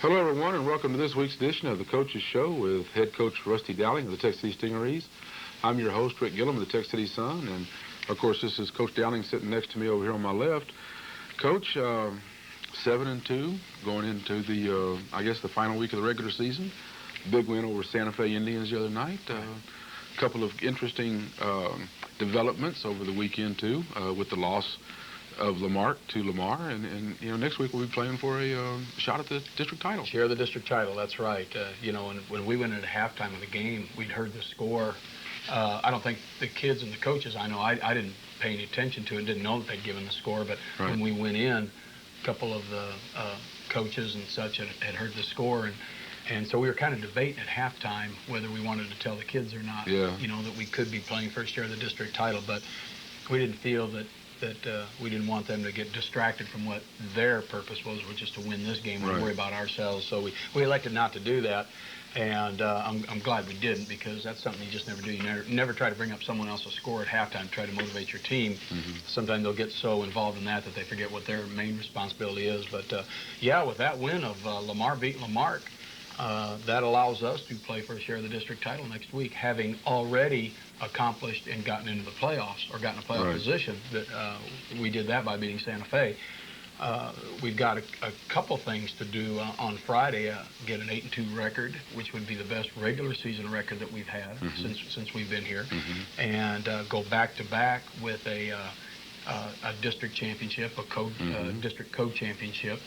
Hello, everyone, and welcome to this week's edition of the Coach's Show with head coach Rusty Dowling of the City Stingarees. I'm your host, Rick Gillum of the Tech City Sun, and of course, this is Coach Dowling sitting next to me over here on my left. Coach, 7-2 going into the, I guess, the final week of the regular season. Big win over Santa Fe Indians the other night. A couple of interesting developments over the weekend too, with the loss of Lamar to Lamar, and you know, next week we'll be playing for a shot at the district title. Share the district title, that's right. You know, when we went into halftime of the game, we'd heard the score. I don't think the kids and the coaches, I know I didn't pay any attention to it, didn't know that they'd given the score, but Right. when we went in, a couple of the coaches and such had heard the score, and so we were kind of debating at halftime whether we wanted to tell the kids or not, Yeah. you know, that we could be playing for a share of the district title, but we didn't feel that we didn't want them to get distracted from what their purpose was, which is to win this game and Right. worry about ourselves. So we elected not to do that, and I'm glad we didn't, because that's something you just never do. You never try to bring up someone else's score at halftime, try to motivate your team. Mm-hmm. Sometimes they'll get so involved in that they forget what their main responsibility is. But yeah, with that win of Lamar beating Lamar, that allows us to play for a share of the district title next week, having already accomplished and gotten into the playoffs, or gotten a playoff Right. position. That we did that by beating Santa Fe. We've got a couple things to do on Friday. Get an 8-2 record, which would be the best regular season record that we've had since we've been here, and go back to back with a district championship, a district co-championship.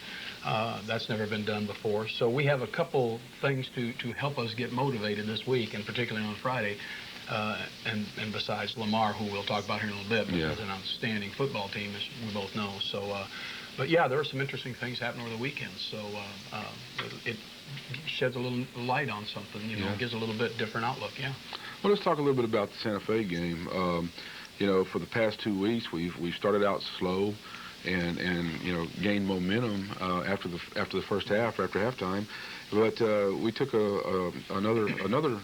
That's never been done before. So we have a couple things to help us get motivated this week, and particularly on Friday. And besides Lamar, who we'll talk about here in a little bit, which is an outstanding football team, as we both know. So, but yeah, there were some interesting things happening over the weekend. So it sheds a little light on something, you know, gives a little bit different outlook. Yeah. Well, let's talk a little bit about the Santa Fe game. You know, for the past 2 weeks, we've started out slow, and you know, gained momentum after the first half, after halftime. But we took another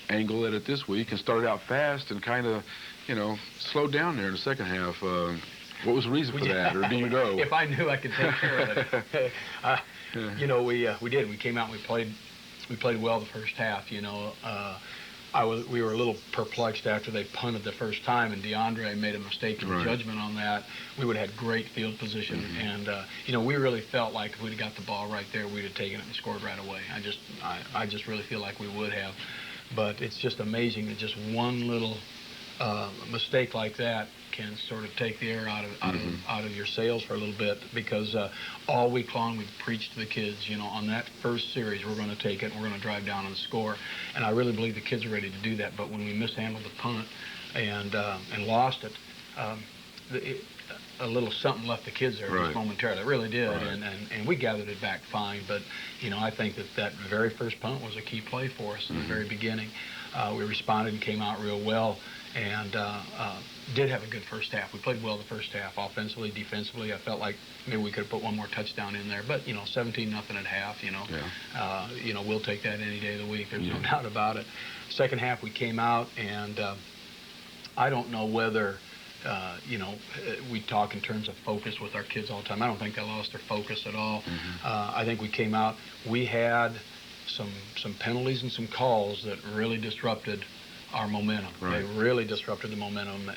angle at it this week and started out fast and kind of, you know, slowed down there in the second half. What was the reason for that, or do you know? If I knew, I could take care of it. You know, we did. We came out and we played well the first half. You know, we were a little perplexed after they punted the first time, and DeAndre made a mistake in judgment on that. We would have had great field position, and you know, we really felt like if we'd have got the ball right there, we'd have taken it and scored right away. I just really feel like we would have. But it's just amazing that just one little mistake like that can sort of take the air out of your sails for a little bit, because all week long we've preached to the kids, you know, on that first series we're going to take it and we're going to drive down and score, and I really believe the kids are ready to do that. But when we mishandled the punt and lost it, a little something left the kids there just momentarily. It really did, and we gathered it back fine. But you know, I think that very first punt was a key play for us in the very beginning. We responded and came out real well, and did have a good first half. We played well the first half, offensively, defensively. I felt like maybe we could have put one more touchdown in there, but you know, 17-0 at half. You know, we'll take that any day of the week. There's no doubt about it. Second half, we came out, and I don't know whether. You know, we talk in terms of focus with our kids all the time. I don't think they lost their focus at all. I think we came out, we had some penalties and some calls that really disrupted our momentum. They really disrupted the momentum,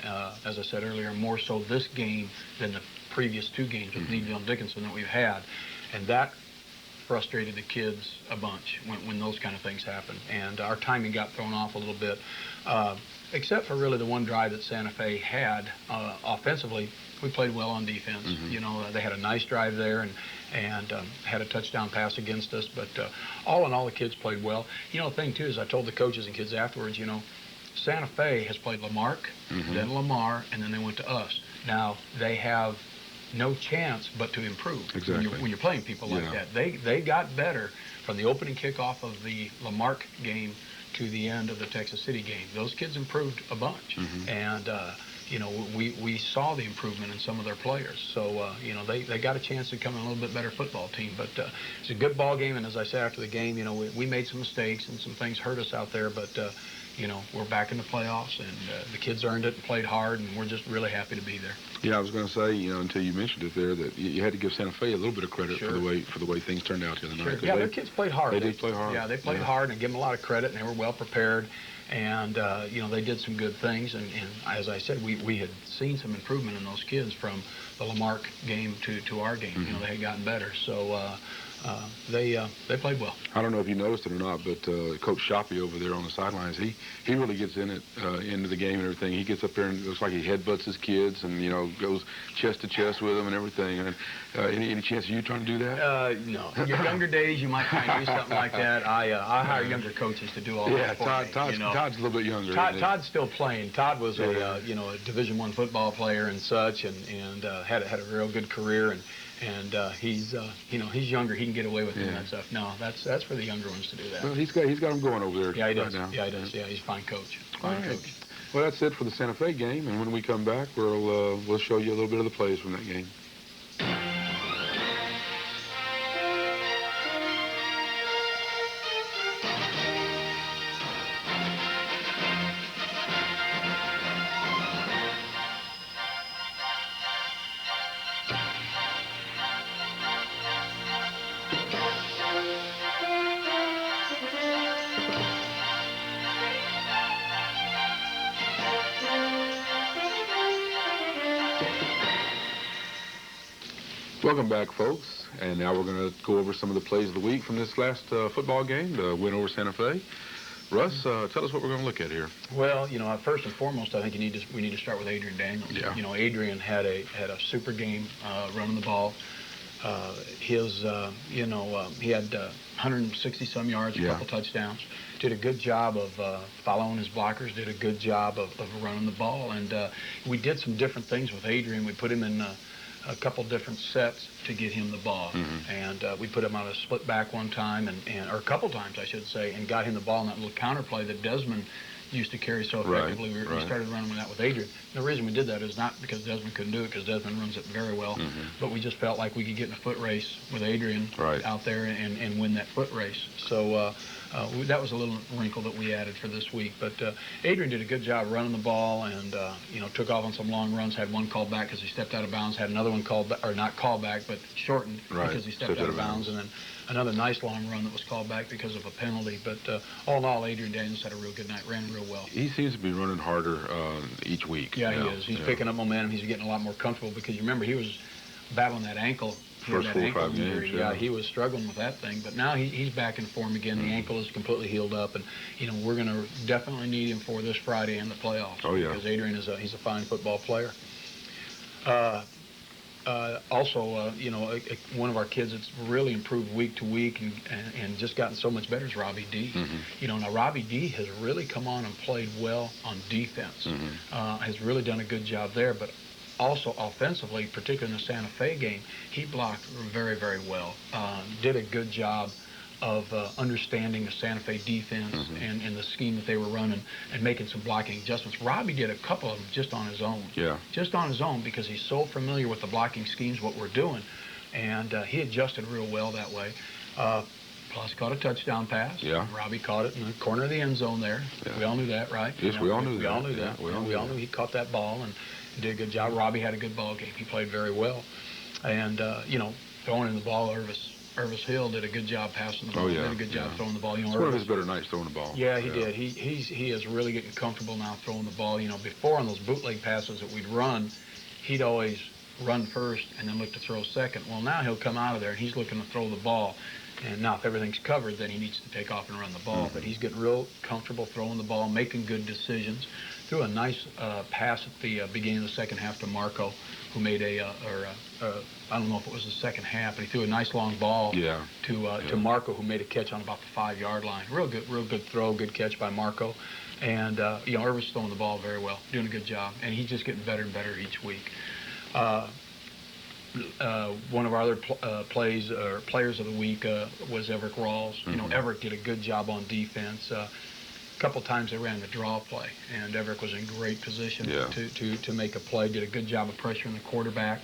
as I said earlier, more so this game than the previous two games with Needville and Dickinson that we've had. And that frustrated the kids a bunch when those kind of things happen. And our timing got thrown off a little bit. Except for really the one drive that Santa Fe had offensively, we played well on defense. You know, they had a nice drive there and had a touchdown pass against us. But all in all, the kids played well. You know, the thing, too, is I told the coaches and kids afterwards, you know, Santa Fe has played Lamar, then Lamar, and then they went to us. Now, they have no chance but to improve when you're playing people like that. They got better from the opening kickoff of the Lamar game to the end of the Texas City game. Those kids improved a bunch, and you know, we saw the improvement in some of their players. So you know, they got a chance to become a little bit better football team. But it's a good ball game, and as I said after the game, you know, we made some mistakes and some things hurt us out there. But we're back in the playoffs, and the kids earned it and played hard, and we're just really happy to be there. Yeah, I was going to say, until you mentioned it there, that you had to give Santa Fe a little bit of credit Sure. for the way things turned out the other night. Yeah, their kids played hard. They did play hard. Yeah, they played hard, and give them a lot of credit, and they were well prepared. And, they did some good things. And as I said, we had seen some improvement in those kids from the Lamar game to our game. Mm-hmm. They had gotten better. So they played well. I don't know if you noticed it or not, but Coach Shoppy over there on the sidelines, he really gets into the game and everything. He gets up there and it looks like he headbutts his kids and, goes chest to chest with them and everything. And any chance of you trying to do that? No. In your younger days, you might try and do something like that. I hire younger coaches to do all that for me. Todd's a little bit younger. Todd's still playing. Todd was a Division I football player and such, and had a real good career. And he's younger. He can get away with doing that stuff. No, that's for the younger ones to do that. Well, he's got him going over there. Yeah, he does. Right now. Yeah, he does. Yeah, he's a fine coach. Fine coach. Well, that's it for the Santa Fe game. And when we come back, we'll show you a little bit of the plays from that game. Welcome back, folks. And now we're going to go over some of the plays of the week from this last football game, the win over Santa Fe. Russ, tell us what we're going to look at here. Well, first and foremost, I think we need to start with Adrian Daniels. Yeah. Adrian had a super game running the ball. He had 160-some yards, a couple touchdowns. Did a good job of following his blockers, did a good job of running the ball. And we did some different things with Adrian. We put him in a couple different sets to get him the ball. Mm-hmm. And we put him on a split back one time, or a couple times, I should say, and got him the ball in that little counter play that Desmond used to carry so effectively. We started running with that with Adrian. The reason we did that is not because Desmond couldn't do it, because Desmond runs it very well, but we just felt like we could get in a foot race with Adrian out there and win that foot race. So that was a little wrinkle that we added for this week. But Adrian did a good job running the ball and, took off on some long runs, had one called back because he stepped out of bounds, had another one called back, or not called back, but shortened because he stepped out of bounds, and then another nice long run that was called back because of a penalty. But all in all, Adrian Daniels had a real good night, ran real well. He seems to be running harder each week. Yeah, he is. He's picking up momentum. He's getting a lot more comfortable because you remember he was battling that ankle. First 4 or 5 games. Yeah, he was struggling with that thing, but now he's back in form again. The ankle is completely healed up, and we're going to definitely need him for this Friday and the playoffs. Oh yeah, because Adrian he's a fine football player. Also, one of our kids that's really improved week to week and just gotten so much better is Robbie D. Now Robbie D has really come on and played well on defense. Has really done a good job there, but also offensively, particularly in the Santa Fe game, he blocked very, very well. Did a good job of understanding the Santa Fe defense and the scheme that they were running and making some blocking adjustments. Robbie did a couple of them just on his own. Yeah. Just on his own because he's so familiar with the blocking schemes, what we're doing. And he adjusted real well that way. Plus caught a touchdown pass. Yeah. Robbie caught it in the corner of the end zone there. Yeah. We all knew that, right? Yes, we all knew that. We all knew that. We all knew he caught that ball and did a good job. Robbie had a good ball game. He played very well. And, throwing in the ball, Irvis Hill did a good job passing the ball. Oh, yeah. Did a good job throwing the ball. It's one of his better nights throwing the ball. Yeah, he did. He is really getting comfortable now throwing the ball. Before on those bootleg passes that we'd run, he'd always run first and then look to throw second. Well, now he'll come out of there and he's looking to throw the ball. And now if everything's covered, then he needs to take off and run the ball. But he's getting real comfortable throwing the ball, making good decisions. Threw a nice pass at the beginning of the second half to Marco, who made I don't know if it was the second half, but he threw a nice long ball to Marco, who made a catch on about the 5-yard line. Real good throw, good catch by Marco. And, Irvis throwing the ball very well, doing a good job. And he's just getting better and better each week. One of our other players of the week was Everett Rawls. Everett did a good job on defense. A couple times they ran the draw play, and Everett was in great position to make a play. Did a good job of pressuring the quarterback.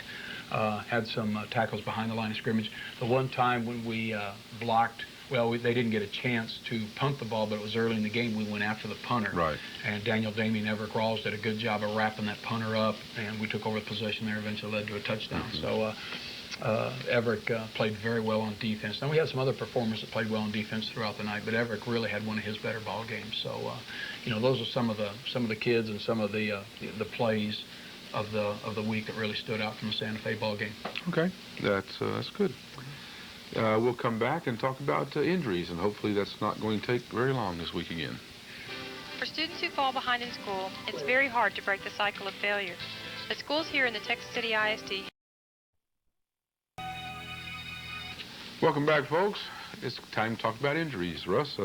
Had some tackles behind the line of scrimmage. The one time when we blocked well, they didn't get a chance to punt the ball, but it was early in the game. We went after the punter. Right. And Daniel Damien, Everett Rawls did a good job of wrapping that punter up, and we took over the possession there, eventually led to a touchdown. So Everett played very well on defense. Now, we had some other performers that played well on defense throughout the night, but Everett really had one of his better ball games. So, those are some of the kids and some of the plays of the week that really stood out from the Santa Fe ball game. Okay, that's good. We'll come back and talk about injuries, and hopefully that's not going to take very long this week again. For students who fall behind in school, it's very hard to break the cycle of failure. The schools here in the Texas City ISD. Welcome back, folks. It's time to talk about injuries. Russ,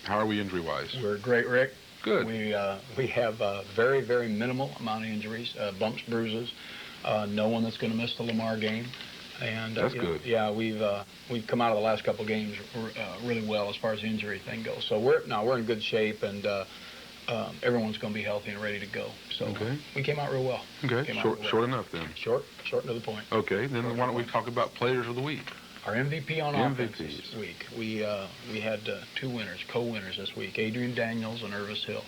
how are we injury-wise? We're great, Rick. Good. We have a very, very minimal amount of injuries, bumps, bruises. No one that's going to miss the Lamar game. And that's good. Yeah, we've come out of the last couple games really well as far as the injury thing goes. So we're in good shape, and everyone's going to be healthy and ready to go. So we came out real well. Okay, short enough then. Short and to the point. Okay, then why don't we talk about players of the week? Our MVP on offense this week. We had two winners, co-winners this week, Adrian Daniels and Irvis Hill.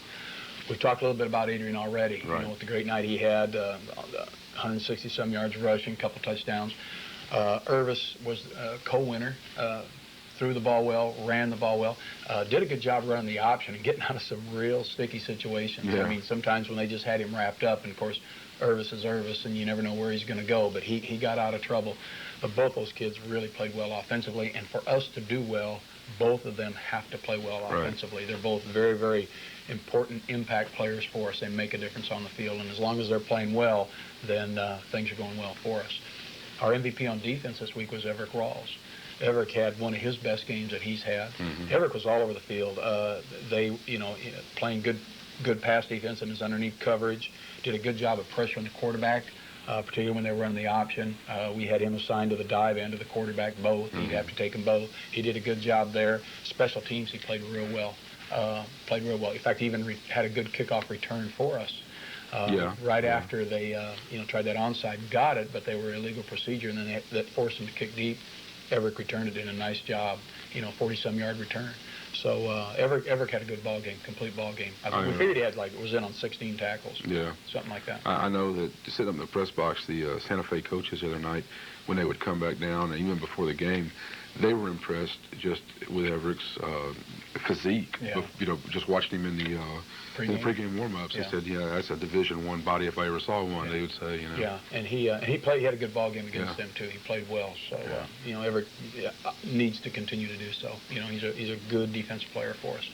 We've talked a little bit about Adrian already. Right. With the great night he had, 160-some yards rushing, a couple touchdowns. Irvis was a co-winner, threw the ball well, ran the ball well, did a good job running the option and getting out of some real sticky situations. Yeah. I mean, sometimes when they just had him wrapped up, and of course, Irvis is Irvis, and you never know where he's going to go, but he got out of trouble. But both those kids really played well offensively, and for us to do well, both of them have to play well offensively. Right. They're both very, very important impact players for us. They make a difference on the field, and as long as they're playing well, then things are going well for us. Our MVP on defense this week was Everett Rawls. Everett had one of his best games that he's had. Everett was all over the field. Playing good pass defense in his underneath coverage, did a good job of pressuring the quarterback, particularly when they were running the option. We had him assigned to the dive and to the quarterback both. He'd have to take them both. He did a good job there. Special teams, he played real well. In fact, he even had a good kickoff return for us. After they tried that onside, got it, but they were illegal procedure, and then that forced them to kick deep. Everett returned it in a nice job, 40-some yard return. So Everett had a good ball game, complete ball game. We figured he had was in on 16 tackles. Yeah, something like that. I know that sitting up in the press box, the Santa Fe coaches the other night, when they would come back down, and even before the game, they were impressed just with Everett's physique. Yeah. Just watching him in the pregame warm-ups. Yeah. They said, that's a Division I body if I ever saw one. Yeah. They would say, Yeah, and he had a good ball game against them too. He played well. So Everett needs to continue to do so. He's a good defensive player for us.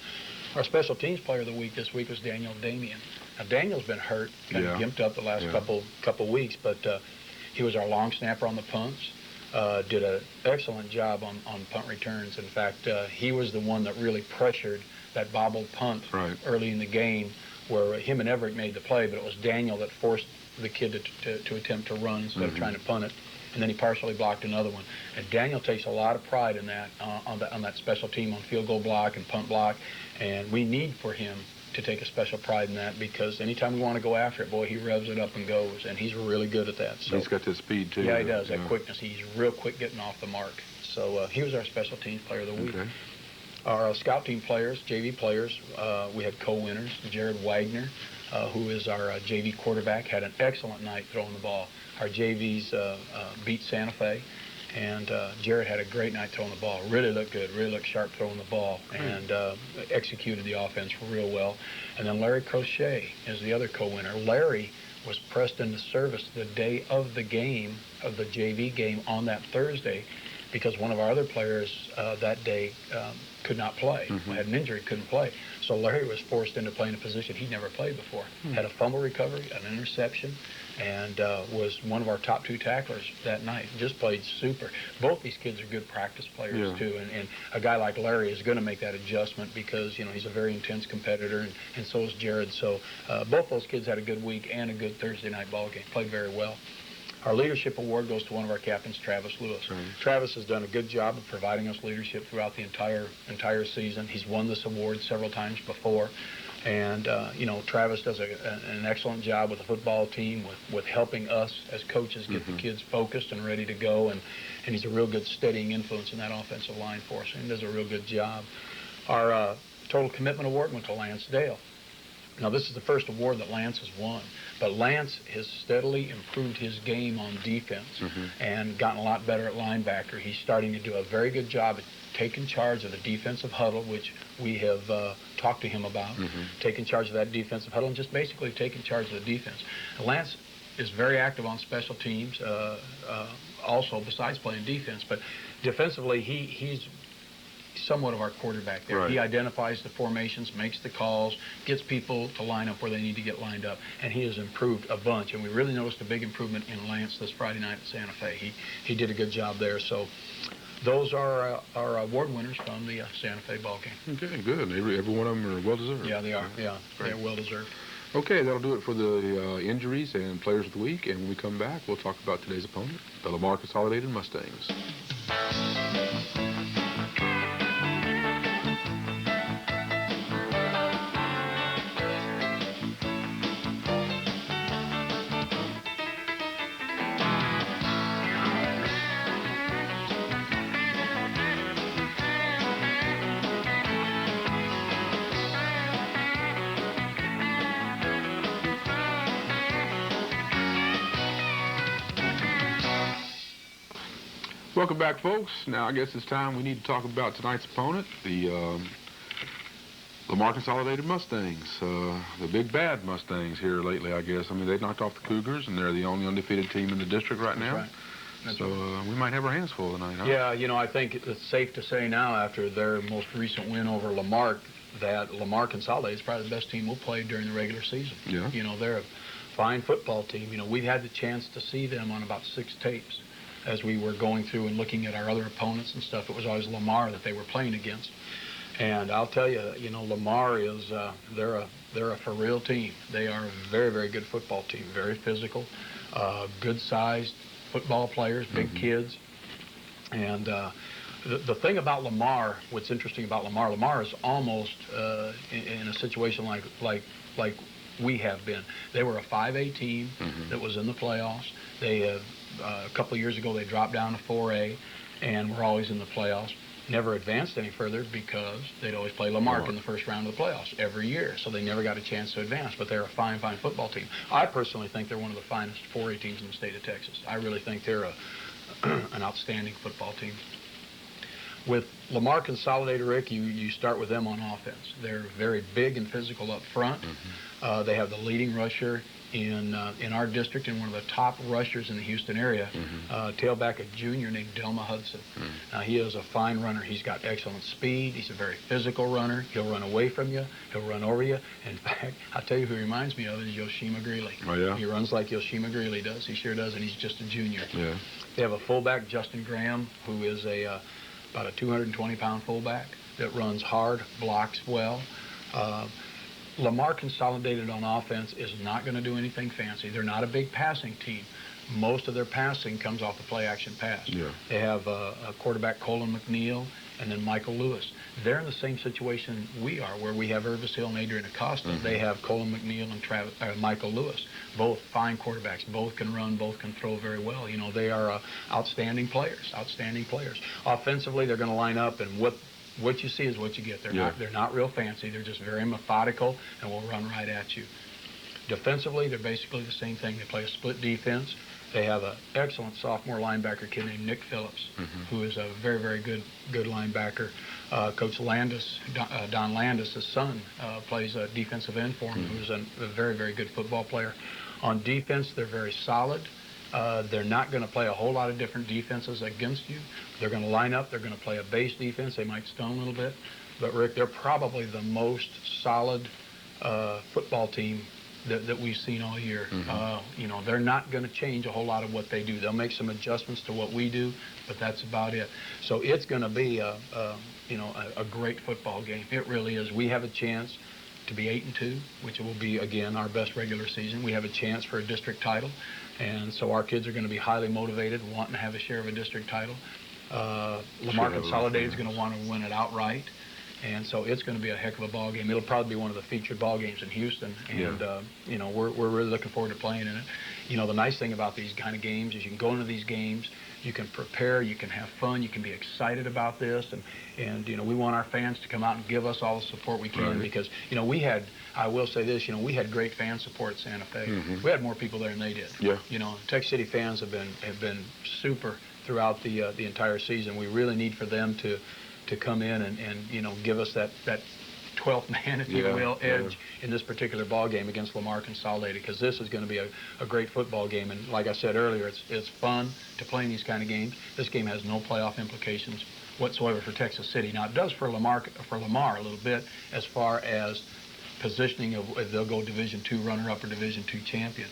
Our special teams player of the week this week was Daniel Damien. Now Daniel's been hurt, kind of gimped up the last couple weeks, but he was our long snapper on the punts. Did an excellent job on punt returns. In fact, he was the one that really pressured that bobbled punt early in the game, where him and Everett made the play, but it was Daniel that forced the kid to attempt to run instead of trying to punt it. And then he partially blocked another one. And Daniel takes a lot of pride in that, on that special team, on field goal block and punt block. And we need for him to take a special pride in that, because anytime we want to go after it, boy, he revs it up and goes, and he's really good at that. So he's got that speed too. Yeah, he does, that quickness. He's real quick getting off the mark. So he was our special teams player of the week. Okay. Our scout team players, JV players, we had co-winners. Jared Wagner, who is our JV quarterback, had an excellent night throwing the ball. Our JVs beat Santa Fe, and Jared had a great night throwing the ball. Really looked good, really looked sharp throwing the ball, and executed the offense real well. And then Larry Crochet is the other co-winner. Larry was pressed into service the day of the game, of the JV game on that Thursday, because one of our other players that day could not play, had an injury, couldn't play. So Larry was forced into playing a position he'd never played before. Had a fumble recovery, an interception, and was one of our top two tacklers that night. Just played super. Both these kids are good practice players too, and a guy like Larry is going to make that adjustment, because he's a very intense competitor, and so is Jared. So both those kids had a good week and a good Thursday night ball game. Played very well. Our leadership award goes to one of our captains, Travis Lewis. Travis has done a good job of providing us leadership throughout the entire season. He's won this award several times before. And, Travis does an excellent job with the football team with helping us as coaches get the kids focused and ready to go. And he's a real good steadying influence in that offensive line for us. And he does a real good job. Our Total Commitment Award went to Lance Dale. Now, this is the first award that Lance has won, but Lance has steadily improved his game on defense and gotten a lot better at linebacker. He's starting to do a very good job at taking charge of the defensive huddle, which we have talked to him about, taking charge of that defensive huddle and just basically taking charge of the defense. Lance is very active on special teams, also besides playing defense, but defensively he's somewhat of our quarterback there. Right. He identifies the formations, makes the calls, gets people to line up where they need to get lined up, and he has improved a bunch. And we really noticed a big improvement in Lance this Friday night at Santa Fe. He did a good job there. So those are our award winners from the Santa Fe ball game. Okay, good. Every one of them are well-deserved. Yeah, they are. Yeah, they're well-deserved. Okay, that'll do it for the injuries and players of the week. And when we come back, we'll talk about today's opponent, the Lamar Consolidated Mustangs. Welcome back, folks. Now, I guess it's time we need to talk about tonight's opponent, the Lamar Consolidated Mustangs, the big bad Mustangs here lately, I guess. I mean, they knocked off the Cougars, and they're the only undefeated team in the district right now. That's right. That's so we might have our hands full tonight, huh? Yeah, I think it's safe to say now, after their most recent win over Lamar, that Lamar Consolidated is probably the best team we'll play during the regular season. Yeah. They're a fine football team. We've had the chance to see them on about 6 tapes. As we were going through and looking at our other opponents and stuff, it was always Lamar that they were playing against. And I'll tell you, Lamar is, they're a for real team. They are a very, very good football team, very physical, good-sized football players, big kids. And the thing about Lamar, what's interesting about Lamar is almost in a situation like we have been. They were a 5A team that was in the playoffs. They have, a couple of years ago, they dropped down to 4A and were always in the playoffs. Never advanced any further because they'd always play Lamar in the first round of the playoffs every year, so they never got a chance to advance. But they're a fine, fine football team. I personally think they're one of the finest 4A teams in the state of Texas. I really think they're an outstanding football team. With Lamar Consolidated, Rick, you start with them on offense. They're very big and physical up front. They have the leading rusher in our district and one of the top rushers in the Houston area, tailback, a junior named Delma Hudson. Now, he is a fine runner. He's got excellent speed. He's a very physical runner. He'll run away from you. He'll run over you. In fact, I'll tell you who he reminds me of is Yoshima Greeley. Oh, yeah? He runs like Yoshima Greeley does. He sure does, and he's just a junior. Yeah. They have a fullback, Justin Graham, who is about a 220-pound fullback that runs hard, blocks well. Lamar Consolidated on offense is not going to do anything fancy. They're not a big passing team. Most of their passing comes off the play-action pass. Yeah. They have a quarterback, Colin McNeil, and then Michael Lewis. They're in the same situation we are, where we have Irvis Hill and Adrian Acosta. They have Colin McNeil and Michael Lewis, both fine quarterbacks. Both can run, both can throw very well. They are outstanding players, Offensively, they're going to line up, and what you see is what you get. They're not real fancy. They're just very methodical and will run right at you. Defensively, they're basically the same thing. They play a split defense. They have an excellent sophomore linebacker kid named Nick Phillips, who is a very, very good linebacker. Coach Landis, Don Landis, his son, plays a defensive end for him, who's a very, very good football player. On defense, they're very solid. They're not going to play a whole lot of different defenses against you. They're going to line up. They're going to play a base defense. They might stone a little bit. But, Rick, they're probably the most solid football team that we've seen all year. They're not going to change a whole lot of what they do. They'll make some adjustments to what we do, but that's about it. So it's going to be a great football game. It really is. We have a chance to be 8-2, which will be, again, our best regular season. We have a chance for a district title, and so our kids are going to be highly motivated, wanting to have a share of a district title. Lamar Consolidated is going to want to win it outright. And so it's going to be a heck of a ball game. It'll probably be one of the featured ball games in Houston, and you know, we're really looking forward to playing in it. You know, the nice thing about these kind of games is you can go into these games, you can prepare, you can have fun, you can be excited about this, and you know, we want our fans to come out and give us all the support we can, because you know, I will say this, you know, we had great fan support at Santa Fe. We had more people there than they did. You know, Texas City fans have been super throughout the entire season. We really need for them to come in and you know, give us that 12th man, if you will, edge in this particular ball game against Lamar Consolidated, because this is going to be a great football game. And like I said earlier, it's fun to play in these kind of games. This game has no playoff implications whatsoever for Texas City. Now, it does for Lamar a little bit, as far as positioning of if they'll go Division II runner-up or Division II champion.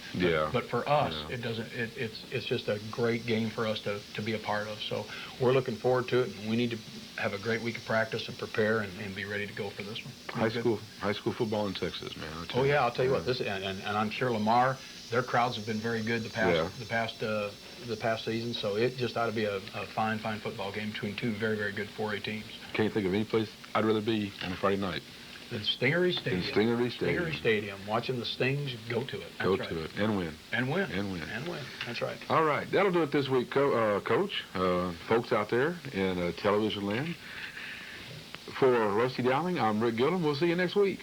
But for us, it doesn't. It's just a great game for us to be a part of. So we're looking forward to it. And we need to have a great week of practice and prepare and be ready to go for this one. High school football in Texas, man. I'll tell you what. This and I'm sure Lamar, their crowds have been very good the past season. So it just ought to be a fine football game between two very good 4A teams. Can't think of any place I'd rather be on a Friday night. In Stingarees Stadium. Stingarees Stadium. Watching the Stings, go to it. Go to it and win. And win. That's right. All right. That'll do it this week, Coach. Folks out there in television land. For Rusty Dowling, I'm Rick Gillum. We'll see you next week.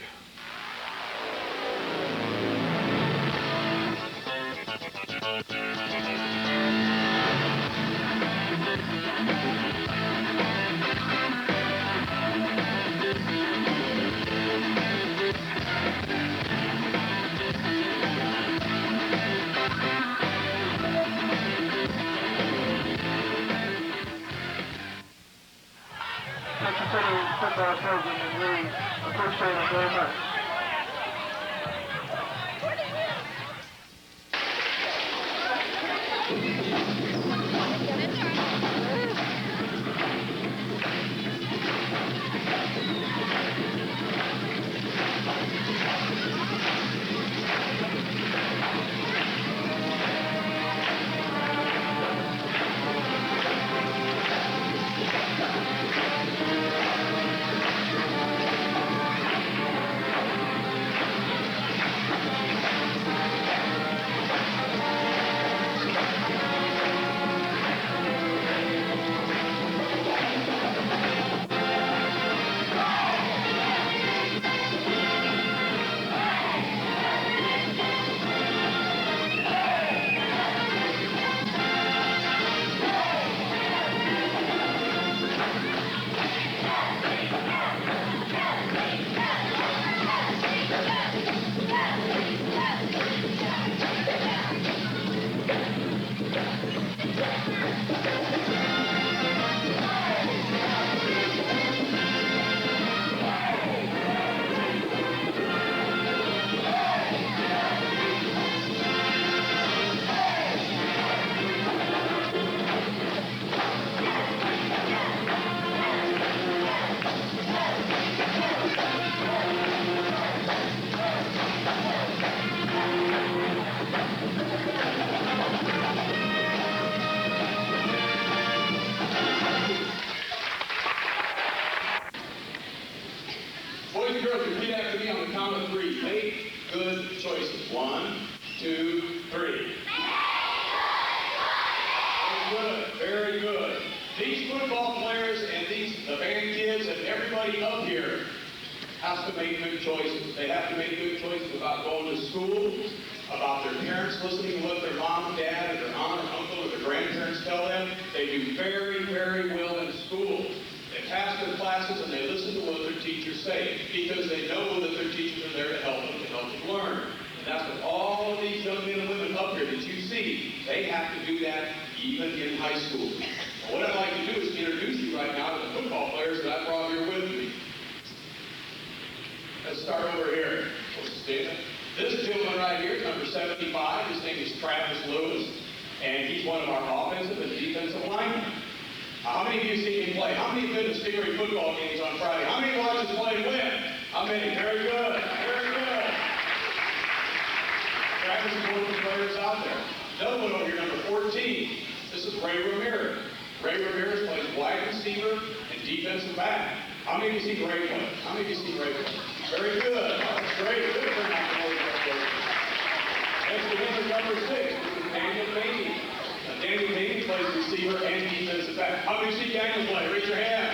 Football program, and really appreciate it very much. Boys and girls, repeat after me on the count of three. Make good choices. 1, 2, 3. Very good. These football players and the band kids and everybody up here has to make good choices. They have to make good choices about going to school, about their parents listening to what their mom and dad and their aunt or uncle or their grandparents tell them. They do very well in school. They pass their classes and they listen to what their teachers say, because they know that their teachers are there to help them learn. And that's what all of these young men and women up here that you see, they have to do that even in high school. What I'd like to do is introduce you right now to the football players that I brought here with me. Let's start over here. This gentleman right here is number 75. His name is Travis Lewis, and he's one of our offensive and defensive linemen. How many of you see him play? How many have been to Stingray football games on Friday? How many watch us play win? How many? Very good. Travis is one of the players out there. Another one over here, number 14. This is Ray Ramirez. Ray Ramirez plays wide receiver and defensive back. How many of you see great players? How many of you see great players? Very good. That's great. Good for that. Next to number 6, this is Daniel Beatty. Daniel Beatty plays receiver and defensive back. How many see Daniel play? Raise your hand.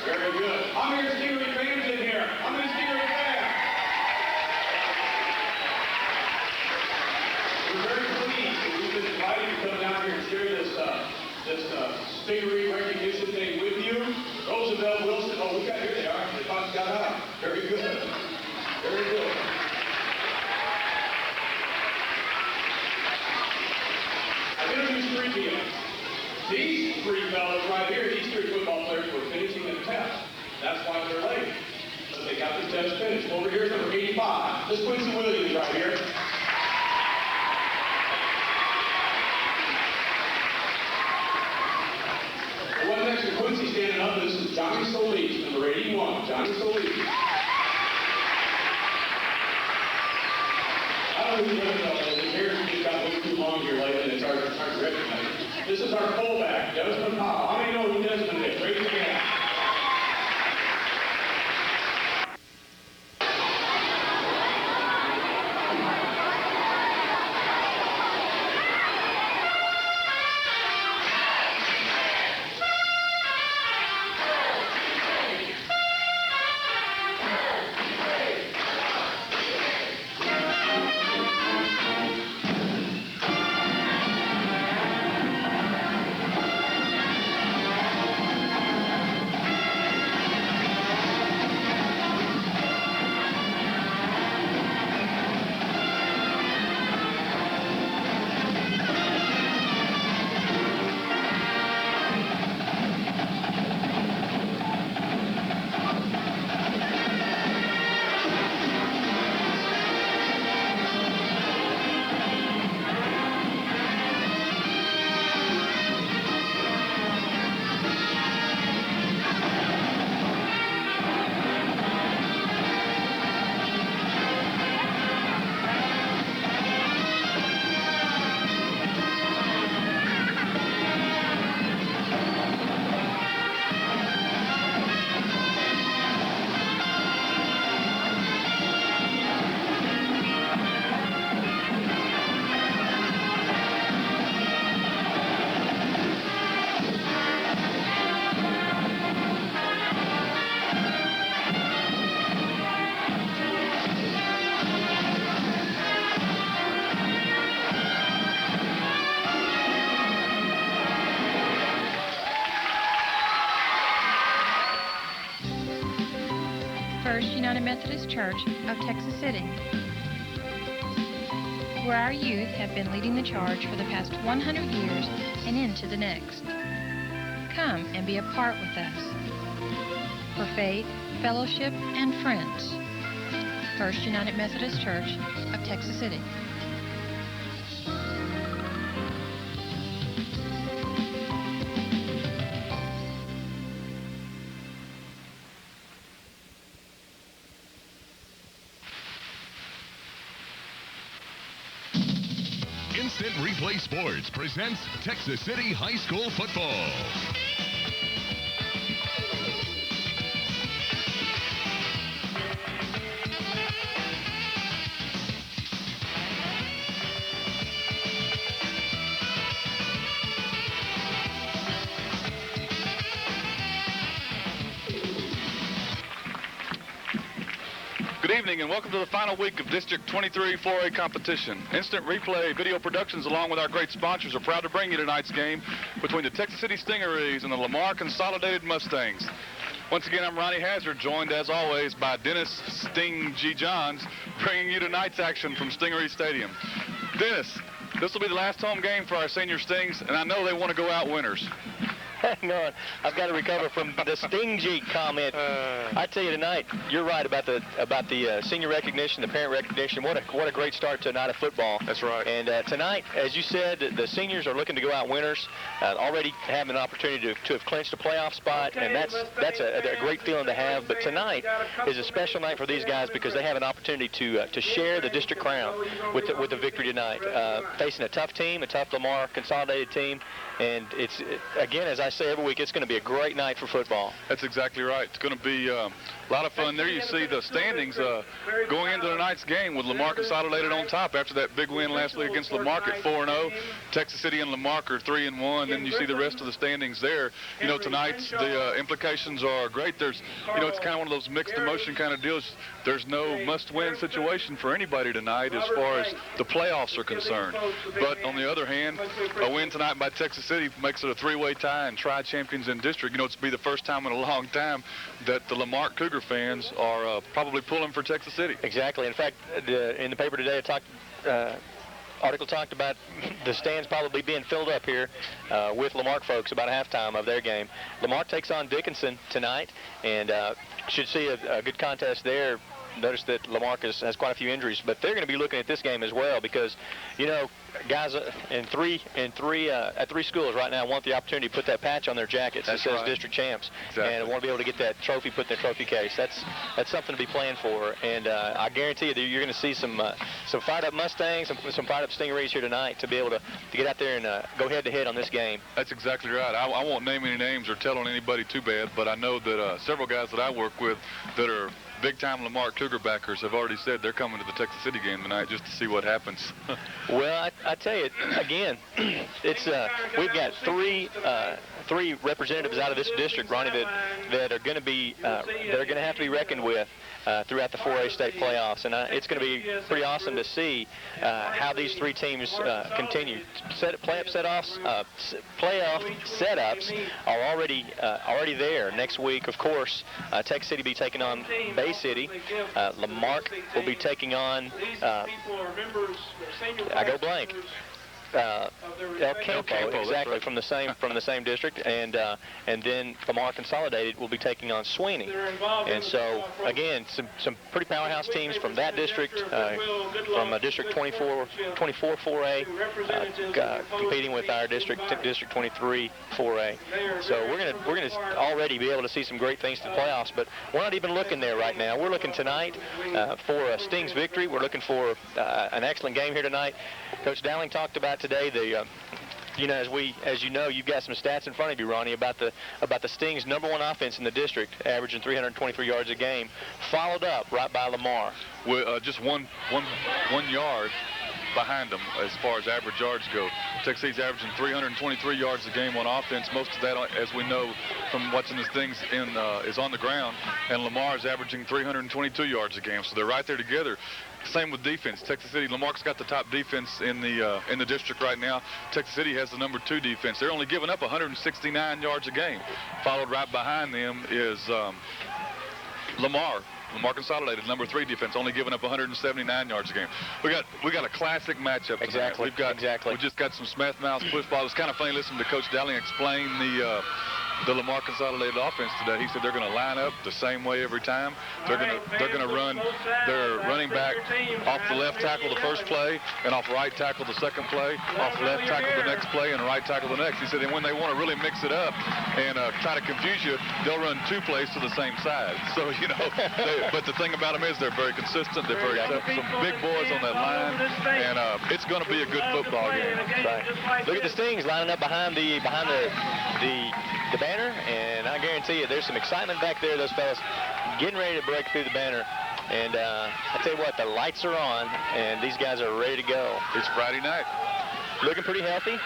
Very good. How many are Stingaree fans in here? How many Stingaree fans? We're very pleased that we've been invited to come down here and share this Stingaree recognition thing with you. Roosevelt Wilson. Oh, we got here they are. They finally got out. Very good. Very good. I've introduced 3 people. These 3 fellas right here, these 3 football players were finishing the test. That's why they're late. But they got the test finished. Over here is number 85. This is Quincy Williams right here. The one next to Quincy standing up, this is Johnny Solis, number 81. Johnny Solis. I don't know who's the hair just got a little too long here lately, and it's hard to recognize. This is our fullback, Desmond Powell. How many know who Desmond is? Raise your hand. First United Methodist Church of Texas City, where our youth have been leading the charge for the past 100 years and into the next. Come and be a part with us for faith, fellowship, and friends. First United Methodist Church of Texas City. Instant Replay Sports presents Texas City High School football. Good evening and welcome to the final week of District 23 4A competition. Instant Replay Video Productions, along with our great sponsors, are proud to bring you tonight's game between the Texas City Stingarees and the Lamar Consolidated Mustangs. Once again, I'm Ronnie Hazard, joined as always by Dennis Sting G. Johns, bringing you tonight's action from Stingaree Stadium. Dennis, this will be the last home game for our senior Stings, and I know they want to go out winners. Hang on, I've got to recover from the stingy comment. I tell you tonight, you're right about the senior recognition, the parent recognition. What a great start to a night of football. That's right. And tonight, as you said, the seniors are looking to go out winners. Already have an opportunity to have clinched a playoff spot, and that's a great feeling to have. But tonight is a special night for these guys because they have an opportunity to share the district crown with the victory tonight, facing a tough team, a tough Lamar Consolidated team. And it's again, as I say every week, it's going to be a great night for football. That's exactly right. It's going to be a lot of fun. There you see the standings going into tonight's game with Lamar Consolidated on top after that big win last week against Lamar at 4-0. Texas City and Lamar are 3-1. Then you see the rest of the standings there. You know, tonight's the implications are great. There's, you know, it's kind of one of those mixed emotion kind of deals. There's no must-win situation for anybody tonight as far as the playoffs are concerned. But on the other hand, a win tonight by Texas City makes it a three-way tie and tri-champions in district. You know, it's be the first time in a long time that the Lamar Cougar fans are probably pulling for Texas City. Exactly. In fact, in the paper today, article talked about the stands probably being filled up here with Lamar folks about halftime of their game. Lamar takes on Dickinson tonight, and should see a good contest there. Notice that Lamar has quite a few injuries, but they're going to be looking at this game as well because, you know, guys at three schools right now want the opportunity to put that patch on their jackets that says district champs, and want to be able to get that trophy put in their trophy case. That's something to be playing for, and I guarantee you that you're going to see some fired up Mustangs, some fired up Stingarees here tonight to be able to get out there and go head to head on this game. That's exactly right. I won't name any names or tell on anybody too bad, but I know that several guys that I work with that are big-time Lamar Cougar backers have already said they're coming to the Texas City game tonight just to see what happens. Well, I tell you, again, it's we've got three representatives out of this district, Ronnie, that are going to be have to be reckoned with throughout the 4A state playoffs, and it's going to be pretty awesome to see how these three teams continue. Playoff setups are already there. Next week, of course, Texas City will be taking on Bay City. Lamar will be taking on I go blank. El Campo, exactly, right. from the same district, and then Lamar Consolidated will be taking on Sweeney. And so again, some pretty powerhouse teams from that district, from District 24 4A, competing with our District 23 4A. So we're gonna already be able to see some great things to the playoffs. But we're not even looking there right now. We're looking tonight for a Sting's victory. We're looking for an excellent game here tonight. Coach Dowling talked about today you know, as you know, you've got some stats in front of you, Ronnie, about the Sting's #1 offense in the district, averaging 323 yards a game, followed up right by Lamar. With just one yard behind them as far as average yards go. Texas City's averaging 323 yards a game on offense. Most of that, as we know from watching the Stings is on the ground, and Lamar is averaging 322 yards a game. So they're right there together. Same with defense. Texas City, Lamar's got the top defense in the district right now. Texas City has the #2 defense. They're only giving up 169 yards a game. Followed right behind them is Lamar Consolidated, #3 defense, only giving up 179 yards a game. We got a classic matchup tonight. Exactly. We just got some smash mouth push ball. It was kind of funny listening to Coach Dowling explain the Lamar Consolidated offense today. He said they're going to line up the same way every time. They're going to run their running back off the left tackle the first play, and off right tackle the second play, off left tackle the next play, and right tackle the next. He said, and when they want to really mix it up and try to confuse you, they'll run 2 plays to the same side. So, you know, but the thing about them is they're very consistent. They're very tough. Some big boys on that line, and it's going to be a good football game. Right. Look at the Stings lining up behind the banner, and I guarantee you there's some excitement back there. Those fellas getting ready to break through the banner, and I tell you what, the lights are on and these guys are ready to go. It's Friday night. Looking pretty healthy.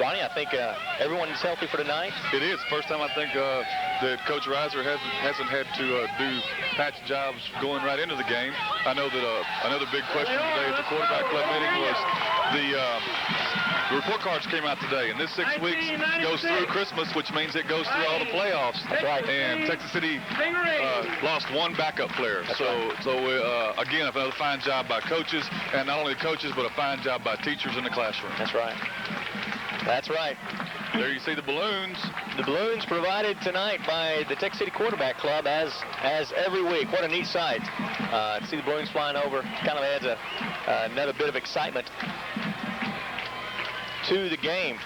Ronnie, I think everyone is healthy for tonight. It is. First time I think that Coach Reiser hasn't had to do patch jobs going right into the game. I know that another big question today at the quarterback club meeting was the report cards came out today, and this 6 weeks goes through Christmas, which means it goes through all the playoffs. That's right. And Texas City lost 1 backup player. Again, another fine job by coaches, and not only the coaches, but a fine job by teachers in the classroom. That's right. That's right. There you see the balloons. The balloons provided tonight by the Texas City Quarterback Club, as every week. What a neat sight. To see the balloons flying over kind of adds another bit of excitement to the game.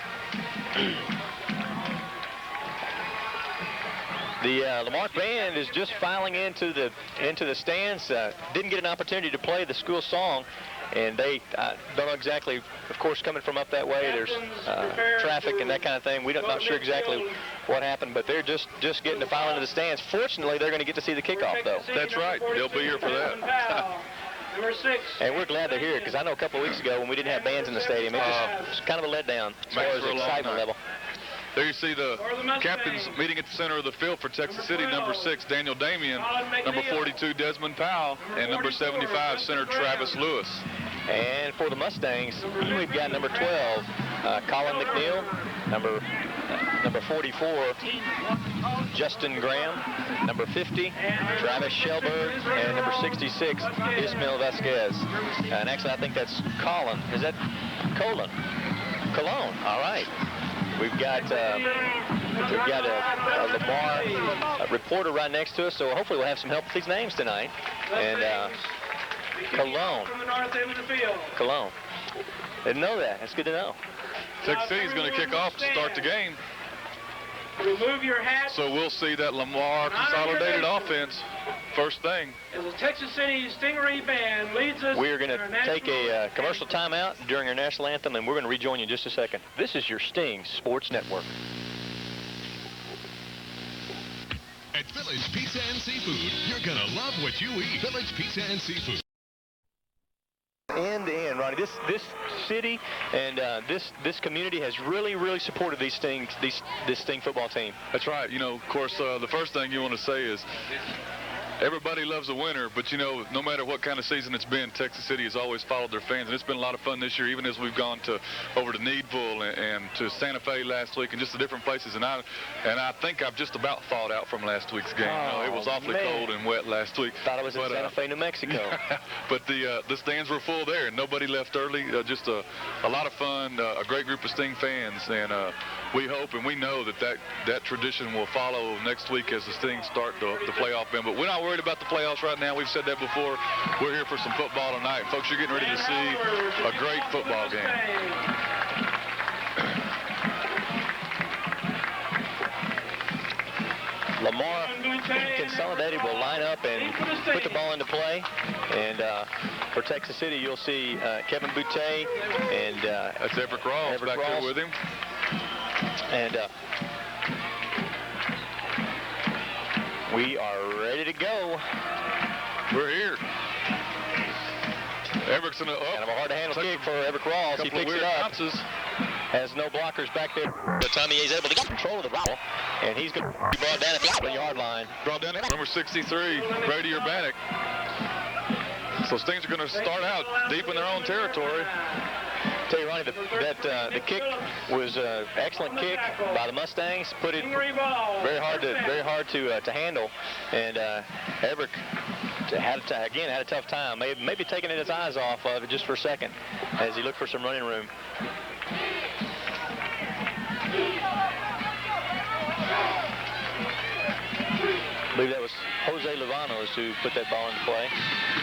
The Lamar band is just filing into the stands. Didn't get an opportunity to play the school song and they don't know exactly, of course, coming from up that way, there's traffic and that kind of thing. We're not sure exactly what happened, but they're just getting to file into the stands. Fortunately, they're going to get to see the kickoff, though. That's right. They'll be here for that. Number 6. And we're glad they're here, because I know a couple of weeks ago when we didn't have bands in the stadium, it was kind of a letdown as far as the excitement level. There you see the captains meeting at the center of the field for Texas City. Number 6, Daniel Damian. Number 42, Desmond Powell. And number 75, center Travis Lewis. And for the Mustangs, we've got number 12, Colin McNeil. Number 44, Justin Graham. Number 50, Travis Shelberg. And number 66, Ismail Vasquez. And actually, I think that's Colin. Is that Colon? Cologne. All right. We've got a Lamar reporter right next to us, so hopefully we'll have some help with these names tonight. And Cologne. From the north end of the field. Cologne. Didn't know that. That's good to know. Texas City's going to kick off to start the game. Remove your hat. So we'll see that Lamar Consolidated offense first thing. As the Texas City Stingaree Band leads us. We are going to take a commercial timeout during our national anthem, and we're going to rejoin you in just a second. This is your Sting Sports Network. At Village Pizza and Seafood, you're going to love what you eat. Village Pizza and Seafood. End to end, Ronnie. This city and this community has really supported this Sting football team. That's right. You know, of course, the first thing you want to say is everybody loves a winner, but, you know, no matter what kind of season it's been, Texas City has always followed their fans, and it's been a lot of fun this year, even as we've gone over to Needville and to Santa Fe last week and just the different places. And I think I've just about thawed out from last week's game. It was awfully cold and wet last week. Thought it was in Santa Fe, New Mexico. But the stands were full there, and nobody left early. Just a lot of fun, a great group of Sting fans, and we hope and we know that tradition will follow next week as the Sting start the playoff bend. But we're not worried about the playoffs right now. We've said that before. We're here for some football tonight. Folks, you're getting ready to see a great football game. Lamar Consolidated will line up and put the ball into play. And for Texas City, you'll see Kevin Boutte and that's Everett Ross back there with him. And we are ready to go. We're here. Everett's in a kind of a hard-to-handle kick for Everett Ross. He picks it up. Bounces. Has no blockers back there. By the time he is able to get control of the ball, and he's going to be brought down at the 1-yard line. Brought down at number 63, Brady Urbanek. So Stings are going to start out deep in their own territory. Tell you, Ronnie, the kick was an excellent kick by the Mustangs. Put it very hard to handle, and Everett had a tough time. Maybe taking his eyes off of it just for a second as he looked for some running room. I believe that was Jose Luvanos who put that ball into play.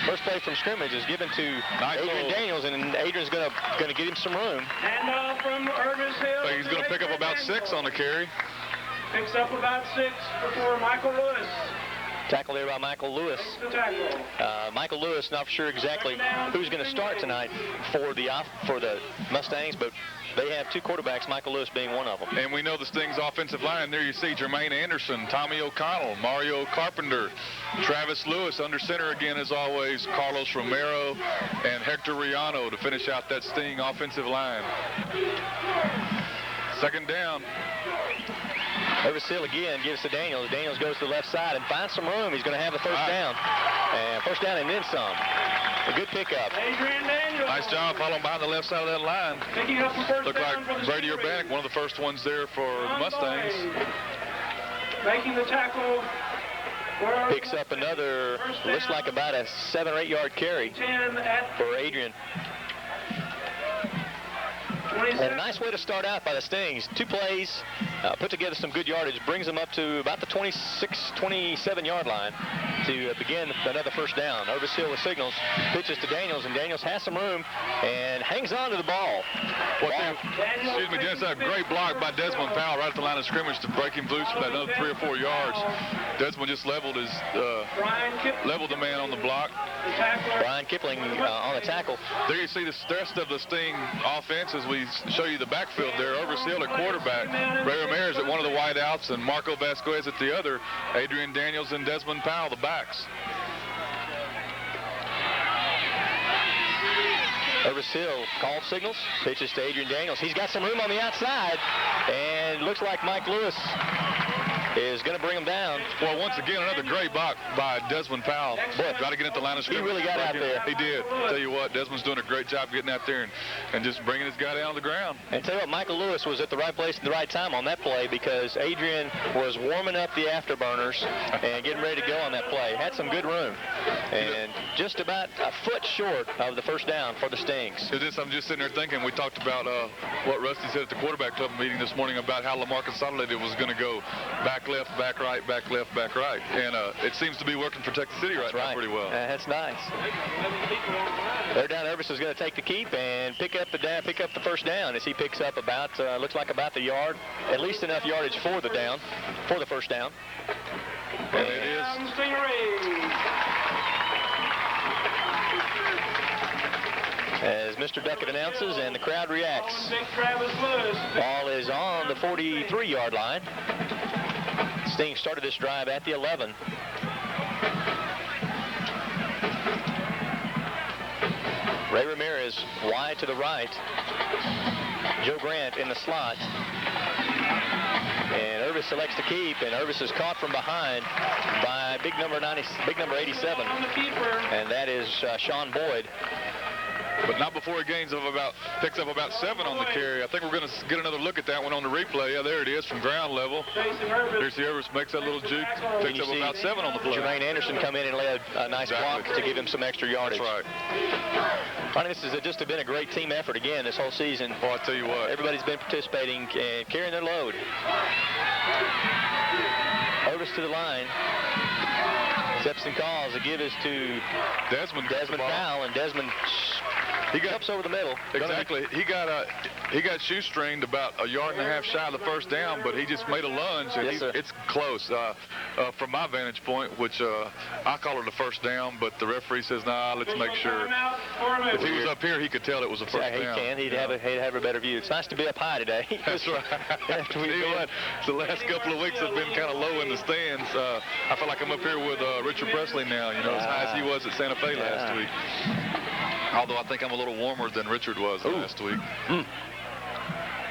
First play from scrimmage is given to Adrian Daniels, and Adrian's going to get him some room. Handoff from Irvis Hill. He's going to pick up about 6 on the carry. Picks up about 6 before Michael Lewis. Tackle there by Michael Lewis. Michael Lewis, not sure exactly who's going to start tonight for the Mustangs, but they have 2 quarterbacks, Michael Lewis being one of them. And we know the Stings offensive line. There you see Jermaine Anderson, Tommy O'Connell, Mario Carpenter, Travis Lewis under center again as always, Carlos Romero, and Hector Riano to finish out that Sting offensive line. Second down. Irvis Hill again gives to Daniels. Daniels goes to the left side and finds some room. He's going to have a first down. And first down and then some. A good pickup. Nice job following behind the left side of that line. Looked like Brady Urbanek, one of the first ones there for the Mustangs. Making the tackle. Picks up another, looks like about a 7 or 8 yard carry for Adrian. And a nice way to start out by the Stings. 2 plays, put together some good yardage, brings them up to about the 26, 27 yard line. to begin another first down. Ovis Hill with signals, pitches to Daniels, and Daniels has some room and hangs on to the ball. Excuse me, Dennis, a great block by Desmond Powell right at the line of scrimmage to break him loose for that another 3 or 4 yards. Desmond just leveled the man on the block. Brian Kipling on the tackle. There you see the rest of the Sting offense as we show you the backfield there. Ovis Hill at quarterback, Ray Ramirez at one of the wideouts, and Marco Vasquez at the other. Adrian Daniels and Desmond Powell, the backs. Ovis Hill call signals, pitches to Adrian Daniels. He's got some room on the outside, and looks like Mike Lewis is going to bring him down. Well, once again, another great block by Desmond Powell. Boy, got to get at the line of scrimmage. He really got out there. He did. Tell you what, Desmond's doing a great job getting out there and just bringing his guy down on the ground. And tell you what, Michael Lewis was at the right place at the right time on that play, because Adrian was warming up the afterburners and getting ready to go on that play. Had some good room, and just about a foot short of the first down for the Stings. I'm just sitting there thinking, we talked about what Rusty said at the quarterback club meeting this morning about how Lamar Consolidated was going to go back left, back right, back left, back right. And it seems to be working for Texas City right now pretty well. That's nice. Third down, Ovis is going to take the keep and pick up the first down as he picks up about, looks like about the yard, at least enough yardage for the first down. And it is. As Mr. Duckett announces and the crowd reacts. Ball is on the 43-yard line. Sting started this drive at the 11. Ray Ramirez wide to the right. Joe Grant in the slot. And Irvis selects to keep, and Irvis is caught from behind by big number 87. And that is Sean Boyd. But not before he picks up about 7 on the carry. I think we're going to get another look at that one on the replay. Yeah, there it is from ground level. There's the Irvis makes that little juke, picks up about 7 on the play. Jermaine Anderson come in and lay a nice block to give him some extra yardage. That's right. I mean, this has just been a great team effort again this whole season. Well, I tell you what. Everybody's been participating and carrying their load. Otis to the line. Steps and calls. The give is to Desmond Powell, and Desmond jumps over the middle. Exactly. He got shoestringed about a yard and a half shy of the first down, but he just made a lunge, and it's close. From my vantage point, which I call it a first down, but the referee says, nah, let's make sure. If he was up here, he could tell it was a first down. He can. He'd have a better view. It's nice to be up high today. That's right. The last couple of weeks have been kind of low in the stands. I feel like I'm up here with Richard Presley now, as high as he was at Santa Fe last week. Although I think I'm a little warmer than Richard was last week.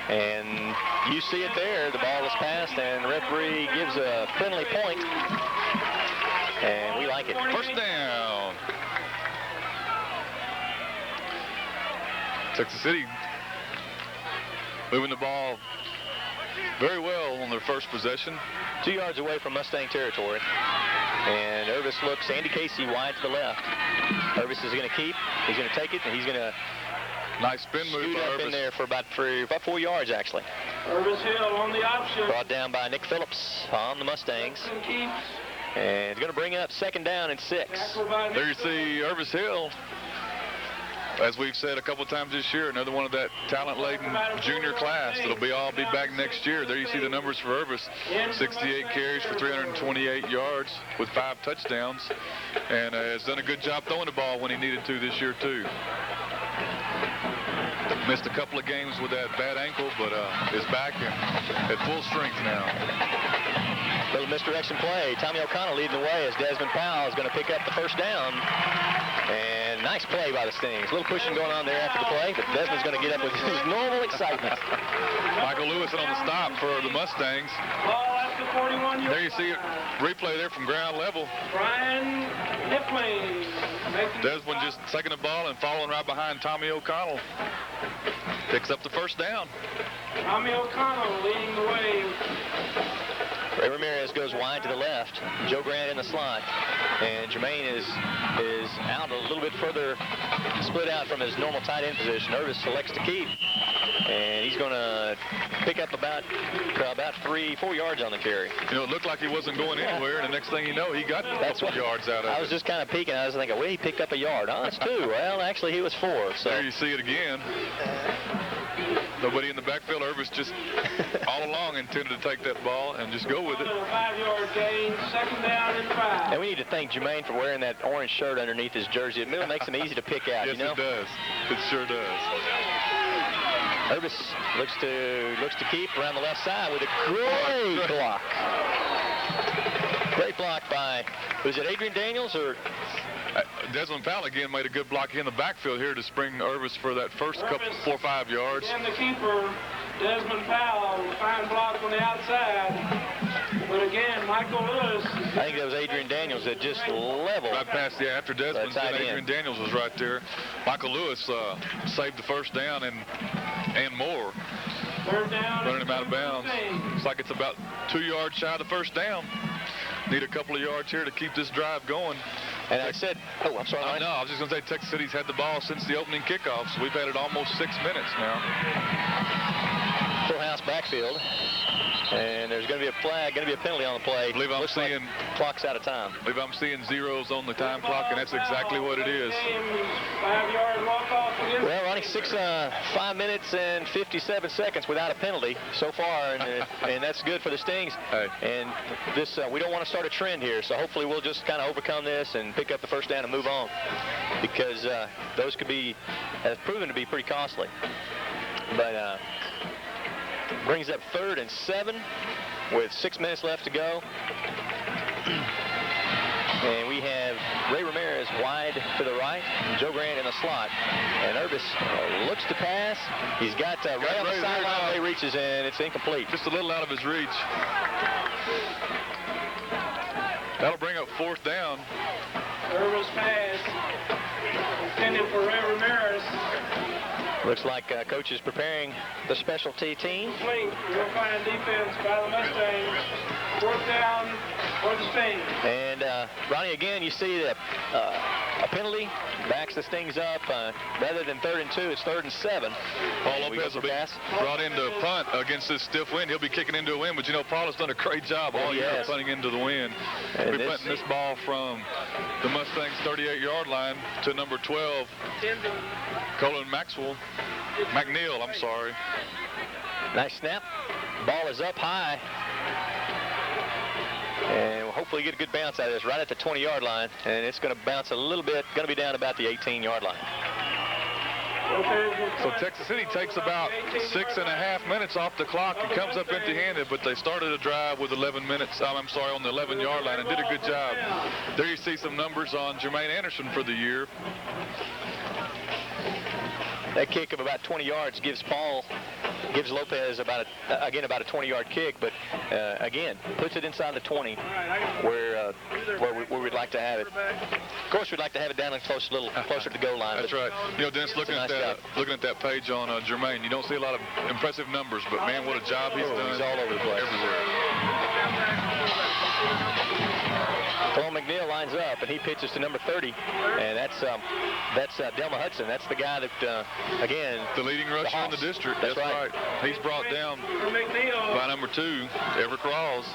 And you see it there. The ball is passed, and the referee gives a friendly point. And we like it. First down. Texas City moving the ball very well on their first possession. 2 yards away from Mustang territory. And Irvis looks Andy Casey wide to the left. Irvis is going to keep. He's going to take it, and he's going to nice spin move scoot up in there for about 4 yards, actually. Irvis Hill on the option. Brought down by Nick Phillips on the Mustangs. And it's going to bring up second down and 6. There you see Irvis Hill. As we've said a couple times this year, another one of that talent-laden junior class that'll all be back next year. There you see the numbers for Irvis. 68 carries for 328 yards with 5 touchdowns. And has done a good job throwing the ball when he needed to this year, too. Missed a couple of games with that bad ankle, but is back and at full strength now. Little misdirection play. Tommy O'Connell leading the way as Desmond Powell is going to pick up the first down. And nice play by the Stings. A little pushing going on there after the play, but Desmond's going to get up with his normal excitement. Michael Lewis on the stop for the Mustangs. There you see it, replay there from ground level. Brian Kipling. Desmond just taking the ball and following right behind Tommy O'Connell. Picks up the first down. Tommy O'Connell leading the way. Ray Ramirez goes wide to the left. Joe Grant in the slot. And Jermaine is out a little bit further, split out from his normal tight end position. Irvis selects to keep. And he's going to pick up about 3-4 yards on the carry. You know, it looked like he wasn't going anywhere, and the next thing you know, he got a couple yards out of it. I was just kind of peeking. I was thinking, well, he picked up a yard. Oh, it's 2. Well, actually, he was 4. So there you see it again. Nobody in the backfield. Irvis just all along intended to take that ball and just go with it. 5-yard gain, 2nd down and 5. And we need to thank Jermaine for wearing that orange shirt underneath his jersey. It really makes him easy to pick out. Yes, you know? it does. It sure does. Irvis looks to keep around the left side with a great block. Great block by, was it Adrian Daniels or? Desmond Powell again made a good block in the backfield here to spring Irvis for that first couple 4 or 5 yards. And the keeper, Desmond Powell, fine block on the outside. But again, Michael Lewis. I think that was Adrian Daniels that just leveled. Right past, after Desmond, then Adrian Daniels was right there. Michael Lewis saved the first down and more. 3rd down. Running him out of bounds. Looks like it's about 2 yards shy of the first down. Need a couple of yards here to keep this drive going. And I said, oh, I'm sorry. No, I was just going to say Texas City's had the ball since the opening kickoffs. We've had it almost 6 minutes now. Full house backfield. And there's going to be a flag, going to be a penalty on the play. I believe I'm seeing like clock's out of time. I believe I'm seeing zeros on the time clock, and that's exactly what it is. 5-yard walk-off. Well, Ronnie, 5 minutes and 57 seconds without a penalty so far, and that's good for the Stings. Hey. And this, we don't want to start a trend here, so hopefully we'll just kind of overcome this and pick up the first down and move on, because those could be, has proven to be pretty costly. But brings up 3rd and 7 with 6 minutes left to go. And we have Ray Ramirez wide to the right, Joe Grant in the slot. And Irvis looks to pass. He's got right on the sideline. Ray reaches, and it's incomplete. Just a little out of his reach. That'll bring up 4th down. Irvis pass. Intended for Ray Ramirez. Looks like Coach is preparing the specialty team. Real fine defense by the Mustangs. 4th down for the Stings. And Ronnie, again, you see that a penalty backs the Stings up. Rather than 3rd and 2, it's 3rd and 7. Paul Lopez will be brought into punt against this stiff wind. He'll be kicking into a wind, but you know, Paul has done a great job all year punting into the wind. We'll be punting this ball from the Mustangs' 38-yard line to number 12, Colin McNeil, I'm sorry. Nice snap. Ball is up high. And we'll hopefully get a good bounce out of this right at the 20-yard line. And it's going to bounce a little bit, going to be down about the 18-yard line. So Texas City takes about 6.5 minutes off the clock and comes up empty-handed, but they started a drive with 11 minutes, I'm sorry, on the 11-yard line and did a good job. There you see some numbers on Jermaine Anderson for the year. That kick of about 20 yards gives Lopez about a 20-yard kick, but again, puts it inside the 20, where we'd like to have it. Of course, we'd like to have it down a little closer to the goal line. That's right. You know, Dennis, looking at that page on Jermaine, you don't see a lot of impressive numbers, but man, what a job he's done. He's all over the place. Cole McNeil lines up, and he pitches to number 30, and that's Delma Hudson. That's the guy that, again, the leading rusher in the district. That's right. He's brought down by number 2, Everett Rawls,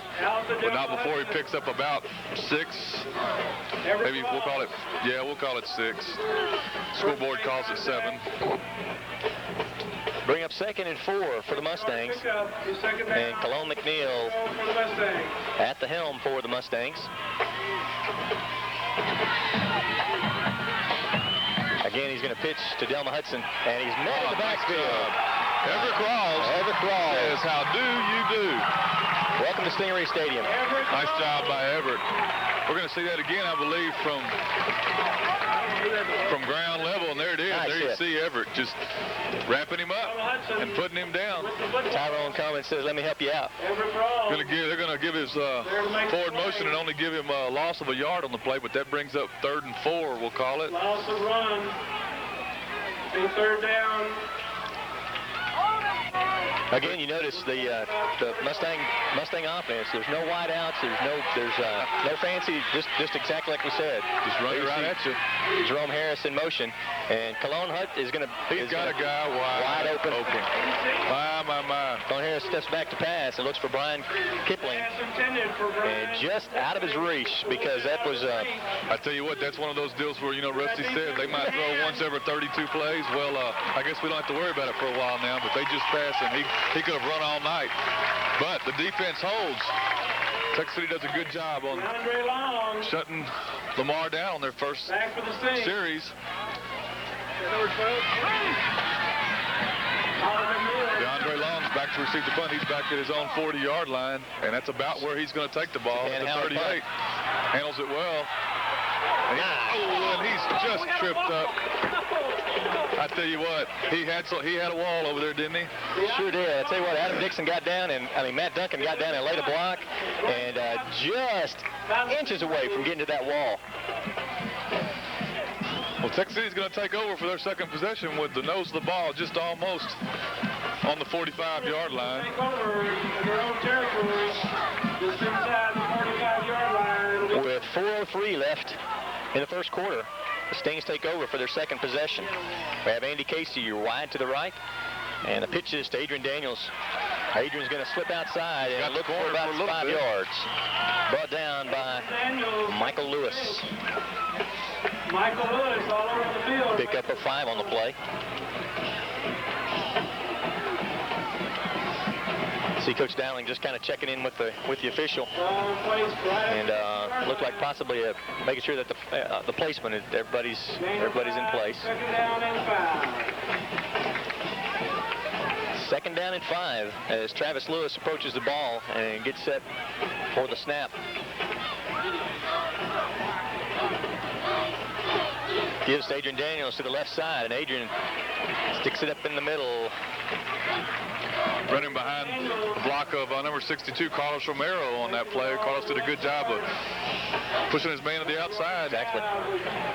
but not before he picks up about 6. Maybe we'll call it 6. School board calls it 7. Bring up 2nd and 4 for the Mustangs. And Cologne McNeil at the helm for the Mustangs. Again, he's going to pitch to Delma Hudson, and he's met in the backfield. Everett Rawls. Says, how do you do? Welcome to Stingaree Stadium. Nice job by Everett. We're going to see that again, I believe, from ground level, and there it is. Nice there you hit. see Everett just wrapping him up and putting him down. Tyrone Cummins says, let me help you out. They're going to give his forward motion and only give him a loss of a yard on the play, but that brings up 3rd and 4, we'll call it. Loss of run. 3rd down. Again, you notice the Mustang offense. There's no wideouts. There's no fancy. Just exactly like we said. Just running right at you. Jerome Harris in motion, and Cologne Hutt is going to. He's got a guy wide open. My. Cologne Harris steps back to pass and looks for Brian Kipling, and just out of his reach because that was. I tell you what, that's one of those deals where Rusty said they might throw once every 32 plays. Well, I guess we don't have to worry about it for a while now. But they just passed him. He could have run all night. But the defense holds. Texas City does a good job on shutting Lamar down on their first series. DeAndre Long's back to receive the punt. He's back at his own 40-yard line, and that's about where he's going to take the ball at the 38. Handles it well. And he's just tripped up. I tell you what, he had a wall over there, didn't he? Sure did. I tell you what, Adam Dixon got down, Matt Duncan got down and laid a block, and just inches away from getting to that wall. Well, Texas City's going to take over for their second possession with the nose of the ball just almost on the 45-yard line. With 4:03 left in the first quarter, the Stings take over for their second possession. We have Andy Casey wide to the right, and the pitch is to Adrian Daniels. Adrian's going to slip outside and look for about 5 yards. Brought down by Michael Lewis. Michael Lewis all over the field. Pick up a 5 on the play. See Coach Dowling just kind of checking in with the official, and looked like possibly making sure that the placement is everybody's in place. Second down and 5 as Travis Lewis approaches the ball and gets set for the snap. Gives to Adrian Daniels to the left side, and Adrian sticks it up in the middle. Running behind the block of number 62, Carlos Romero on that play. Carlos did a good job of pushing his man to the outside. Exactly.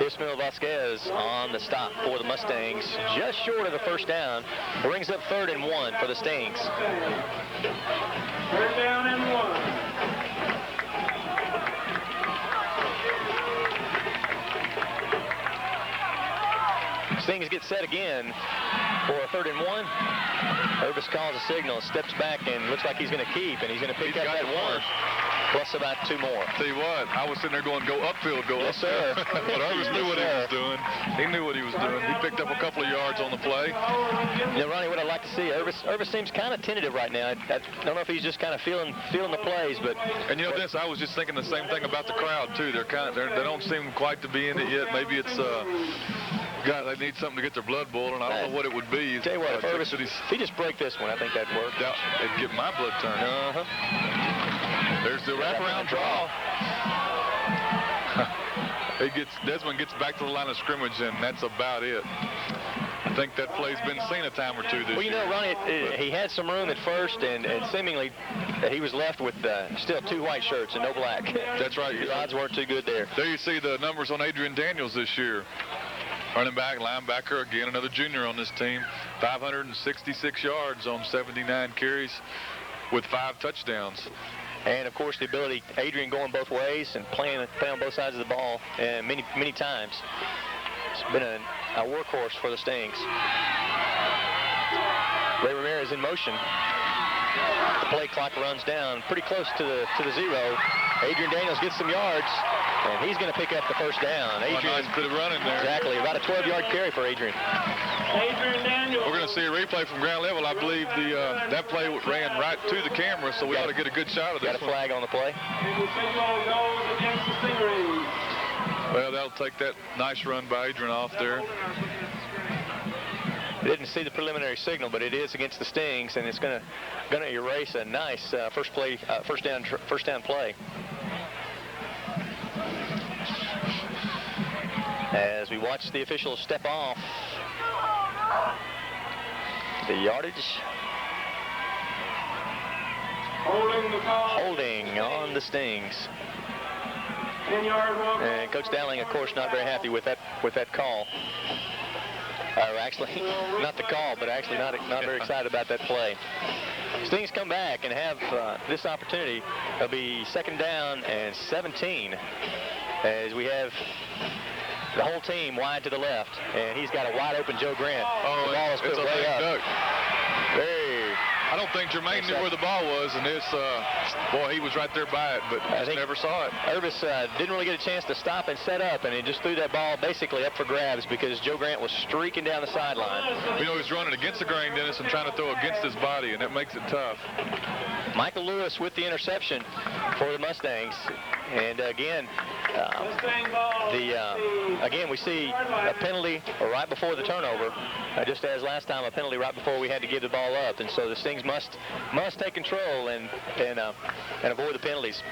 Ismael Vasquez on the stop for the Mustangs, just short of the first down. Brings up 3rd and 1 for the Stings. 3rd down and 1. Stings get set again for a 3rd and 1. Urvis calls a signal, steps back, and looks like he's going to keep, and he's going to pick up that 1, plus about 2 more. Tell you what, I was sitting there going, go upfield, go yes, upfield. Sir. But Urvis knew what he was doing. He knew what he was doing. He picked up a couple of yards on the play. Ronnie, what I'd like to see, Urvis seems kind of tentative right now. I don't know if he's just kind of feeling the plays, but. And Dennis, I was just thinking the same thing about the crowd too. They don't seem quite to be in it yet. Maybe it's they need something to get their blood boiling. I don't know what it would be. Tell you what, if he just break this one, I think that'd work. Yeah, it'd get my blood turning. There's the wraparound draw. Desmond gets back to the line of scrimmage, and that's about it. I think that play's been seen a time or two this year. Well, Ronnie, he had some room at first, and seemingly he was left with still 2 white shirts and no black. That's right. The odds weren't too good there. There you see the numbers on Adrian Daniels this year. Running back, linebacker, again, another junior on this team. 566 yards on 79 carries with 5 touchdowns. And, of course, the ability, Adrian going both ways and playing on both sides of the ball many, many times. It's been a workhorse for the Stings. Ray Ramirez in motion. The play clock runs down pretty close to the 0. Adrian Daniels gets some yards, and he's going to pick up the first down. Adrian, nice bit of running there. Exactly, about a 12-yard carry for Adrian. Adrian Daniels. We're going to see a replay from ground level. I believe that play ran right to the camera, so we ought to get a good shot of this one. Got a flag on the play. And the signal goes against the Stingarees. Well, that'll take that nice run by Adrian off there. We didn't see the preliminary signal, but it is against the Stings, and it's going to erase a nice first down play. As we watch the officials step off, the yardage. Holding the call. Holding on the Stings. 10-yard walk. And Coach Dowling, of course, not very happy with that call. Actually, not the call, but actually not very excited about that play. Stings come back and have this opportunity. It'll be 2nd down and 17 as we have the whole team wide to the left, and he's got a wide open Joe Grant. Oh, the ball is put it's a way lame up. duck. Hey. I don't think Jermaine knew where the ball was, and this, boy, he was right there by it, but I just never saw it. Irvis didn't really get a chance to stop and set up, and he just threw that ball basically up for grabs because Joe Grant was streaking down the sideline. You know, he's running against the grain, Dennis, and trying to throw against his body, and that makes it tough. Michael Lewis with the interception for the Mustangs. And again, again we see a penalty right before the turnover, just as last time, a penalty right before we had to give the ball up. And so the Stings must take control and avoid the penalties.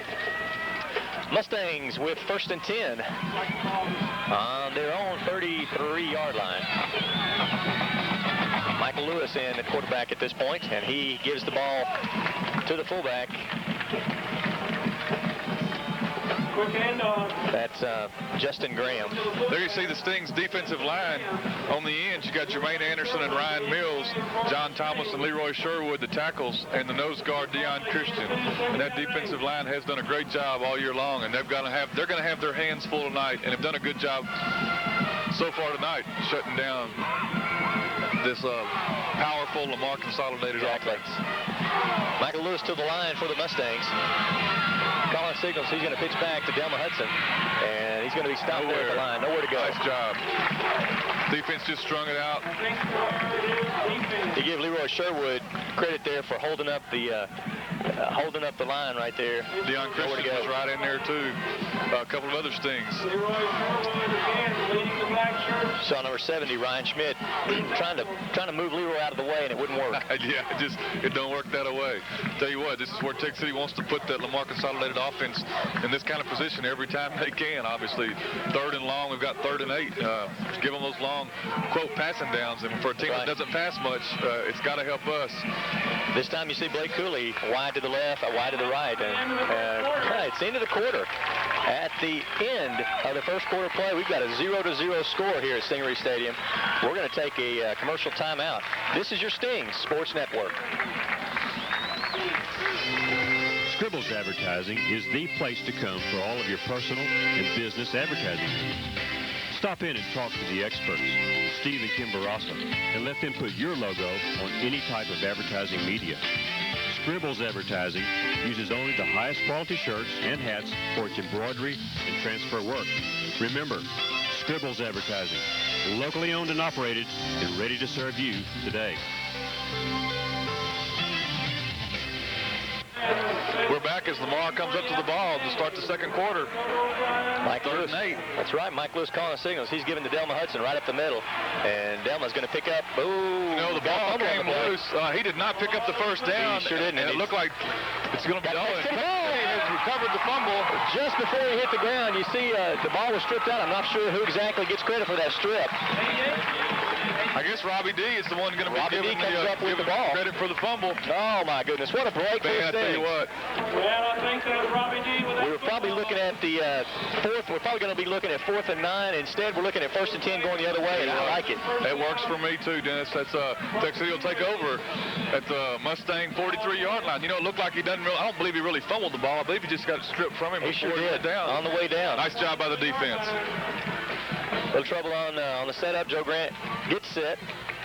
Mustangs with 1st and 10 on their own 33-yard line. Michael Lewis in at quarterback at this point, and he gives the ball to the fullback. That's Justin Graham. There you see the Stings defensive line. On the ends, you got Jermaine Anderson and Ryan Mills, John Thomas and Leroy Sherwood, the tackles, and the nose guard, Deion Christian. And that defensive line has done a great job all year long, and they're going to have their hands full tonight, and have done a good job so far tonight, shutting down this powerful Lamar Consolidated offense. Michael Lewis to the line for the Mustangs. Calling signals, he's going to pitch back to Delma Hudson, and he's going to be stopped there at the line. Nowhere to go. Nice job. Defense just strung it out. To give Leroy Sherwood credit there for holding up the line right there. Deion Christian was right in there too. A couple of other Stings. Saw number 70, Ryan Schmidt, trying to move Leroy out of the way, and it wouldn't work. Yeah, it don't work that way. Tell you what, this is where Tech City wants to put that Lamar Consolidated offense in this kind of position every time they can. Obviously, 3rd and long, we've got 3rd and 8. Give them those long, quote, passing downs, and for a team that doesn't pass much, it's got to help us. This time you see Blake Cooley wide to the left, wide to the right, and it's the end of the quarter. At the end of the first quarter play, we've got a 0-0 score here at Stingaree Stadium. We're going to take a commercial timeout. This is your Stings Sports Network. Scribbles Advertising is the place to come for all of your personal and business advertising. Stop in and talk to the experts, Steve and Kim Barassa, and let them put your logo on any type of advertising media. Scribbles Advertising uses only the highest quality shirts and hats for its embroidery and transfer work. Remember, Scribbles Advertising, locally owned and operated and ready to serve you today. We're back as Lamar comes up to the ball to start the second quarter. Mike Lewis. That's right. Mike Lewis calling signals. He's giving to Delma Hudson right up the middle. And Delma's going to pick up. Ooh. No, the ball came loose. He did not pick up the first down. He sure didn't. And it looked like it's going to be has recovered the fumble. Just before he hit the ground, you see the ball was stripped out. I'm not sure who exactly gets credit for that strip. I guess Robbie D is the one going to be giving the ball credit for the fumble. Oh, my goodness. What a break for the I tell you what. Well, I think that Robbie D with that. We were probably looking at the fourth. We're probably going to be looking at 4th and 9. Instead, we're looking at 1st and 10 going the other way, and I like it. It works for me, too, Dennis. That's Tech City will take over at the Mustang 43-yard line. You know, it looked like he doesn't really, I don't believe he really fumbled the ball. I believe he just got it stripped from him before he went down. On the way down. Nice job by the defense. A little trouble on the setup. Joe Grant gets set.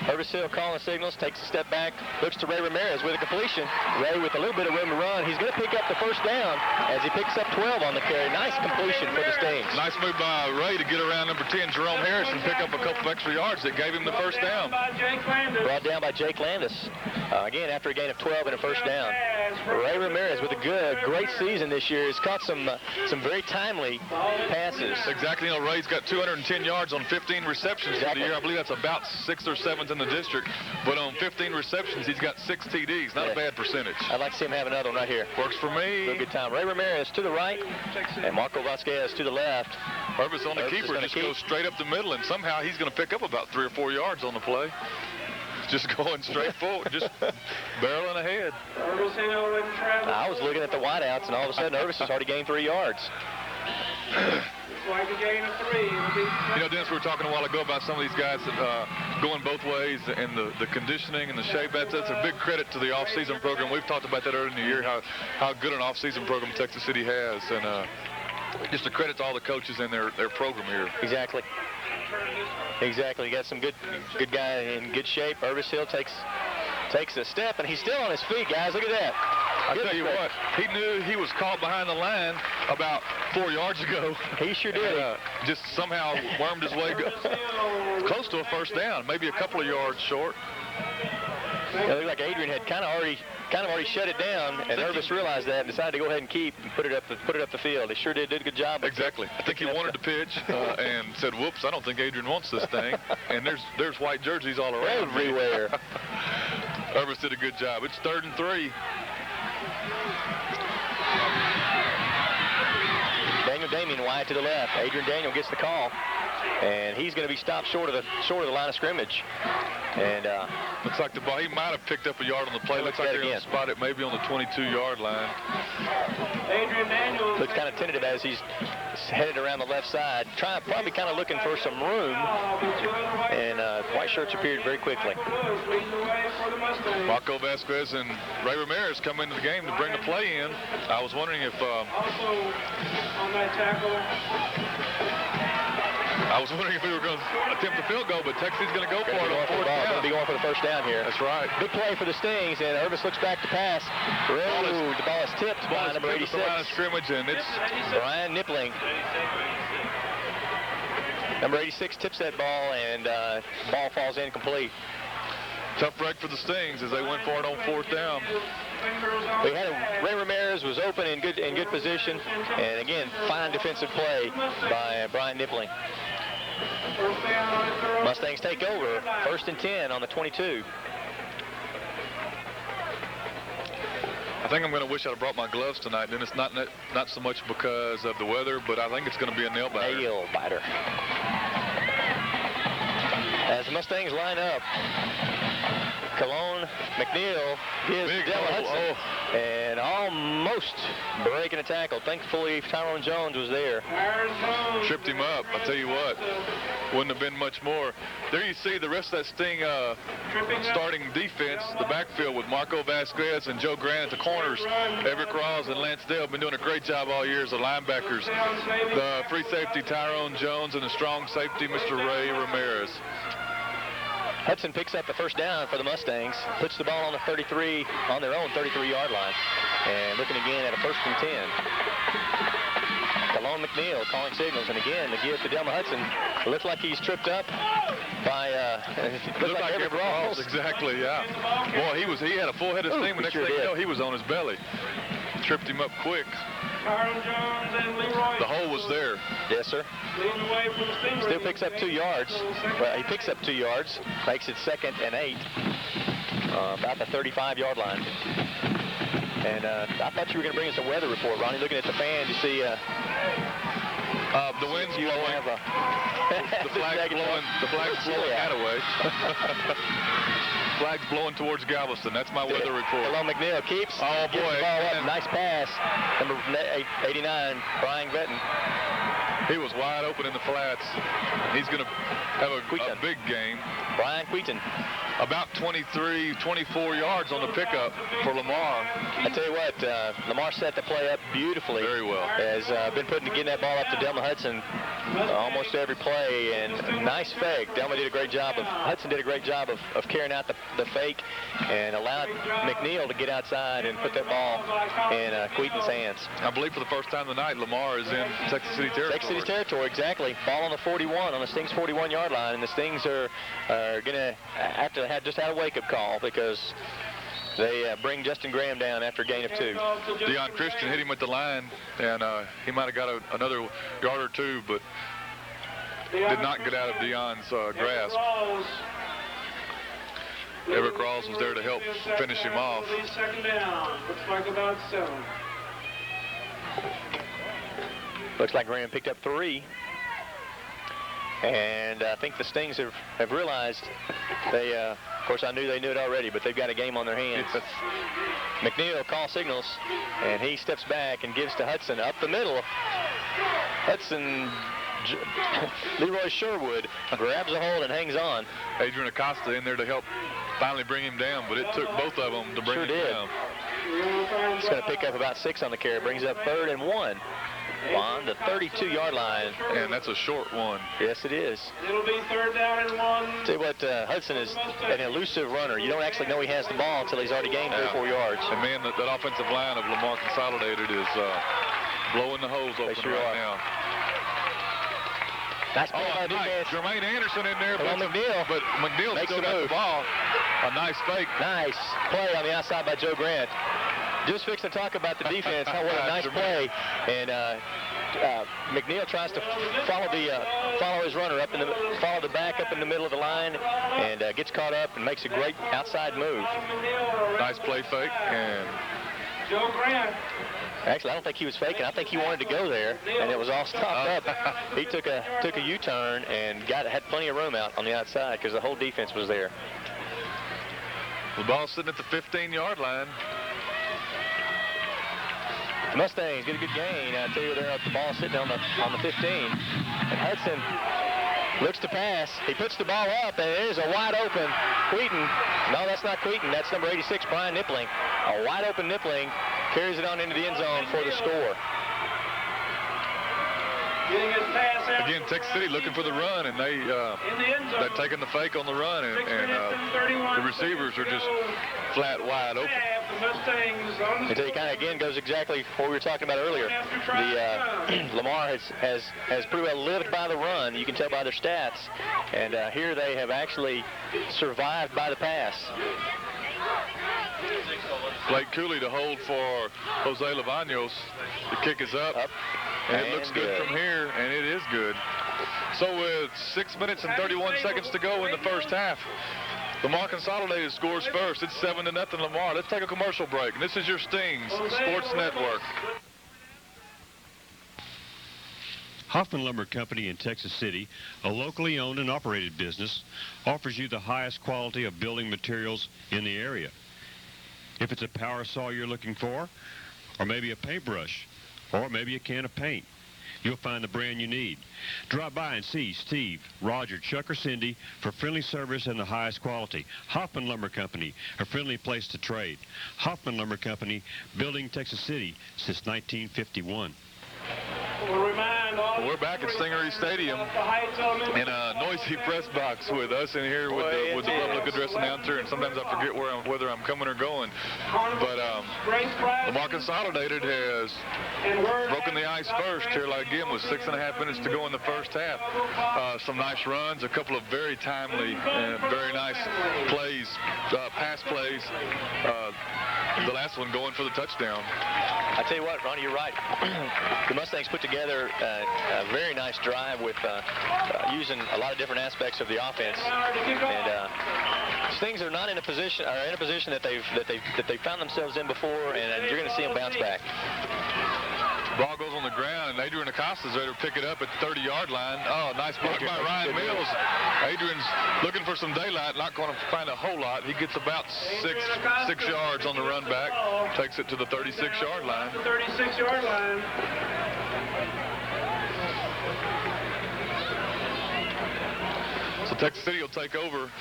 Irvis Hill calling signals, takes a step back, looks to Ray Ramirez with a completion. Ray with a little bit of room to run. He's going to pick up the first down as he picks up 12 on the carry. Nice completion for the Stings. Nice move by Ray to get around number 10, Jerome Harris, and pick up a couple of extra yards that gave him the first down. Brought down by Jake Landis. Again, after a gain of 12 and a first down. Ray Ramirez with a great season this year. Has caught some very timely passes. Exactly. You know, Ray's got 210 yards on 15 receptions for the year. I believe that's about 6th or 7th in the district. But on 15 receptions, he's got 6 TDs. Not a bad percentage. I'd like to see him have another one right here. Works for me. Good time. Ray Ramirez to the right, and Marco Vasquez to the left. Irvis on the keeper just goes straight up the middle, and somehow he's going to pick up about 3 or 4 yards on the play. Just going straight forward, just barreling ahead. I was looking at the wideouts, and all of a sudden Irvis has already gained 3 yards. like a gain of 3. It'll be You know, Dennis, we were talking a while ago about some of these guys that, going both ways and the conditioning and the shape. That's a big credit to the off-season program. We've talked about that earlier in the year, how good an off-season program Texas City has. And just a credit to all the coaches and their program here. Exactly. Exactly. You got some good guy in good shape. Urvis Hill takes a step, and he's still on his feet, guys. Look at that. I tell you what, he knew he was caught behind the line about 4 yards ago. He sure did. Just somehow wormed his way close to a first down, maybe a couple of yards short. It looked like Adrian had kind of already shut it down, and Urvis realized that and decided to go ahead and put it up the field. He sure did a good job. Exactly. I think he wanted to pitch and said, "Whoops, I don't think Adrian wants this thing." And there's white jerseys all around everywhere. Urvis did a good job. It's 3rd and 3. Damian wide to the left. Adrian Daniel gets the call, and he's going to be stopped short of the line of scrimmage. And looks like the ball, he might have picked up a yard on the play. Looks like they're going to spot it maybe on the 22-yard line. Adrian Daniels looks kind of tentative as he's headed around the left side, probably kind of looking for some room. And white shirts appeared very quickly. Marco Vasquez and Ray Ramirez come into the game to bring the play in. I was wondering if also on that tackle. I was wondering if we were going to attempt a field goal, but Texas is going to go for it on 4th down. Going to be going for the first down here. That's right. Good play for the Stings, and Urvis looks back to pass. The ball is tipped by number 86. Line of scrimmage, and it's Brian Nippling. Number 86 tips that ball, and ball falls incomplete. Tough break for the Stings as they went for it on 4th down. We had Ray Ramirez was open in good position, and again, fine defensive play by Brian Nippling. Mustangs take over, 1st and 10 on the 22. I think I'm going to wish I'd have brought my gloves tonight, and it's not so much because of the weather, but I think it's going to be a nail biter. Nail biter. As the Mustangs line up, Cologne McNeil gives Della Hudson and almost breaking a tackle. Thankfully, Tyrone Jones was there. Tripped him up. I'll tell you what, wouldn't have been much more. There you see the rest of that Sting starting defense, the backfield with Marco Vasquez and Joe Grant at the corners. Everett Rawls and Lance Dale have been doing a great job all year as the linebackers. The free safety, Tyrone Jones, and the strong safety, Mr. Ray Ramirez. Hudson picks up the first down for the Mustangs, puts the ball on the 33, on their own 33-yard line, and looking again at a 1st and 10. Cologne McNeil calling signals, and again, the give to Delma Hudson. It looks like he's tripped up by, looks like Everett Rawls. Exactly, yeah. Boy, he had a full head of steam, and next thing you know, he was on his belly. Tripped him up quick. The hole was there. Yes, sir. Still picks up 2 yards. Well, he picks up 2 yards, makes it 2nd and 8, about the 35-yard line. And I thought you were going to bring us a weather report, Ronnie. Looking at the fan, you see the wind's blowing. The flag's blowing that away. Flag's blowing towards Galveston. That's my weather report. Cologne McNeil keeps. Oh, boy. The ball up. Nice pass. Number 89, Brian Vetton. He was wide open in the flats. He's going to have a big game. Brian Queaton. About 23, 24 yards on the pickup for Lamar. I tell you what, Lamar set the play up beautifully. Very well. Has been getting that ball up to Delma Hudson almost every play, and nice fake. Hudson did a great job of carrying out the fake and allowed McNeil to get outside and put that ball in Queaton's hands. I believe for the first time tonight, Lamar is in Texas City territory. Texas City territory, exactly. Ball on the 41, on the Stings 41-yard line, and the Stings are going to have to just had a wake-up call because they bring Justin Graham down after a gain of 2. Deion Christian hit him at the line, and he might have got another yard or 2, but did not get out of Deion's grasp. Everett Rawls was there to help finish him off. 2nd down. Looks like about 7. Looks like Graham picked up 3. And I think the Stings have realized they, of course, I knew they knew it already, but they've got a game on their hands. McNeil calls signals, and he steps back and gives to Hudson up the middle. Hudson Leroy Sherwood grabs a hold and hangs on. Adrian Acosta in there to help finally bring him down, but it took both of them to bring him down. It's going to pick up about 6 on the carry. Brings up 3rd and 1 on the 32-yard line. And that's a short one. Yes, it is. It'll be 3rd down and 1. Tell you what, Hudson is an elusive runner. You don't actually know he has the ball until he's already gained 3 or 4 yards. And man, that offensive line of Lamar Consolidated is blowing the holes open right now. Nice play by nice. Jermaine Anderson in there, but McNeil still got the ball. A nice fake. Nice play on the outside by Joe Grant. Just fixing to talk about the defense. What a nice play. And McNeil tries to follow his runner up follow the back up in the middle of the line, and gets caught up and makes a great outside move. Nice play fake. And Joe Grant. Actually, I don't think he was faking. I think he wanted to go there, and it was all stopped up. He took a U-turn and had plenty of room out on the outside because the whole defense was there. The ball's sitting at the 15-yard line. The Mustangs get a good gain. I tell you, they're up the ball sitting on the 15. And Hudson looks to pass. He puts the ball up, and it is a wide open Queaton. No, that's not Queaton. That's number 86, Brian Nippling. A wide open Nippling carries it on into the end zone for the score. Again, Texas City looking for the run, and they're taking the fake on the run, and the receivers are just flat wide open. Until he kind of again goes exactly what we were talking about earlier. The Lamar has pretty well lived by the run. You can tell by their stats, and here they have actually survived by the pass. Blake Cooley to hold for Jose Levanos. The kick is up. And it looks good from here, and it is good. So with 6 minutes and 31 seconds to go in the first half, Lamar Consolidated scores first. It's 7-0 Lamar. Let's take a commercial break. And this is your Stings Sports Network. Hoffman Lumber Company in Texas City, a locally owned and operated business, offers you the highest quality of building materials in the area. If it's a power saw you're looking for, or maybe a paintbrush, or maybe a can of paint, you'll find the brand you need. Drop by and see Steve, Roger, Chuck, or Cindy for friendly service and the highest quality. Hoffman Lumber Company, a friendly place to trade. Hoffman Lumber Company, building Texas City since 1951. We're back at Stingaree Stadium in a noisy press box with us in here with the public address announcer, and sometimes I forget whether I'm coming or going. But Lamar Consolidated has broken the ice first here, like again, with 6.5 minutes to go in the first half. Some nice runs, a couple of very timely and very nice plays, pass plays. The last one going for the touchdown. I tell you what, Ronnie, you're right. The Mustangs put together a very nice drive with using a lot of different aspects of the offense. And Stings are not in a position, that they've found themselves in before, and you're going to see them bounce back. Ball goes on the ground, and Adrian Acosta's there to pick it up at the 30-yard line. Oh, nice block by Ryan Mills. Adrian's looking for some daylight, not going to find a whole lot. He gets about six yards on the run back, takes it to the 36-yard line. 36-yard line. So Texas City will take over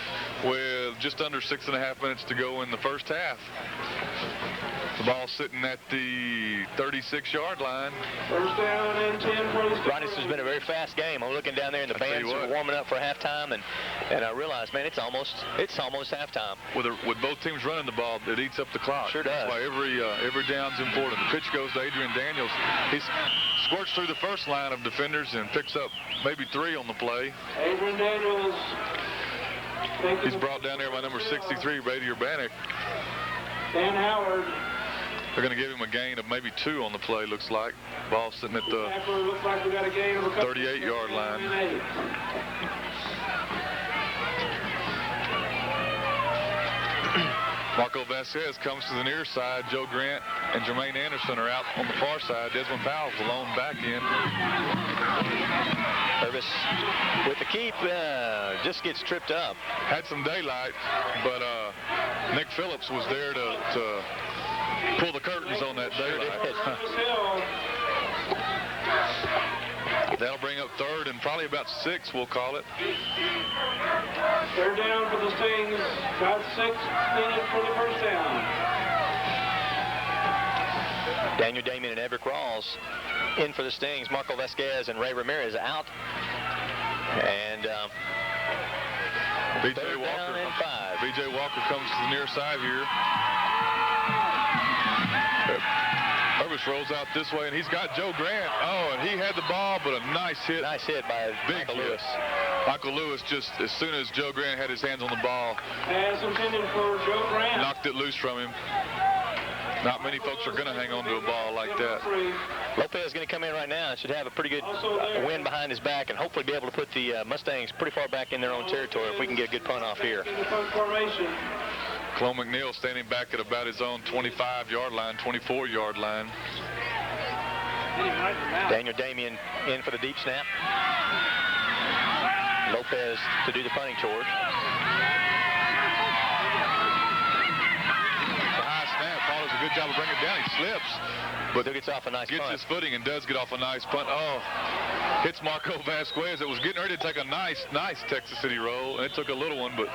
with just under 6.5 minutes to go in the first half. The ball sitting at the 36-yard line. First down and 10 for the Stingarees. Ronnie, this has been a very fast game. I'm looking down there, and the bands are warming up for halftime, and I realized, man, it's almost halftime. With both teams running the ball, it eats up the clock. Sure does. That's why every down's important. The pitch goes to Adrian Daniels. He squirts through the first line of defenders and picks up maybe 3 on the play. Adrian Daniels. He's brought down there by number 63, Brady Urbanek. Dan Howard. They're going to give him a gain of maybe 2 on the play, looks like. Ball sitting at the 38-yard line. Marco Vasquez comes to the near side. Joe Grant and Jermaine Anderson are out on the far side. Desmond Powell's alone back in. Purvis with the keep, just gets tripped up. Had some daylight, but Nick Phillips was there to pull the curtains on that daylight. That'll bring up third and probably about 6, we'll call it. Third down for the Stings. About 6 needed for the first down. Daniel Damien and Everett Rawls in for the Stings. Marco Vasquez and Ray Ramirez out. And B.J. Walker. And 5. B.J. Walker comes to the near side here. Purvis rolls out this way, and he's got Joe Grant. Oh, and he had the ball, but a nice hit. Nice hit by Michael Lewis. Michael Lewis, just as soon as Joe Grant had his hands on the ball, Pass intended for Joe Grant. knocked it loose from him. Not many folks are going to hang on to a ball like that. Lopez is going to come in right now and should have a pretty good wind behind his back and hopefully be able to put the Mustangs pretty far back in their own territory if we can get a good punt off here. Chloe McNeil standing back at about his own 25-yard line, 24-yard line. Daniel Damien in for the deep snap. Lopez to do the punting chores. Good job of bringing it down. He slips, but still gets off a nice punt. Gets his footing and does get off a nice punt. Oh, hits Marco Vasquez. It was getting ready to take a nice Texas City roll, and it took a little one, but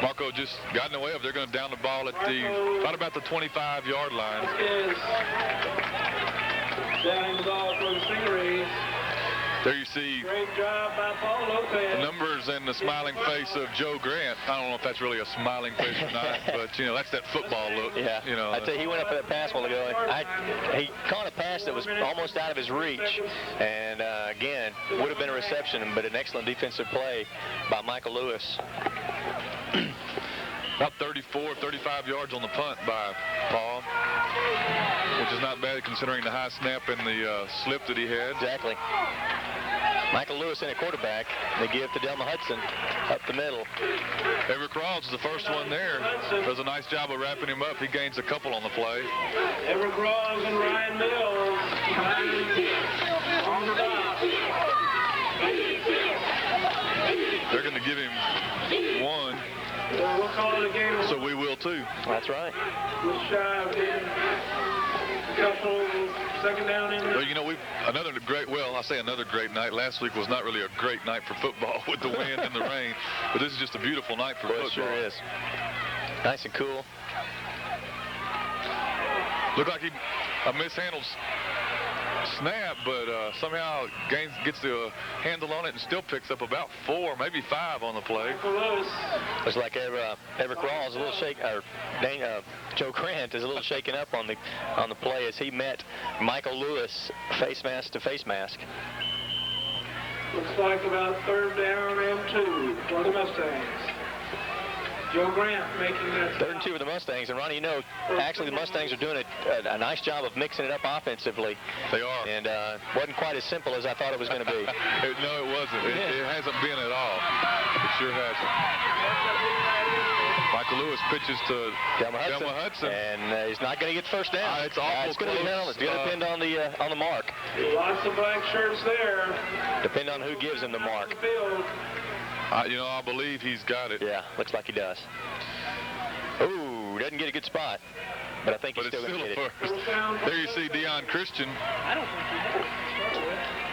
Marco just got in the way of. They're going to down the ball at right about the 25-yard line. Down the ball for the Stingarees. There you see Great job by Paul Lopez. The numbers and the smiling face of Joe Grant. I don't know if that's really a smiling face or not, but, you know, that's that football look. Yeah. You know, I tell you, he went up for that pass a while ago. He caught a pass that was almost out of his reach. And, again, would have been a reception, but an excellent defensive play by Michael Lewis. About 34, 35 yards on the punt by Paul, which is not bad considering the high snap and the slip that he had. Exactly. Michael Lewis in a quarterback. They give to Delma Hudson up the middle. Everett Rawls is the first one there. Does a nice job of wrapping him up. He gains a couple on the play. Everett Rawls and Ryan Mills on the top. They're going to give him 1. We'll call it a game. So we will too. That's right. Just shy of getting a couple second down in. Well, you know, another great night. Last week was not really a great night for football with the wind and the rain, but this is just a beautiful night for football. It sure is. Nice and cool. Looked like he mishandled snap, but somehow gets the handle on it and still picks up about 4, maybe 5 on the play. Looks like Everett Rawls a little Joe Grant is a little shaken up on the play as he met Michael Lewis face mask to face mask. Looks like about 3rd down and 2 for the Mustangs. Joe Grant making that. 3rd and 2 for the Mustangs. And, Ronnie, you know, actually the Mustangs are doing a nice job of mixing it up offensively. They are. And wasn't quite as simple as I thought it was going to be. No, it wasn't. It hasn't been at all. It sure hasn't. Michael Lewis pitches to Delma Hudson. And he's not going to get the first down. It's awful close. It's going to depend on the mark. Lots of black shirts there. Depend on who gives him the mark. You know, I believe he's got it. Yeah, looks like he does. Ooh, doesn't get a good spot. But I think he's still going to get it. There you see Deion Christian.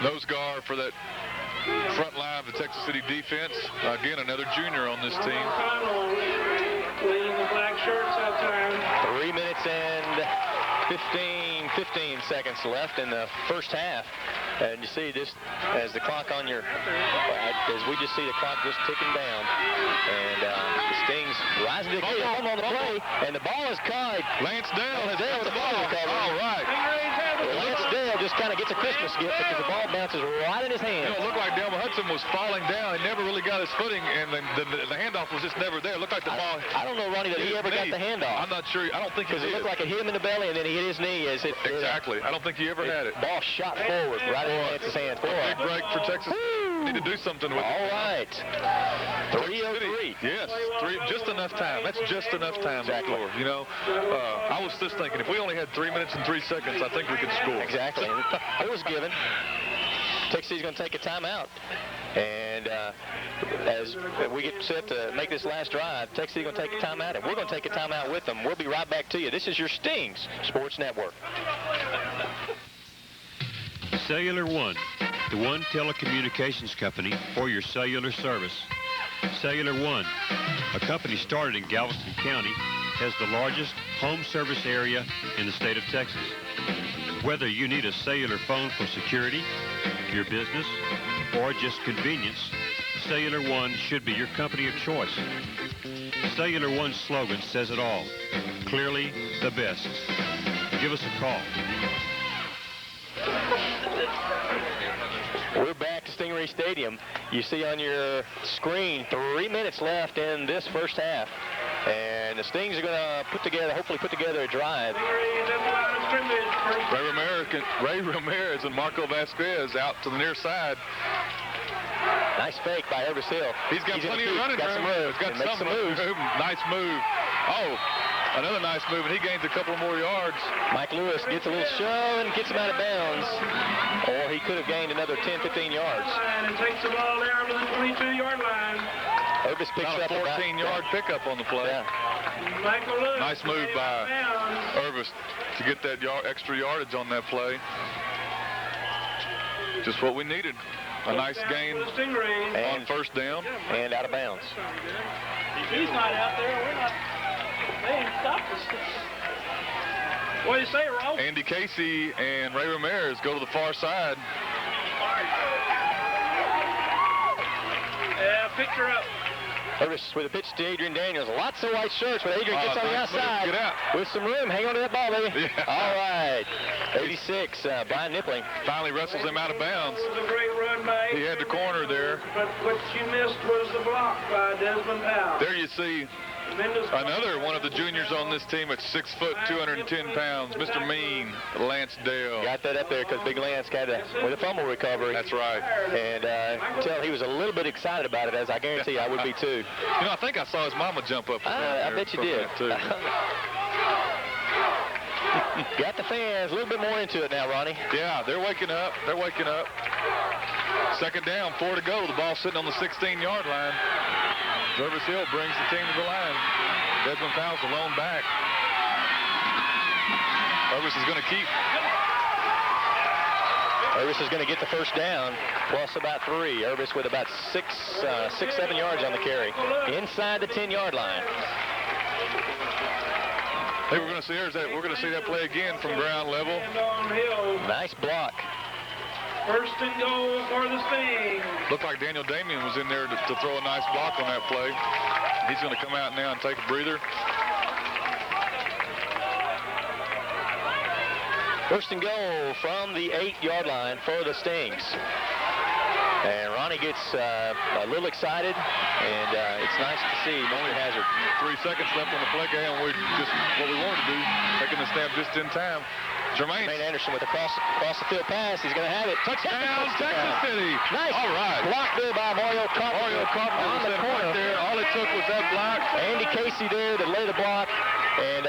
Nose guard for that front line of the Texas City defense. Again, another junior on this team. Leading the black shirts that time. 3 minutes and 15 seconds left in the first half. And you see this as the clock on as we just see the clock just ticking down. And the Stings rising to the come on the play. And the ball is caught. Lance Dale has got the ball. All right. Lance Dale just kind of gets a Christmas gift because the ball bounces right in his hand. You know, it looked like Delma Hudson was falling down. He never really got his footing, and the handoff was just never there. It looked like the ball. I don't know, Ronnie, that he ever got the handoff. I'm not sure. I don't think he did. Because it looked like it hit him in the belly, and then he hit his knee as it. Exactly. I don't think he ever had it. Ball shot forward right in Lance's hand. Big break for Texas. Need to do something with it. All right. 3:03. Yes, just enough time. That's just enough time. Exactly. To score. You know, I was just thinking, if we only had 3 minutes and 3 seconds, I think we could score. Exactly. It was given. Texas City's going to take a timeout. And as we get set to make this last drive, Texas City's going to take a timeout, and we're going to take a timeout with them. We'll be right back to you. This is your Stings Sports Network. Cellular One. the one telecommunications company for your cellular service. Cellular One, a company started in Galveston County, has the largest home service area in the state of Texas. Whether you need a cellular phone for security, your business, or just convenience, Cellular One should be your company of choice. Cellular One's slogan says it all. Clearly, the best. Give us a call. We're back to Stingray Stadium. You see on your screen 3 minutes left in this first half. And the Stings are going to hopefully put together a drive. Ray Ramirez and Marco Vasquez out to the near side. Nice fake by Urvis Hill. He's got plenty of running room. He's got some moves. Nice move. Oh, another nice move, and he gains a couple more yards. Mike Lewis gets a little shove and gets him out of bounds. Or he could have gained another 10, 15 yards. And takes the ball down to the 22-yard line. Urvis picks up a 14-yard pickup on the play. Yeah. Michael Lewis. Nice move by Urvis to get that extra yardage on that play. Just what we needed. A nice gain on first down. And out of bounds. If he's not out there, we're not. They ain't stopped us. What do you say, Rolf? Andy Casey and Ray Ramirez go to the far side. Yeah, picture up. Urvis with a pitch to Adrian Daniels. Lots of white shirts, but Adrian gets on the outside. Get out. With some room. Hang on to that ball, baby. Yeah. All right. 86, Brian Nippling. Finally wrestles him out of bounds. It was a great run by He had the corner there. But what you missed was the block by Desmond Powell. There you see another one of the juniors on this team at 6 foot, 210 pounds, Mr. Mean, Lance Dale. Got that up there because Big Lance got with a fumble recovery. That's right. And tell he was a little bit excited about it, as I guarantee I would be too. You know, I think I saw his mama jump up. I bet you did. Too. Got the fans a little bit more into it now, Ronnie. Yeah, they're waking up. They're waking up. Second down, 4 to go. The ball sitting on the 16-yard line. Urvis Hill brings the team to the line. Desmond Powell's alone back. Urvis is going to keep. Urvis is going to get the first down, plus about 3. Urvis with about 7 yards on the carry. Inside the 10-yard line. Hey, we're going to see that play again from ground level. Nice block. First and goal for the Stings. Looked like Daniel Damian was in there to throw a nice block on that play. He's going to come out now and take a breather. First and goal from the 8-yard line for the Stings. And Ronnie gets a little excited, and it's nice to see Norman Hazard. 3 seconds left on the play game, and we're just what we wanted to do, taking the snap just in time. Jermaine Anderson with a cross the field pass. He's going to have it. Touchdown, Texas City. Nice. All right. Block there by Mario Carpenter. On the corner. Right there. All it took was that block. Andy Casey there to lay the block. And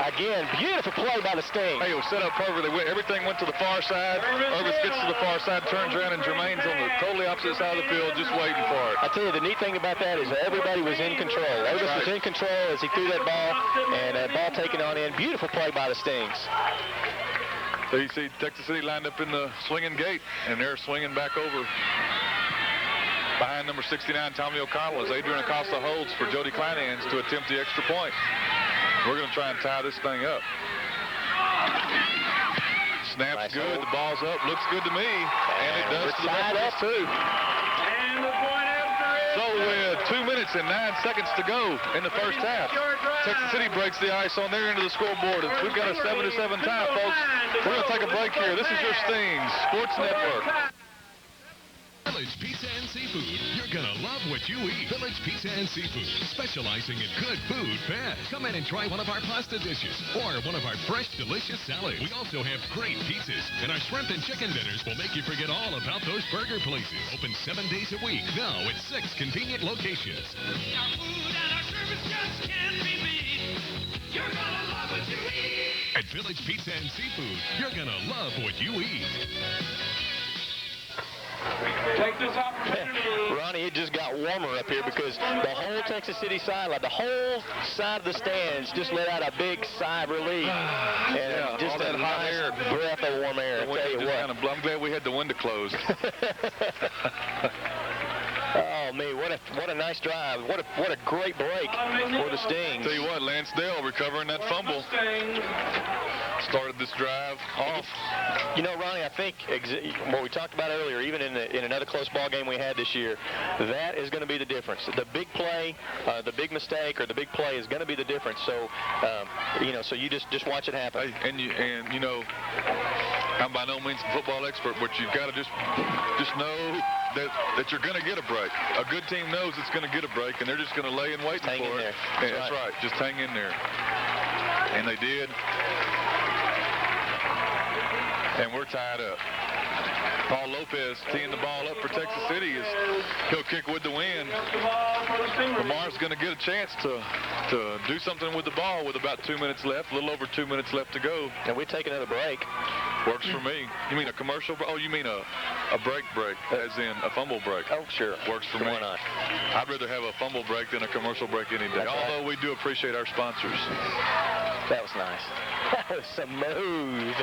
again, beautiful play by the Stings. Hey, it was set up perfectly. Everything went to the far side. Urvis gets to the far side, turns around, and Jermaine's on the totally opposite side of the field just waiting for it. I tell you, the neat thing about that is everybody was in control. Urvis was in control as he threw that ball, and ball taken on in. Beautiful play by the Stings. So you see Texas City lined up in the swinging gate, and they're swinging back over behind number 69, Tommy O'Connell, as Adrian Acosta holds for Jody Kleinhans to attempt the extra point. We're going to try and tie this thing up. Snap's nice good. The ball's up. Looks good to me. And it does to the rest of us, too. And the point after it. So with 2 minutes and 9 seconds to go in the first half, Texas City breaks the ice on their end of the scoreboard. We've got a 7-7 tie, folks. We're going to take a break here. This is your Stings Sports Network. Village Pizza and Seafood. You're going to love what you eat. Village Pizza and Seafood, specializing in good food fast. Come in and try one of our pasta dishes or one of our fresh, delicious salads. We also have great pizzas, and our shrimp and chicken dinners will make you forget all about those burger places. Open 7 days a week, now at 6 convenient locations. Our food and our service just can't be beat. You're going to love what you eat. At Village Pizza and Seafood, you're going to love what you eat. Take this opportunity. Ronnie, it just got warmer up here because the whole Texas City sideline, the whole side of the stands just let out a big sigh of relief. And just all that a hot nice air. breath of warm air. I tell you what. I'm glad we had the window closed. Oh, me, what a nice drive. What a great break for the Stings. Tell you what, Lance Dale recovering that fumble. Started this drive off. You know, Ronnie, I think what we talked about earlier, even in another close ball game we had this year, that is going to be the difference. The big play, the big mistake, or the big play is going to be the difference. So, so you just watch it happen. Hey, and you know, I'm by no means a football expert, but you've got to just know that you're going to get a break. A good team knows it's going to get a break, and they're just going to lay in waiting hang for in it. there. That's right. Just hang in there. And they did. And we're tied up. Paul Lopez teeing the ball up for Texas City. He'll kick with the wind. Lamar's going to get a chance to do something with the ball with about 2 minutes left, a little over 2 minutes left to go. And we take another break. Works for me. You mean a commercial? Oh, you mean a break, as in a fumble break? Oh, sure. Works for me. Why not? I'd rather have a fumble break than a commercial break any day. That's Although we do appreciate our sponsors. That was nice. That was smooth.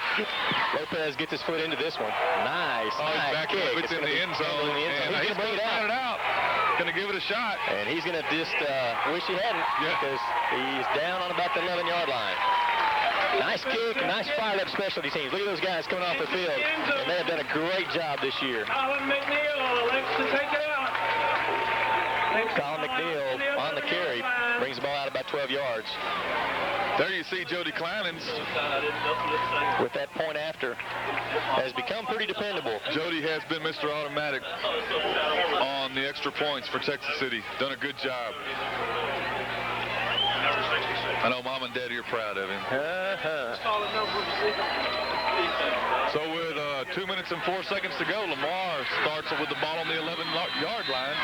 Lopez gets his foot into this one. Nice. Oh, he's back kick. up. It's in the end zone. And he's going to bring it out. Going to give it a shot. And he's going to just wish he hadn't because he's down on about the 11-yard line. Nice kick, nice fired-up specialty teams. Look at those guys coming off the field, and they have done a great job this year. Colin McNeil elects to take it out. Colin McNeil on the carry brings the ball out about 12 yards. There you see Jody Kleinens. With that point after, has become pretty dependable. Jody has been Mr. Automatic on the extra points for Texas City. Done a good job. I know Mom and Daddy are proud of him. So with 2 minutes and 4 seconds to go, Lamar starts with the ball on the 11-yard line.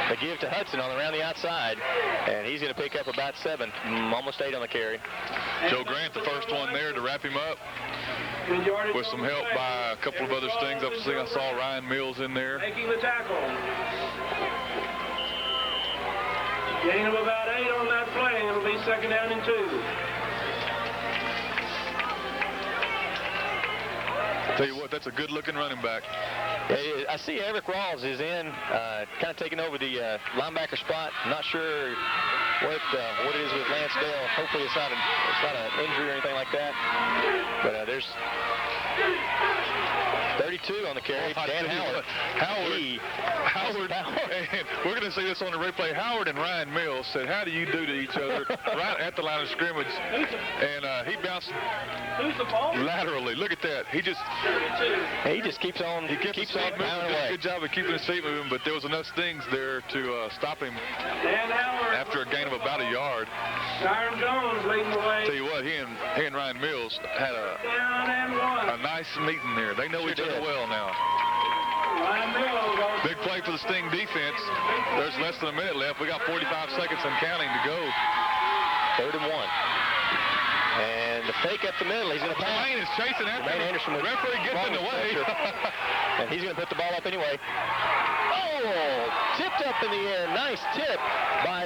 They give to Hudson around the outside, and he's going to pick up about 7, almost 8 on the carry. Joe Grant, the first one there to wrap him up with some help by a couple of other Stings. I saw Ryan Mills in there. Making the tackle. Gain of about 8 on that play. It'll be 2nd down and 2. Tell you what, that's a good-looking running back. I see Eric Rawls is in, kind of taking over the linebacker spot. Not sure what it is with Lance Dale. Hopefully it's not an injury or anything like that. But there's 32 on the carry. Dan Howard. Howard, and we're going to see this on the replay. Howard and Ryan Mills said, "How do you do to each other?" right at the line of scrimmage, and he bounced laterally. Look at that. He just keeps on. He keeps on moving. Did a good job of keeping his feet moving, but there was enough Stings there to stop him after a gain of about a yard. Tyron Jones leading the way. Tell you what, he and Ryan Mills had a nice meeting there. They know each other well now. Big play for the Sting defense. There's less than a minute left. We got 45 seconds and counting to go. 3rd and 1. And the fake up the middle. He's going to pass. Jermaine is chasing after him. Anderson. The referee gets in the way. And he's going to put the ball up anyway. Oh, tipped up in the air. Nice tip by,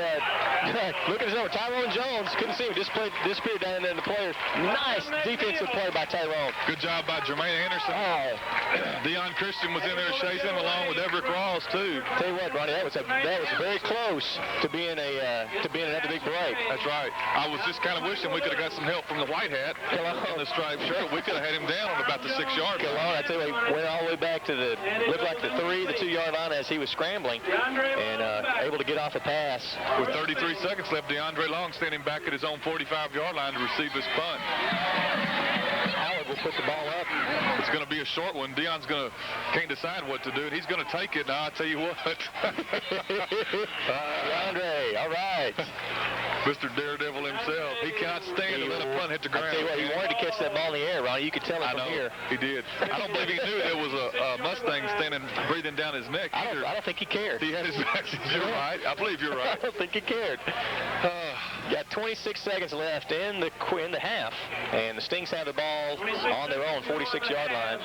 look at his number, Tyrone Jones. Couldn't see him. Disappeared down in the players. Nice defensive play by Tyrone. Good job by Jermaine Anderson. Oh. Deion Christian was in there chasing him along with Everett Rawls, too. Tell you what, Ronnie, that was very close to being another big break. That's right. I was just kind of wishing we could have got some help from the white hat in the striped shirt. We could have had him down on about the 6-yard line. I tell you, he went all the way back to looked like the 2-yard line as he was scrambling and able to get off a pass. With 33 seconds left, DeAndre Long standing back at his own 45-yard line to receive his punt. Howard will put the ball up. It's going to be a short one. Deion's can't decide what to do, and he's going to take it. Now, I'll tell you what. DeAndre, all right. Mr. Daredevil himself. He cannot stand to let a punt hit the ground. I tell you what, he wanted to catch that ball in the air, Ronnie. You could tell it from here. He did. I don't believe he knew there was a Mustang breathing down his neck either. I don't think he cared. He had his vaccine. You're right. I believe you're right. I don't think he cared. Got 26 seconds left in the half, and the Stings have the ball on their own 46-yard line.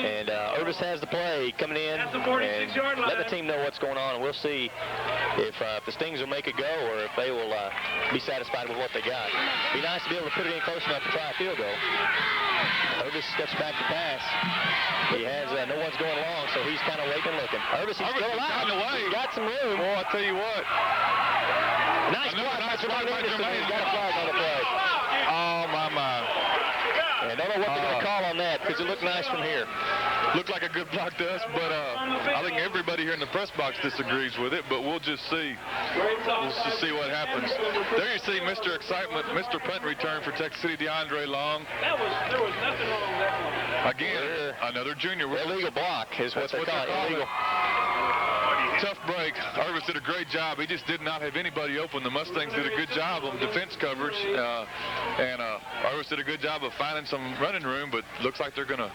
And Irvis has the play coming in and let the team know what's going on. And we'll see if the Stings will make a go or if they will be satisfied with what they got. Be nice to be able to put it in close enough to try a field goal. Irvis steps back to pass. He has no one's going long, so he's kind of waiting and looking. Irvis is still alive. He's got some room. Boy, I tell you what. Nice block by Jermaine Anderson. He's got a flag on the play. Oh, my. And I don't know what they're going to call on that because it looked nice from here. Looked like a good block to us, but I think everybody here in the press box disagrees with it, but we'll just see. We'll just see what happens. There you see Mr. Excitement, Mr. Punt return for Texas City, DeAndre Long. There was nothing wrong with that one. Again, another junior. Illegal block is what they call it. Illegal. Tough break. Irvis did a great job. He just did not have anybody open. The Mustangs did a good job on defense coverage, and Irvis did a good job of finding some running room, but looks like they're going to,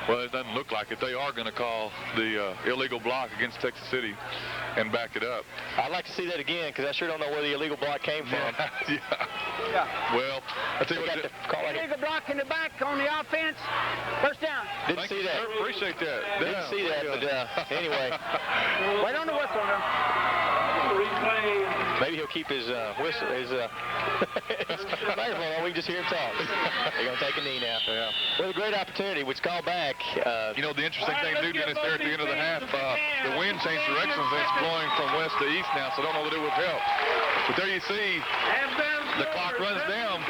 well, it doesn't look like it. They are going to call the illegal block against Texas City and back it up. I'd like to see that again because I sure don't know where the illegal block came from. Yeah. Well, I tell you what. Illegal block in the back on the offense. First down. Didn't see that. Sir. Appreciate that. Didn't see that, but anyway. Wait on the whistle now. Maybe he'll keep his whistle, his microphone on. We can just hear him talk. They're going to take a knee now. Yeah. Well, a great opportunity. Let's call back. You know, the interesting thing to do, Dennis, there at the end of the half, the wind changed directions and it's blowing from west to east now, so I don't know that it would help. But there you see the clock runs down.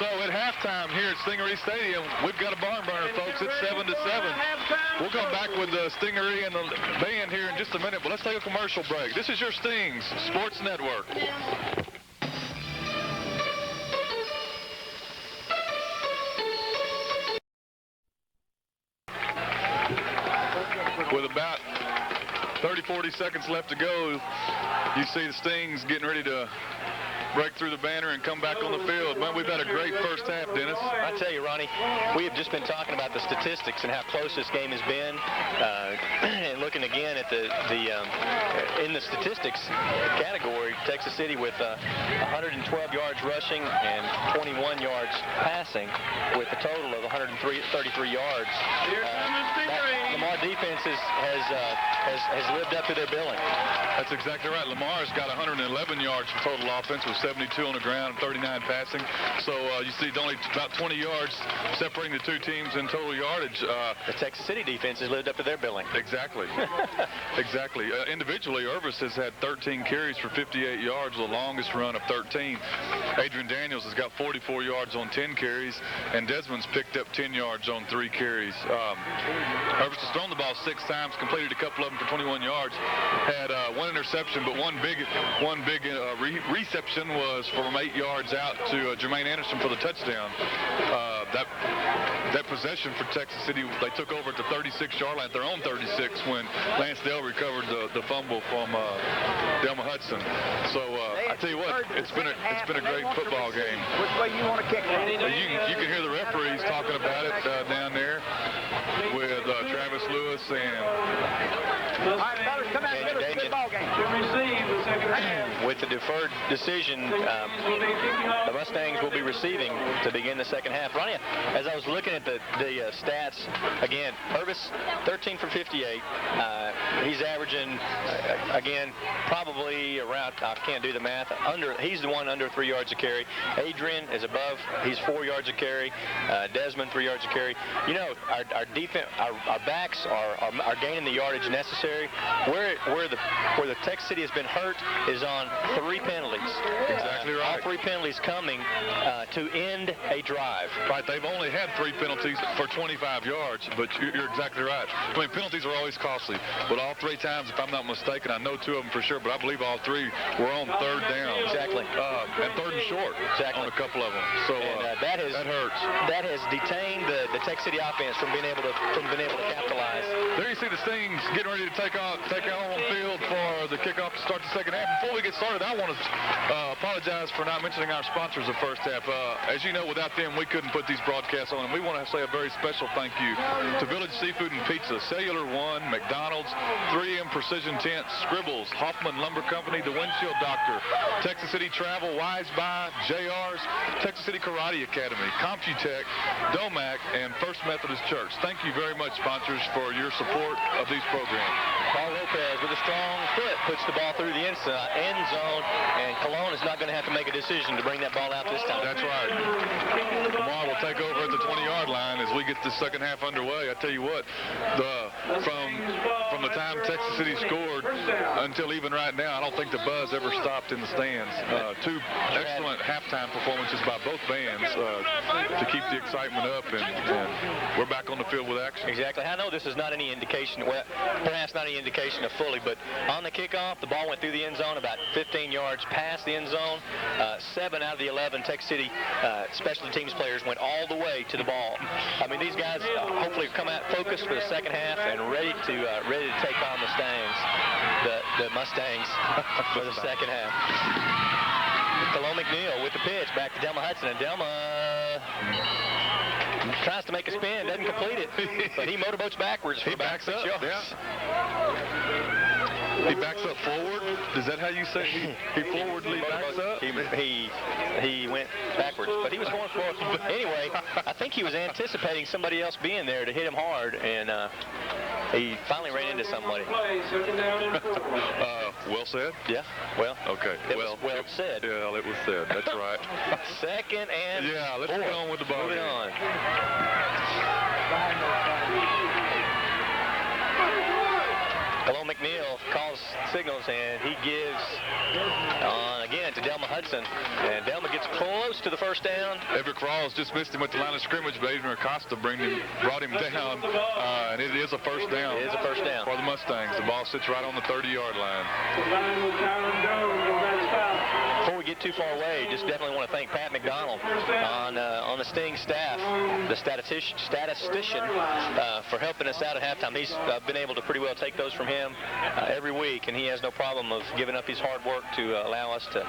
So at halftime here at Stingaree Stadium, we've got a barn burner, folks. It's 7-7. We'll come back with the Stingaree and the band here in just a minute, but let's take a commercial break. This is your Stings Sports Network. With about 30-40 seconds left to go, you see the Stings getting ready to break through the banner and come back on the field. Man, we've had a great first half, Dennis. I tell you, Ronnie, we have just been talking about the statistics and how close this game has been. And looking again at the in the statistics category, Texas City with 112 yards rushing and 21 yards passing, with a total of 133 yards. That Lamar defense has lived up to their billing. That's exactly right. Lamar's got 111 yards for total offense with 72 on the ground, 39 passing. So you see only about 20 yards separating the two teams in total yardage. The Texas City defense has lived up to their billing. Exactly. Exactly. Individually, Irvis has had 13 carries for 58 yards, the longest run of 13. Adrian Daniels has got 44 yards on 10 carries, and Desmond's picked up 10 yards on 3 carries. Irvis has thrown the ball 6 times, completed a couple of them for 21 yards, had 1 interception, but one big reception was from 8 yards out to Jermaine Anderson for the touchdown. That possession for Texas City, they took over at the 36-yard line, their own 36, when Lance Dale recovered the fumble from Delma Hudson. So I tell you what, it's been a great football game. Which way you want to kick it? You can hear the referees talking about it down there with Travis Lewis and. All right, fellas, come out and give us a good ball game. With the deferred decision, the Mustangs will be receiving to begin the second half. Ronnie, as I was looking at the stats, again, Irvis, 13 for 58. He's averaging, again, probably around, I can't do the math, he's the one under 3 yards a carry. Adrian is above, he's 4 yards a carry. Desmond, 3 yards a carry. You know, our defense, our backs are gaining the yardage necessary. Where the Texas City has been hurt is on 3 penalties. Exactly right. All 3 penalties coming to end a drive. Right, they've only had 3 penalties for 25 yards, but you're exactly right. I mean, penalties are always costly, but all 3 times, if I'm not mistaken, I know 2 of them for sure, but I believe all 3 were on 3rd down. Exactly. And 3rd and short. Exactly. On a couple of them. So that hurts. That has detained the Texas City offense from being able to capitalize. There you see the Stings getting ready to take out on field for the kickoff to start the second half. Before we get started, I want to apologize for not mentioning our sponsors the first half. As you know, without them, we couldn't put these broadcasts on. And we want to say a very special thank you to Village Seafood and Pizza, Cellular One, McDonald's, 3M Precision Tents, Scribbles, Hoffman Lumber Company, The Windshield Doctor, Texas City Travel, Wise Buy, JR's, Texas City Karate Academy, Computech, Domac, and First Methodist Church. Thank you very much, sponsors, for your support of these programs. Paul Lopez with a strong foot puts the ball through the end zone, and Cologne is not going to have to make a decision to bring that ball out this time. That's right. Lamar will take over at the 20-yard line as we get the second half underway. I tell you what, from the time Texas City scored until even right now, I don't think the buzz ever stopped in the stands. Two excellent halftime performances by both bands to keep the excitement up, and we're back on the field with action. Exactly. I know this is not any indication, well, perhaps not any indication of fully, but on the kickoff, the ball went through the end zone about 15 yards past the end zone. 7 out of the 11 Texas City special teams players went all the way to the ball. I mean, these guys hopefully come out focused for the second half and ready to take on the Mustangs for the second half. Cologne McNeil with the pitch back to Delma Hudson, and Delma tries to make a spin, doesn't complete it, but he motorboats backwards. He backs up, yeah. He backs up forward. Is that how you say he forwardly backs up? He went backwards, but he was going forward. Anyway, I think he was anticipating somebody else being there to hit him hard, and he finally ran into somebody. Well said? Yeah, well. Okay. Well said. Yeah, it was said. That's right. Second and yeah, let's get on with the ball. Moving on. Cologne McNeil calls signals, and he gives again to Delma Hudson, and Delma gets close to the first down. Everett Rawls just missed him at the line of scrimmage, but Adrian Acosta brought him down, and it is a first down. It is a first down for the Mustangs. The ball sits right on the 30-yard line. Before we get too far away, just definitely want to thank Pat McDonald on the Sting staff, the statistician, for helping us out at halftime. He's been able to pretty well take those from him every week, and he has no problem of giving up his hard work to allow us to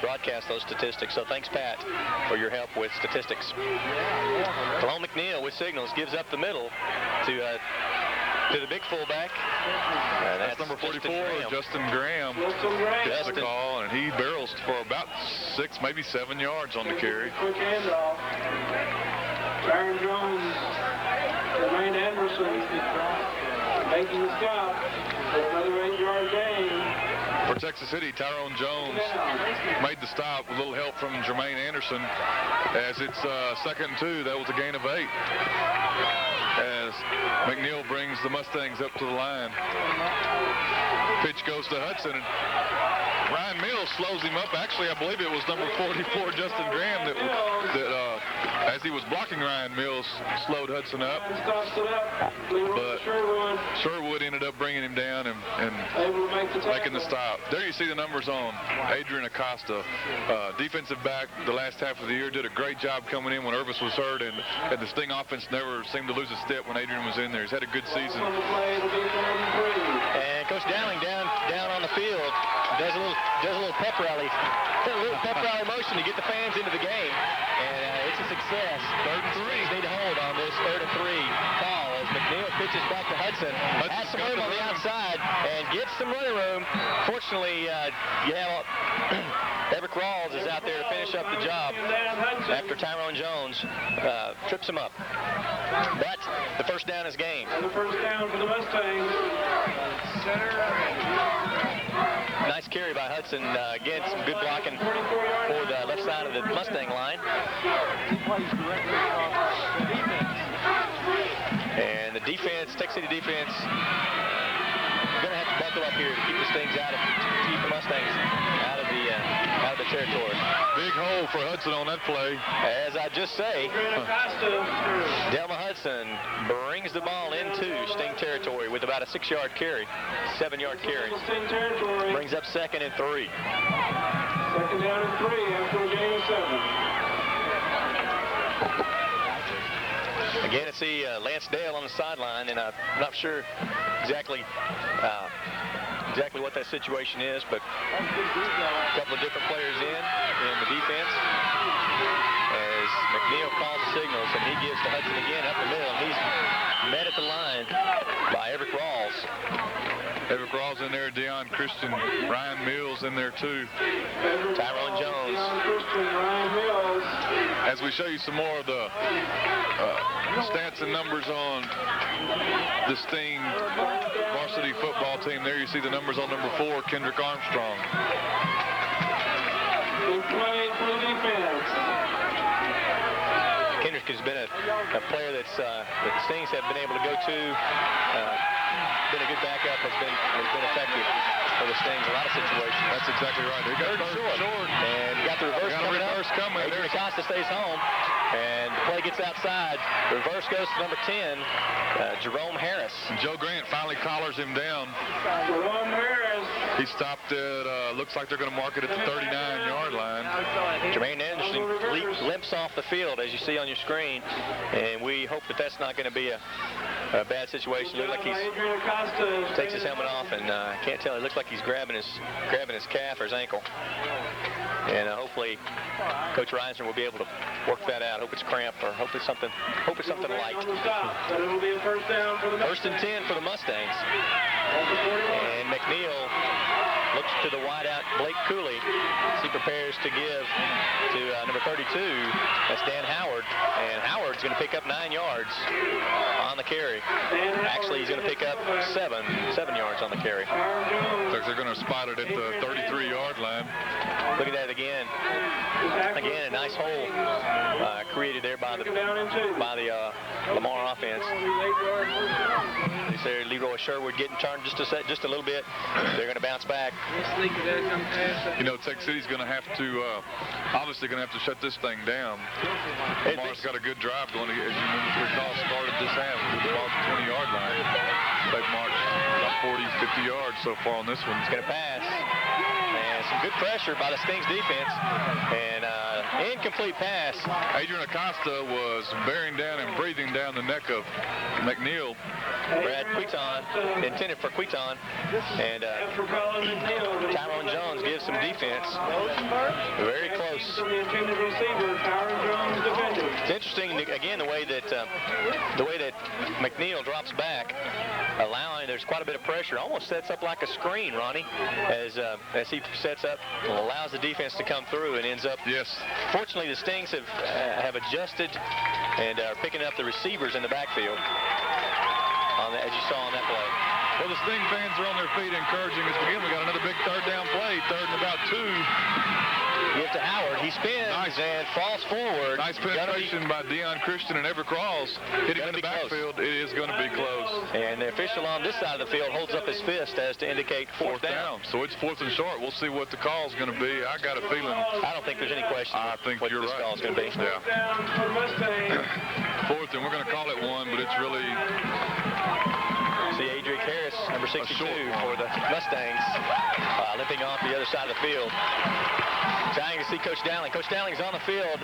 broadcast those statistics. So thanks, Pat, for your help with statistics. Cologne McNeil with signals gives up the middle to the big fullback. That's number 44, Justin Graham. Gets the call, and he barrels for about 6, maybe 7 yards on the carry. Quick handoff. Aaron Jones, Jermaine Anderson, making the stop for another 8-yard gain. For Texas City, Tyrone Jones made the stop with a little help from Jermaine Anderson. As it's 2nd and 2, that was a gain of 8. As McNeil brings the Mustangs up to the line. Pitch goes to Hudson, and Ryan Mills slows him up. Actually, I believe it was number 44, Justin Graham, that as he was blocking Ryan Mills, slowed Hudson up. But Sherwood ended up bringing him down and making the stop. There you see the numbers on Adrian Acosta. Defensive back the last half of the year, did a great job coming in when Irvis was hurt, and the Sting offense never seemed to lose a step when Adrian was in there. He's had a good season. And Coach Dowling down on the field does a little pep rally, motion to get the fans into the game, and it's a success. 3rd and 3. Need to hold on this 3rd and 3 call as McNeil pitches back to Hudson. Has some room on the outside and gets some running room. Fortunately, Everett Rawls is out there to finish up the job after Tyrone Jones trips him up. But the first down is gained. And the first down for the Mustangs. Nice carry by Hudson. Again, some good blocking for the left side of the Mustang line. And the defense, Texas City defense, going to have to buckle up here to keep the Stings to keep the Mustangs out of the territory. Big hole for Hudson on that play. As I just say, Delma Hudson brings the ball into Sting territory with about a 6-yard carry, 7-yard carry. Brings up 2nd and 3. 2nd down and 3 after a gain of 7. Again, it's Lance Dale on the sideline, and I'm not sure exactly exactly what that situation is, but a couple of different players in the defense as McNeil calls the signals, and he gives to Hudson again up the middle, and he's met at the line by Everett Rawls. Everett Rawls in there, Deion Christian, Ryan Mills in there too. Tyrone Jones. As we show you some more of the stats and numbers on the Sting varsity football team, there you see the numbers on number 4, Kendrick Armstrong. Kendrick has been a player that the Stings have been able to go to. Been a good backup, has been effective for the Stings in a lot of situations. That's exactly right. They got short. And got the reverse coming up. Adrian Acosta stays home, and the play gets outside. The reverse goes to number 10, Jerome Harris. Joe Grant finally collars him down. Jerome Harris. He stopped at, looks like they're going to mark it at the 39-yard line. Jermaine Anderson limps off the field, as you see on your screen, and we hope that that's not going to be a bad situation. Looks like he takes his helmet off, and I can't tell. It looks like he's grabbing his calf or his ankle. And hopefully, Coach Reisner will be able to work that out. Hope it's cramp, or hope it's something light. First and 10 for the Mustangs. And McNeil looks to the wideout, Blake Cooley, as he prepares to give to number 32. That's Dan Howard. And Howard's going to pick up 9 yards on the carry. Actually, he's going to pick up 7 yards on the carry. Looks like they're going to spot it at the 33-yard line. Look at that again. Again, a nice hole created there by the Lamar offense. You see Leroy Sherwood getting turned just a little bit. They're going to bounce back. You know, Tech City's going to have to, obviously going to have to shut this thing down. Lamar's got a good drive going, as you recall, started this half with the ball at the 20-yard line. They've marched about 40, 50 yards so far on this one. It's going to pass. And some good pressure by the Stings defense. And incomplete pass. Adrian Acosta was bearing down and breathing down the neck of McNeil. Brad Quiton, intended for Quiton. And Tyrone Jones gives some defense. Very close. It's interesting, again, the way that McNeil drops back, there's quite a bit of pressure. Almost sets up like a screen, Ronnie, as he sets up, allows the defense to come through and ends up. Yes. Fortunately, the Stings have adjusted and are picking up the receivers in the backfield, as you saw on that play. Well, the Sting fans are on their feet encouraging us again. We got another big third down play, 3rd and about 2. Give to Howard. He spins and falls forward. Nice penetration by Deion Christian and Everett Rawls. Hitting in the backfield. It is going to be close. And the official on this side of the field holds up his fist as to indicate fourth down. So it's 4th and short. We'll see what the call is going to be. I got a feeling. I don't think there's any question I think what you're this right. call is going to be. Yeah. 4th, and we're going to call it 1, but it's really... See Adrian Harris, number 62 for the Mustangs, limping off the other side of the field. Trying to see Coach Dowling. Coach Dowling's on the field.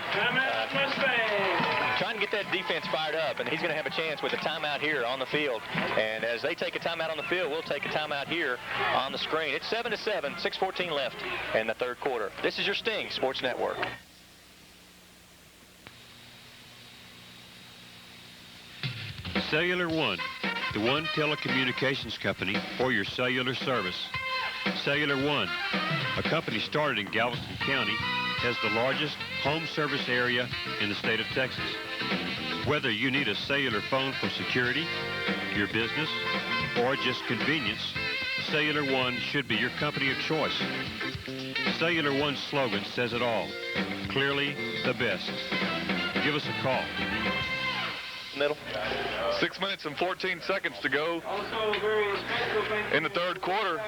Trying to get that defense fired up, and he's going to have a chance with a timeout here on the field. And as they take a timeout on the field, we'll take a timeout here on the screen. It's 7-7, 6:14 left in the 3rd quarter. This is your Sting Sports Network. Cellular One, the one telecommunications company for your cellular service. Cellular One, a company started in Galveston County, has the largest home service area in the state of Texas. Whether you need a cellular phone for security, your business, or just convenience, Cellular One should be your company of choice. Cellular One's slogan says it all. Clearly the best. Give us a call. Middle. 6 minutes and 14 seconds to go in the 3rd quarter.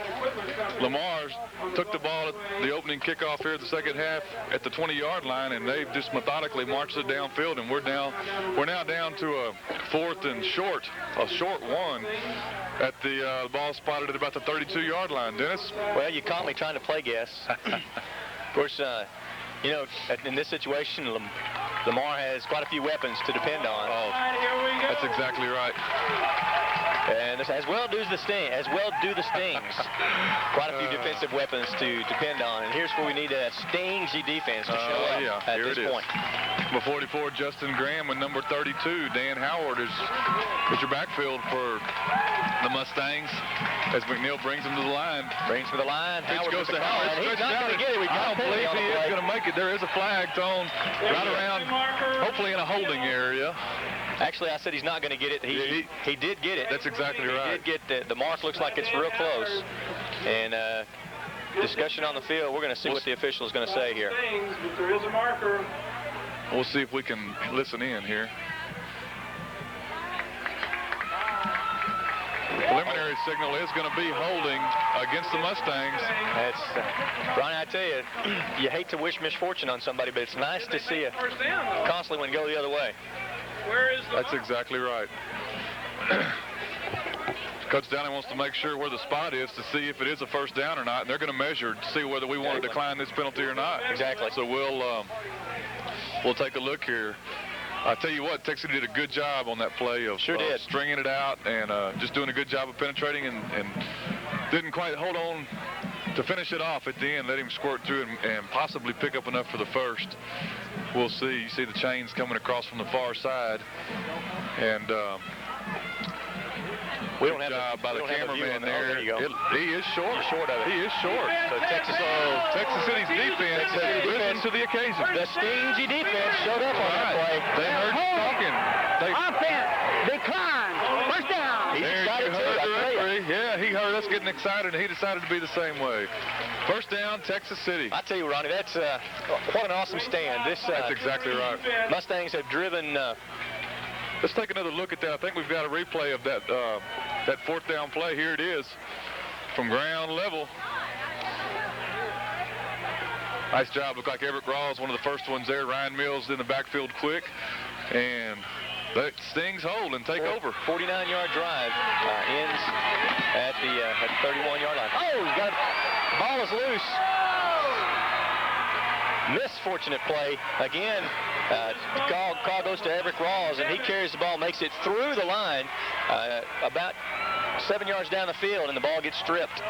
Lamar took the ball at the opening kickoff here at the 2nd half at the 20-yard line, and they've just methodically marched it downfield, and we're now down to a 4th and short, a short 1 at the ball spotted at about the 32-yard line. Dennis? Well, you caught me trying to play guess. Of course, you know, in this situation, Lamar has quite a few weapons to depend on. Oh, that's exactly right. And as well do the Stings. Quite a few defensive weapons to depend on. And here's where we need a stingy defense to show up at this point. Number 44, Justin Graham, and number 32, Dan Howard is your backfield for the Mustangs as McNeil brings him to the line. Brings him to the line. Howard goes to Howard. He's not going to get it. I don't believe he is going to make it. There is a flag thrown right around, hopefully in a holding area. Actually, I said he's not going to get it. He did get it. That's exactly right. He did get the mark. Looks like it's real close. And discussion on the field. We're going to see what the official is going to say here. There is a marker. We'll see if we can listen in here. Preliminary signal is going to be holding against the Mustangs. That's Ronnie, I tell you, you hate to wish misfortune on somebody, but it's nice to see a constantly one go the other way. That's exactly right. Coach Downing wants to make sure where the spot is to see if it is a first down or not, and they're going to measure to see whether we want to decline this penalty or not. Exactly. So we'll take a look here. I tell you what, Texas did a good job on that play of stringing it out and just doing a good job of penetrating and didn't quite hold on to finish it off at the end. Let him squirt through and possibly pick up enough for the first. We'll see. You see the chains coming across from the far side. And we don't have job by the cameraman there. He is short. He's short of it. He is short. So Texas City's defense has risen to the occasion. The stingy defense showed up on that play. They heard you talking. Offense, decline, first down. He's excited too. Yeah, he heard us getting excited, and he decided to be the same way. First down, Texas City. I tell you, Ronnie, that's what an awesome stand. That's exactly right. Mustangs have driven. Let's take another look at that. I think we've got a replay of that fourth down play. Here it is from ground level. Nice job. Looked like Everett Rawls, one of the first ones there. Ryan Mills in the backfield quick. And let Stings hold and take over. 49-yard drive ends at the 31-yard line. Oh, he's got it. Ball is loose. Misfortunate play. Again, call goes to Everett Rawls, and he carries the ball, makes it through the line about 7 yards down the field, and the ball gets stripped.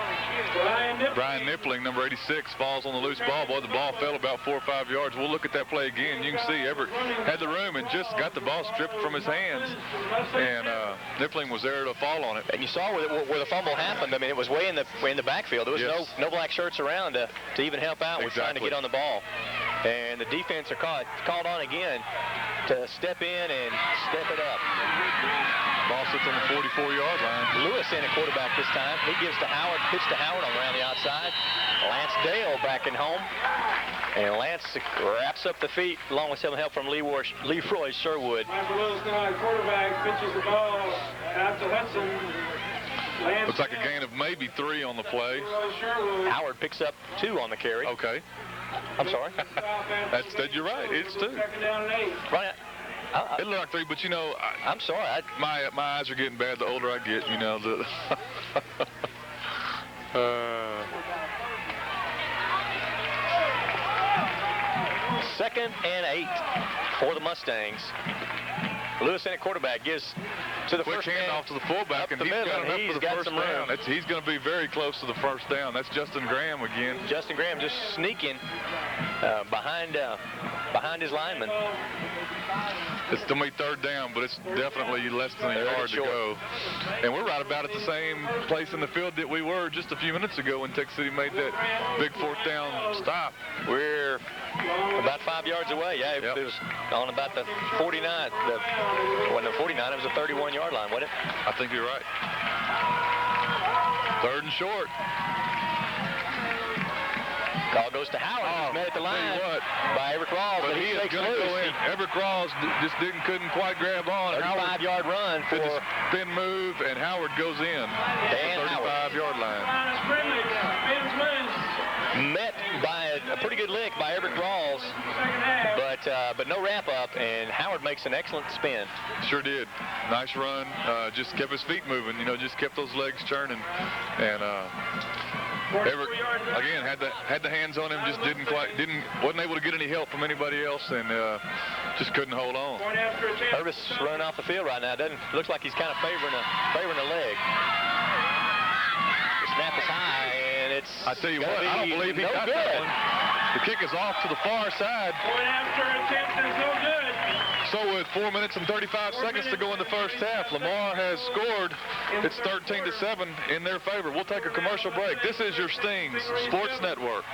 Brian Nippling, number 86, falls on the loose ball. Boy, the ball fell about 4 or 5 yards. We'll look at that play again. You can see Everett had the room and just got the ball stripped from his hands, and Nippling was there to fall on it. And you saw where the fumble happened. I mean, it was way in the backfield. There was no black shirts around to even help out with trying to get on the ball. And the defense are called on again to step in and step it up. Ball sits on the 44-yard line. Lewis in at quarterback this time. He gives to Howard, pitch to Howard on around the outside. Lance Dale backing home. And Lance wraps up the feet along with some help from Leroy Sherwood. Michael Lewis now at quarterback, pitches the ball out to Hudson. Looks like a gain of maybe 3 on the play. Howard picks up 2 on the carry. Okay. I'm sorry. You're right. It's 2. Right. It looked like 3, but you know, I'm sorry. My eyes are getting bad the older I get. You know. Second and 8 for the Mustangs. Lewis in at quarterback gives to the quick first handoff to the fullback, and he's got enough for the first down. He's going to be very close to the first down. That's Justin Graham again. Justin Graham just sneaking behind his lineman. It's going to be third down, but it's definitely less than a yard to go. And we're right about at the same place in the field that we were just a few minutes ago when Texas City made that big fourth down stop. We're about 5 yards away. Yeah, it was on about the 49. It wasn't the 49, it was the 31-yard line, wasn't it? I think you're right. Third and short. Call goes to Howard. He's met at the line by Everett Rawls, but he is going to go in. Everett Rawls just couldn't quite grab on. 35-yard run for the spin move, and Howard goes in at the 35-yard line. Met by a pretty good lick by Everett Rawls, but no wrap up, and Howard makes an excellent spin. Sure did. Nice run. Just kept his feet moving. You know, just kept those legs churning, and Everett, again, had the hands on him, just wasn't able to get any help from anybody else, and just couldn't hold on. Urvis running off the field right now. Looks like he's kind of favoring a leg. The snap is high, and it's. I tell you what, I don't believe he got that one. The kick is off to the far side. Point after attempt is no good. So with 4 minutes and 35 seconds to go in the first half, Lamar has scored. It's 13-7 in their favor. We'll take a commercial break. This is your Stings Sports Network.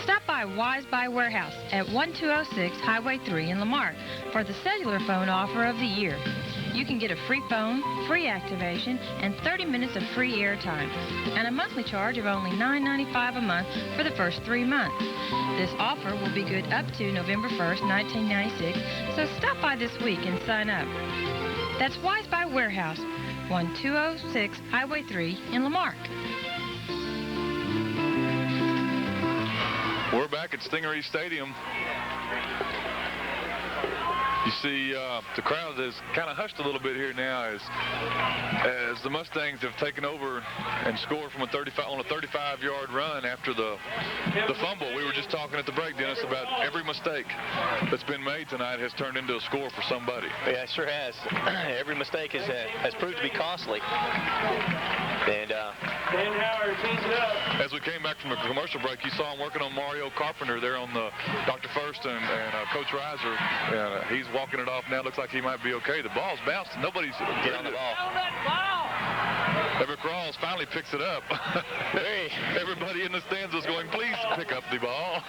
Stop by Wise Buy Warehouse at 1206 Highway 3 in Lamar for the cellular phone offer of the year. You can get a free phone, free activation, and 30 minutes of free airtime, and a monthly charge of only $9.95 a month for the first 3 months. This offer will be good up to November 1st, 1996, so stop by this week and sign up. That's Wise Buy Warehouse, 1206 Highway 3 in Lamar. We're back at Stingaree Stadium. You see the crowd is kind of hushed a little bit here now as the Mustangs have taken over and scored from on a 35-yard run after the fumble. We were just talking at the break, Dennis, about every mistake that's been made tonight has turned into a score for somebody. Yeah, it sure has. Every mistake has proved to be costly. And as we came back from a commercial break, you saw him working on Mario Carpenter there on the Dr. First and Coach Reiser. And he's walking it off now. Looks like he might be okay. The ball's bounced. Nobody's get on the ball. Everett Rawls finally picks it up. Everybody in the stands was going, please pick up the ball.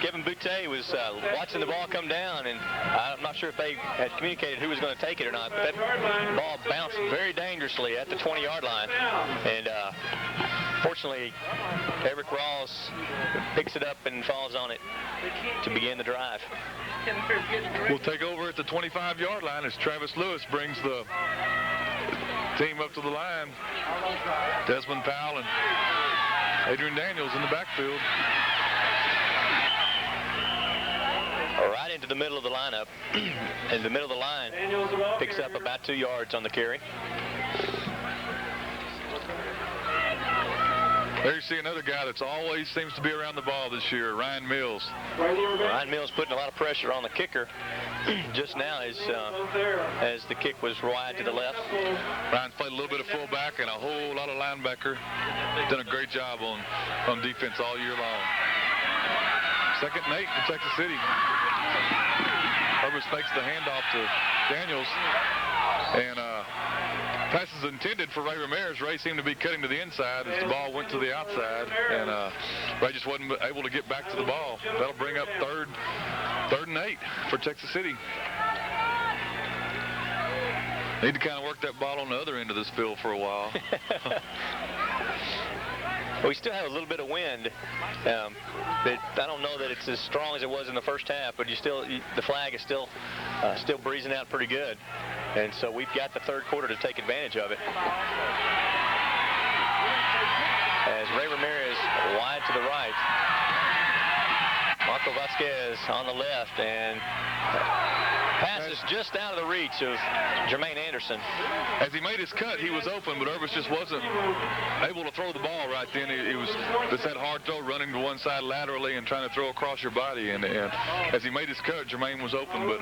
Kevin Boutte was watching the ball come down, and I'm not sure if they had communicated who was going to take it or not, but that ball bounced very dangerously at the 20-yard line. And fortunately, Everett Rawls picks it up and falls on it to begin the drive. We'll take over at the 25-yard line as Travis Lewis brings the team up to the line. Desmond Powell and Adrian Daniels in the backfield. Right into the middle of the lineup. In the middle of the line, picks up about 2 yards on the carry. There you see another guy that's always seems to be around the ball this year, Ryan Mills. Ryan Mills putting a lot of pressure on the kicker just now as the kick was wide to the left. Ryan's played a little bit of fullback and a whole lot of linebacker. Done a great job on defense all year long. 2nd and 8 for Texas City. Herbert makes the handoff to Daniels. And pass is intended for Ray Ramirez. Ray seemed to be cutting to the inside as the ball went to the outside. And Ray just wasn't able to get back to the ball. That'll bring up third and 8 for Texas City. Need to kind of work that ball on the other end of this field for a while. We still have a little bit of wind. I don't know that it's as strong as it was in the first half, but the flag is still breezing out pretty good. And so we've got the third quarter to take advantage of it. As Ray Ramirez wide to the right. Marco Vasquez on the left, and passes just out of the reach of Jermaine Anderson. As he made his cut, he was open, but Urvis just wasn't able to throw the ball right then. He was just that hard throw running to one side laterally and trying to throw across your body. And as he made his cut, Jermaine was open, but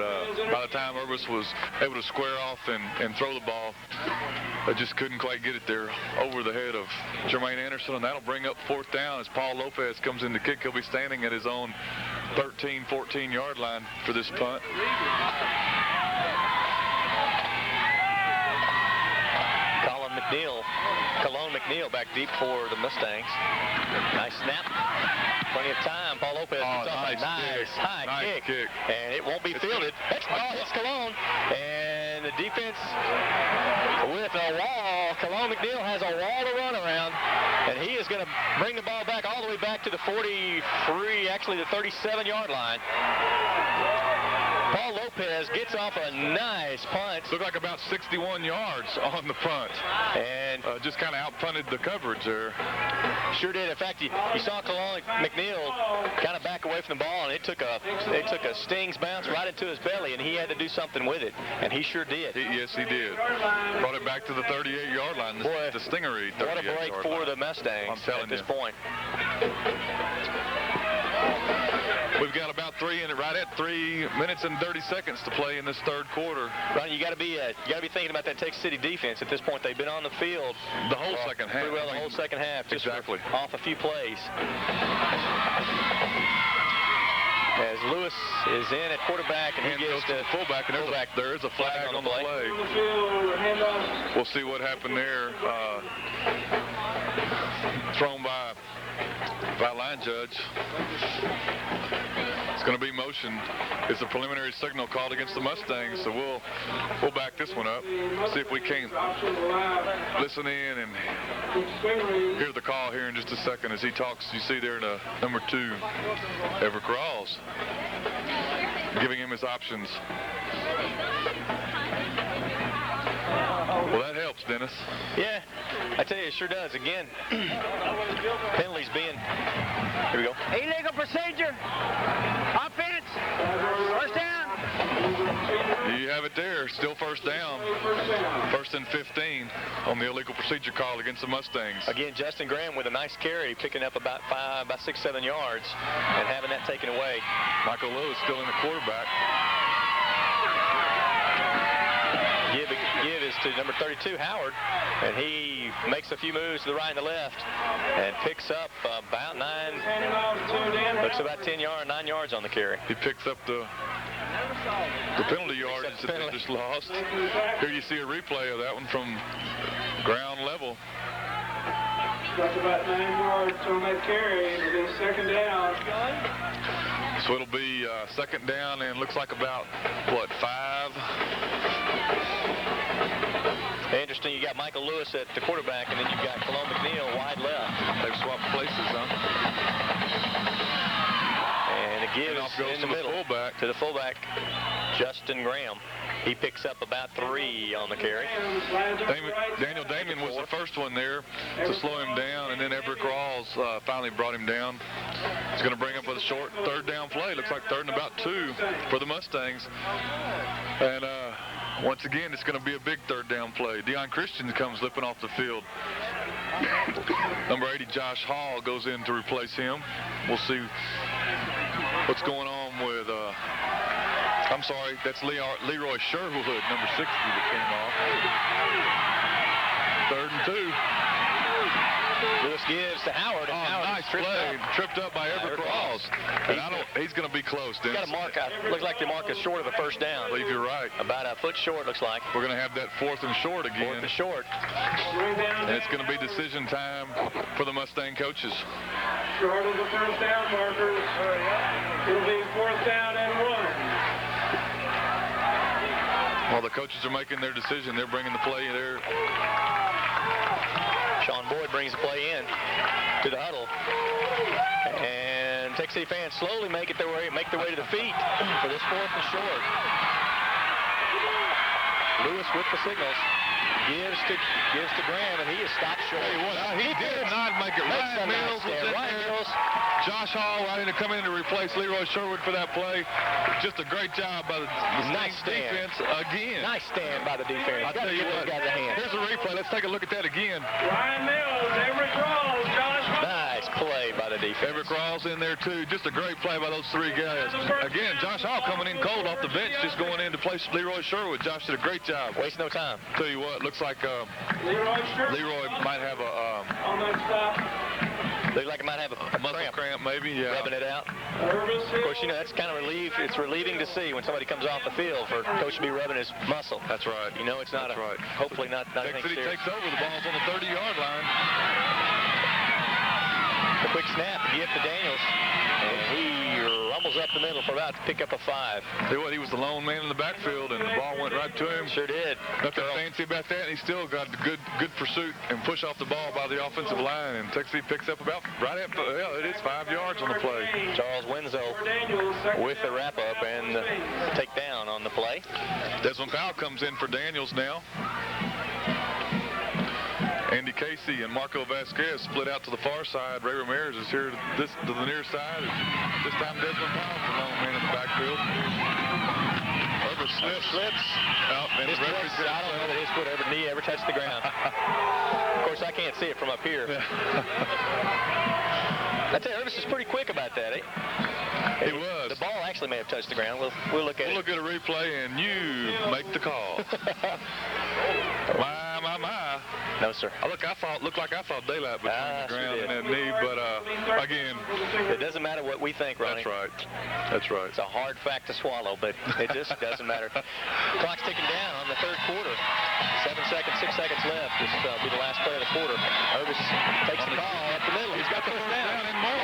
by the time Urvis was able to square off and throw the ball, I just couldn't quite get it there over the head of Jermaine Anderson, and that'll bring up 4th down as Paul Lopez comes in to kick. He'll be standing at his own 13, 14-yard line for this punt. Cologne McNeil back deep for the Mustangs. Nice snap. Plenty of time. Paul Lopez gets off a nice high kick. And it won't be fielded. Hits Cologne. And the defense with a wall. Cologne McNeil has a wall to run around. And he is going to bring the ball back all the way back to the 43, actually the 37-yard line. Paul Lopez Lopez gets off a nice punt. Looked like about 61 yards on the punt. And just kind of out-punted the coverage there. Sure did. In fact, you saw Kalon McNeil kind of back away from the ball, and it took a Stings bounce right into his belly, and he had to do something with it, and he sure did. Yes, he did. Brought it back to the 38-yard line. Boy, the Stingaree 38-yard line. What a break for the Mustangs at this point. We've got about right at 3 minutes and 30 seconds to play in this third quarter. Right, you got to be thinking about that Texas City defense at this point. They've been on the field the whole second half. Pretty well the whole second half, just exactly off a few plays. As Lewis is in at quarterback, and he gives to fullback, and there is a flag on the play. We'll see what happened there. Thrown by line judge. It's going to be motion. It's a preliminary signal called against the Mustangs, so we'll back this one up. See if we can listen in and hear the call here in just a second as he talks. You see there the number 2, Everett Rawls, giving him his options. Well, that helps, Dennis. Yeah, I tell you, it sure does. Again, penalties being, here we go. Illegal procedure. Offense. First down. You have it there. Still first down. First and 15 on the illegal procedure call against the Mustangs. Again, Justin Graham with a nice carry, picking up about 6, 7 yards, and having that taken away. Michael Lewis still in the quarterback. Give is to number 32, Howard, and he makes a few moves to the right and the left and picks up about 9 yards on the carry. He picks up the penalty yardage that they just lost. Here you see a replay of that one from ground level. Got about 9 yards on that carry. It'll be second down. So it'll be second down and looks like about, 5? Interesting, you got Michael Lewis at the quarterback, and then you've got Kalon McNeil wide left. They've swapped places, huh? And it gives goes in the middle to the fullback, Justin Graham. He picks up about 3 on the carry. Daniel Damien was the first one there to slow him down, and then Everett Rawls finally brought him down. He's going to bring up with a short third down play. Looks like third and about 2 for the Mustangs. And once again, it's going to be a big third down play. Deion Christian comes lipping off the field. Number 80, Josh Hall, goes in to replace him. We'll see what's going on with, I'm sorry, that's Leroy Sherwood, number 60, that came off. 3rd and 2. Lewis gives to Howard. And Howard nice play. Tripped up by Everett Rawls. And he's going to be close, Dennis. Got a mark out. Looks like the mark is short of a first down. I believe you're right. About a foot short, looks like. We're going to have that 4th and short again. 4th and short. And it's going to be decision time for the Mustang coaches. Short of the first down markers. It'll be 4th down and 1. While the coaches are making their decision, they're bringing the play there. Sean Boyd brings the play in to the huddle. And Texas City fans slowly make their way to the feet for this 4th and short. Lewis with the signals. Gives to Graham, and he is stopped short. He did not make it. Ryan Mills was in there. Josh Hall right in to come in to replace Leroy Sherwood for that play. Just a great job by the nice defense again. Nice stand by the defense. I'll tell you what, here's a replay. Let's take a look at that again. Ryan Mills, Everett Rawls, Josh Hall. Nice play by the defense. Everett Rawls in there too. Just a great play by those 3 guys. Again, Josh Hall coming in cold off the bench, just going in to place Leroy Sherwood. Josh did a great job. Waste no time. Tell you what, looks like Leroy might have a looks like it might have a muscle cramp maybe. Yeah. Rubbing it out. Of course, that's kind of it's relieving to see when somebody comes off the field for coach to be rubbing his muscle. That's right. You know, it's not hopefully not Texas City takes over. The ball's on the 30-yard line. A quick snap, a gift to Daniels. And he rumbles up the middle for about to pick up a 5. Tell you what, he was the lone man in the backfield, and the ball went right to him. Sure did. Nothing fancy about that, and he still got good pursuit and push off the ball by the offensive line, and Texas picks up about right at, it is 5 yards on the play. Charles Winslow with the wrap-up and the takedown on the play. Desmond Powell comes in for Daniels now. Andy Casey and Marco Vasquez split out to the far side. Ray Ramirez is here to the near side. This time Desmond Powell's the lone man in the backfield. Herbert slips. Out, and I don't know that his foot knee ever touched the ground. Of course, I can't see it from up here. I tell you, Herbert is pretty quick about that. He was. The ball actually may have touched the ground. We'll look at it. We'll look at a replay, and you make the call. My. No, sir. Looked like I fought daylight between the ground and that knee, but again. It doesn't matter what we think, Ronnie. That's right. It's a hard fact to swallow, but it just doesn't matter. Clock's ticking down on the third quarter. 6 seconds left. This will be the last play of the quarter. Ovis takes the ball up the middle. He's got the first down and more.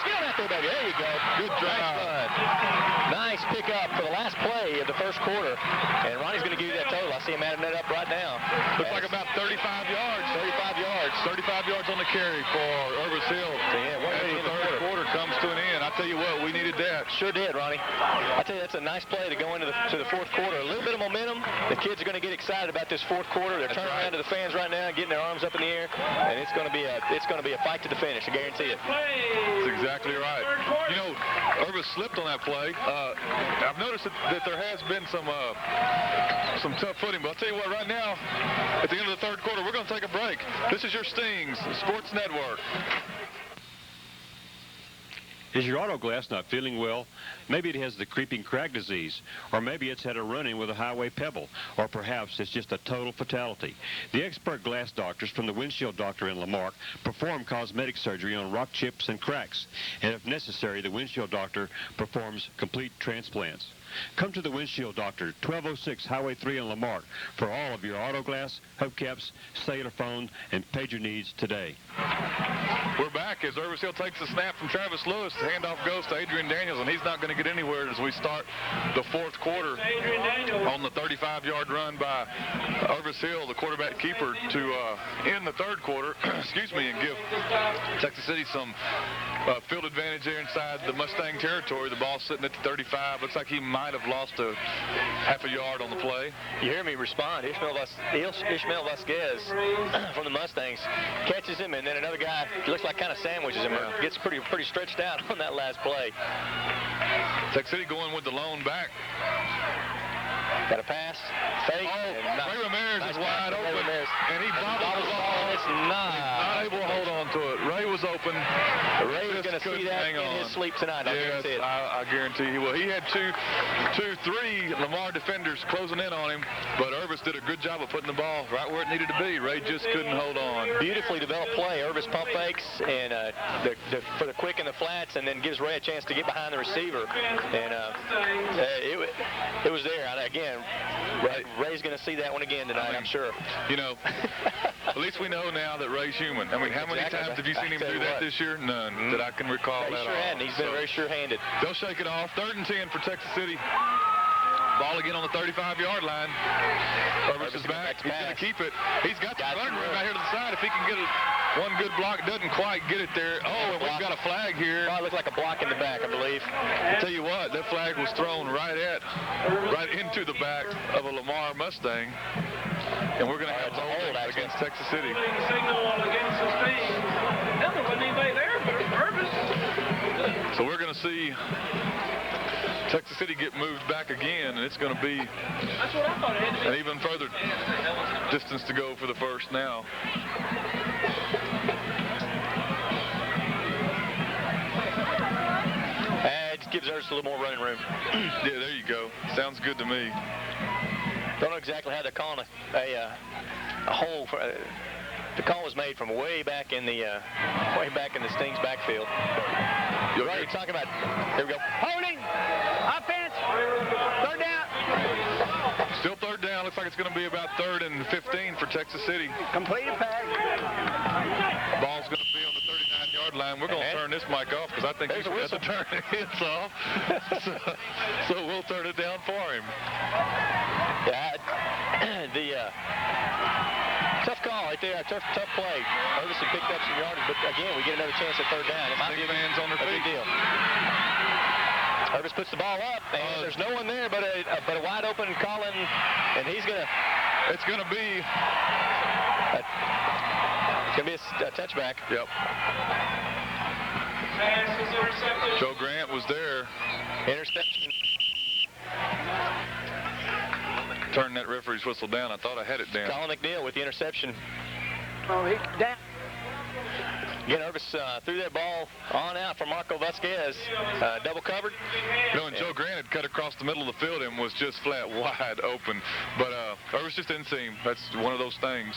Get out there, baby. There you go. Good drive. Nice pickup for the last play of the first quarter. And Ronnie's going to give you that total. I see him adding that up right now. Looks like about 35 yards. 35 yards on the carry for Urbis Hill. Yeah, and the third quarter comes to an end. I tell you what, we needed that. Sure did, Ronnie. I tell you, that's a nice play to go into the fourth quarter. A little bit of momentum. The kids are going to get excited about this fourth quarter. They're turning around to the fans right now, getting their arms up in the air, and it's going to be a fight to the finish. I guarantee it. That's exactly right. You know, Urbis slipped on that play. I've noticed that there has been some tough footing, but I'll tell you what, right now, at the end of the third quarter, we're going to take a break. This is your Stings Sports Network. Is your auto glass not feeling well? Maybe it has the creeping crack disease, or maybe it's had a run-in with a highway pebble, or perhaps it's just a total fatality. The expert glass doctors from the Windshield Doctor in Lamar perform cosmetic surgery on rock chips and cracks, and if necessary, the Windshield Doctor performs complete transplants. Come to the Windshield Doctor, 1206 Highway 3 in Lamar, for all of your auto glass, hubcaps, cellular phone, and pager needs today. We're back as Urbis Hill takes the snap from Travis Lewis. The handoff goes to Adrian Daniels, and he's not going to get anywhere as we start the fourth quarter on the 35-yard run by Urbis Hill, the quarterback keeper, to end the third quarter, excuse me, and give Texas City some field advantage there inside the Mustang territory. The ball sitting at the 35. Looks like he might have lost a half a yard on the play. You hear me respond. Ishmael Vasquez from the Mustangs catches him, and then another guy looks like kind of sandwiches him. Or gets pretty stretched out on that last play. Texas City going with the lone back. Got a pass, fake. Ray Ramirez is wide open, and he bobbles the ball. It's not able to hold on to it. Ray was open. Ray is going to see that in his sleep tonight. Yes, I guarantee he will. He had three Lamar defenders closing in on him, but Urbis did a good job of putting the ball right where it needed to be. Ray just couldn't hold on. Beautifully developed play. Urbis pump fakes and for the quick and the flats, and then gives Ray a chance to get behind the receiver. And it was there. Again, Ray's going to see that one again tonight, I'm sure. You know, at least we know now that Ray's human. I mean, how many times have you seen him do that this year? None that I can recall. He sure hadn't. He's been very sure-handed. They'll shake it off. 3rd and 10 for Texas City. Ball again on the 35-yard line. Urbis is back. He's going to keep it. He's got the running room out here to the side. If he can get one good block, doesn't quite get it there. Oh, and we've got a flag here. Probably looked like a block in the back, I believe. I'll tell you what, that flag was thrown right into the back of a Lamar Mustang. And we're going to have a hold against Texas City. So we're going to see Texas City get moved back again, and it's going to be an even further distance to go for the first now. It gives us a little more running room. Yeah, there you go. Sounds good to me. Don't know exactly how they're calling a hole. The call was made from way back in the Stings backfield. You're right. You're talking about. Here we go. Holding. Offense. 3rd down. Still 3rd down. Looks like it's going to be about 3rd and 15 for Texas City. Completed pass. Ball's going to be on the 39 20-yard line. We're going to turn this mic off because I think he's going to turn his off. so we'll turn it down for him. Yeah, tough call right there. Tough play. Ferguson picked up some yardage, but again, we get another chance at third down. It might be fans on their feet. Big deal. Hervis puts the ball up, and there's no one there but a wide open Colin, and he's gonna. It's gonna be. It's gonna be a touchback. Yep. Joe Grant was there. Interception. Turn that referee's whistle down. I thought I had it down. Colin McNeil with the interception. Oh, he's down. Again, Hervis threw that ball on out for Marco Vasquez. Double covered. You know, and Joe Grant had cut across the middle of the field and was just flat wide open. But Hervis just didn't see him. That's one of those things.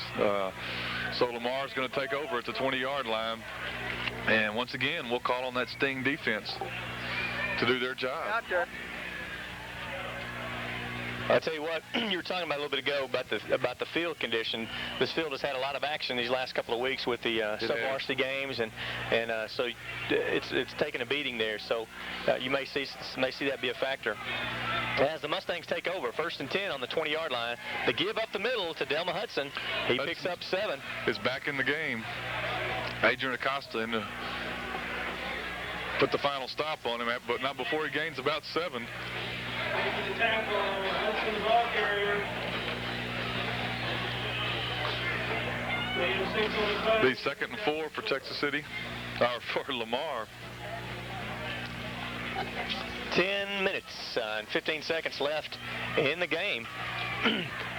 So Lamar's going to take over at the 20-yard line. And once again, we'll call on that Sting defense to do their job. Out there. I'll tell you what, you were talking about a little bit ago about the field condition. This field has had a lot of action these last couple of weeks with the sub-varsity games, and so it's taken a beating there. So you may see that be a factor. As the Mustangs take over, 1st and 10 on the 20-yard line, they give up the middle to Delma Hudson. He picks up 7. Is back in the game. Adrian Acosta put the final stop on him, but not before he gains about 7. The 2nd and 4 for Texas City, or for Lamar. 10 minutes and 15 seconds left in the game.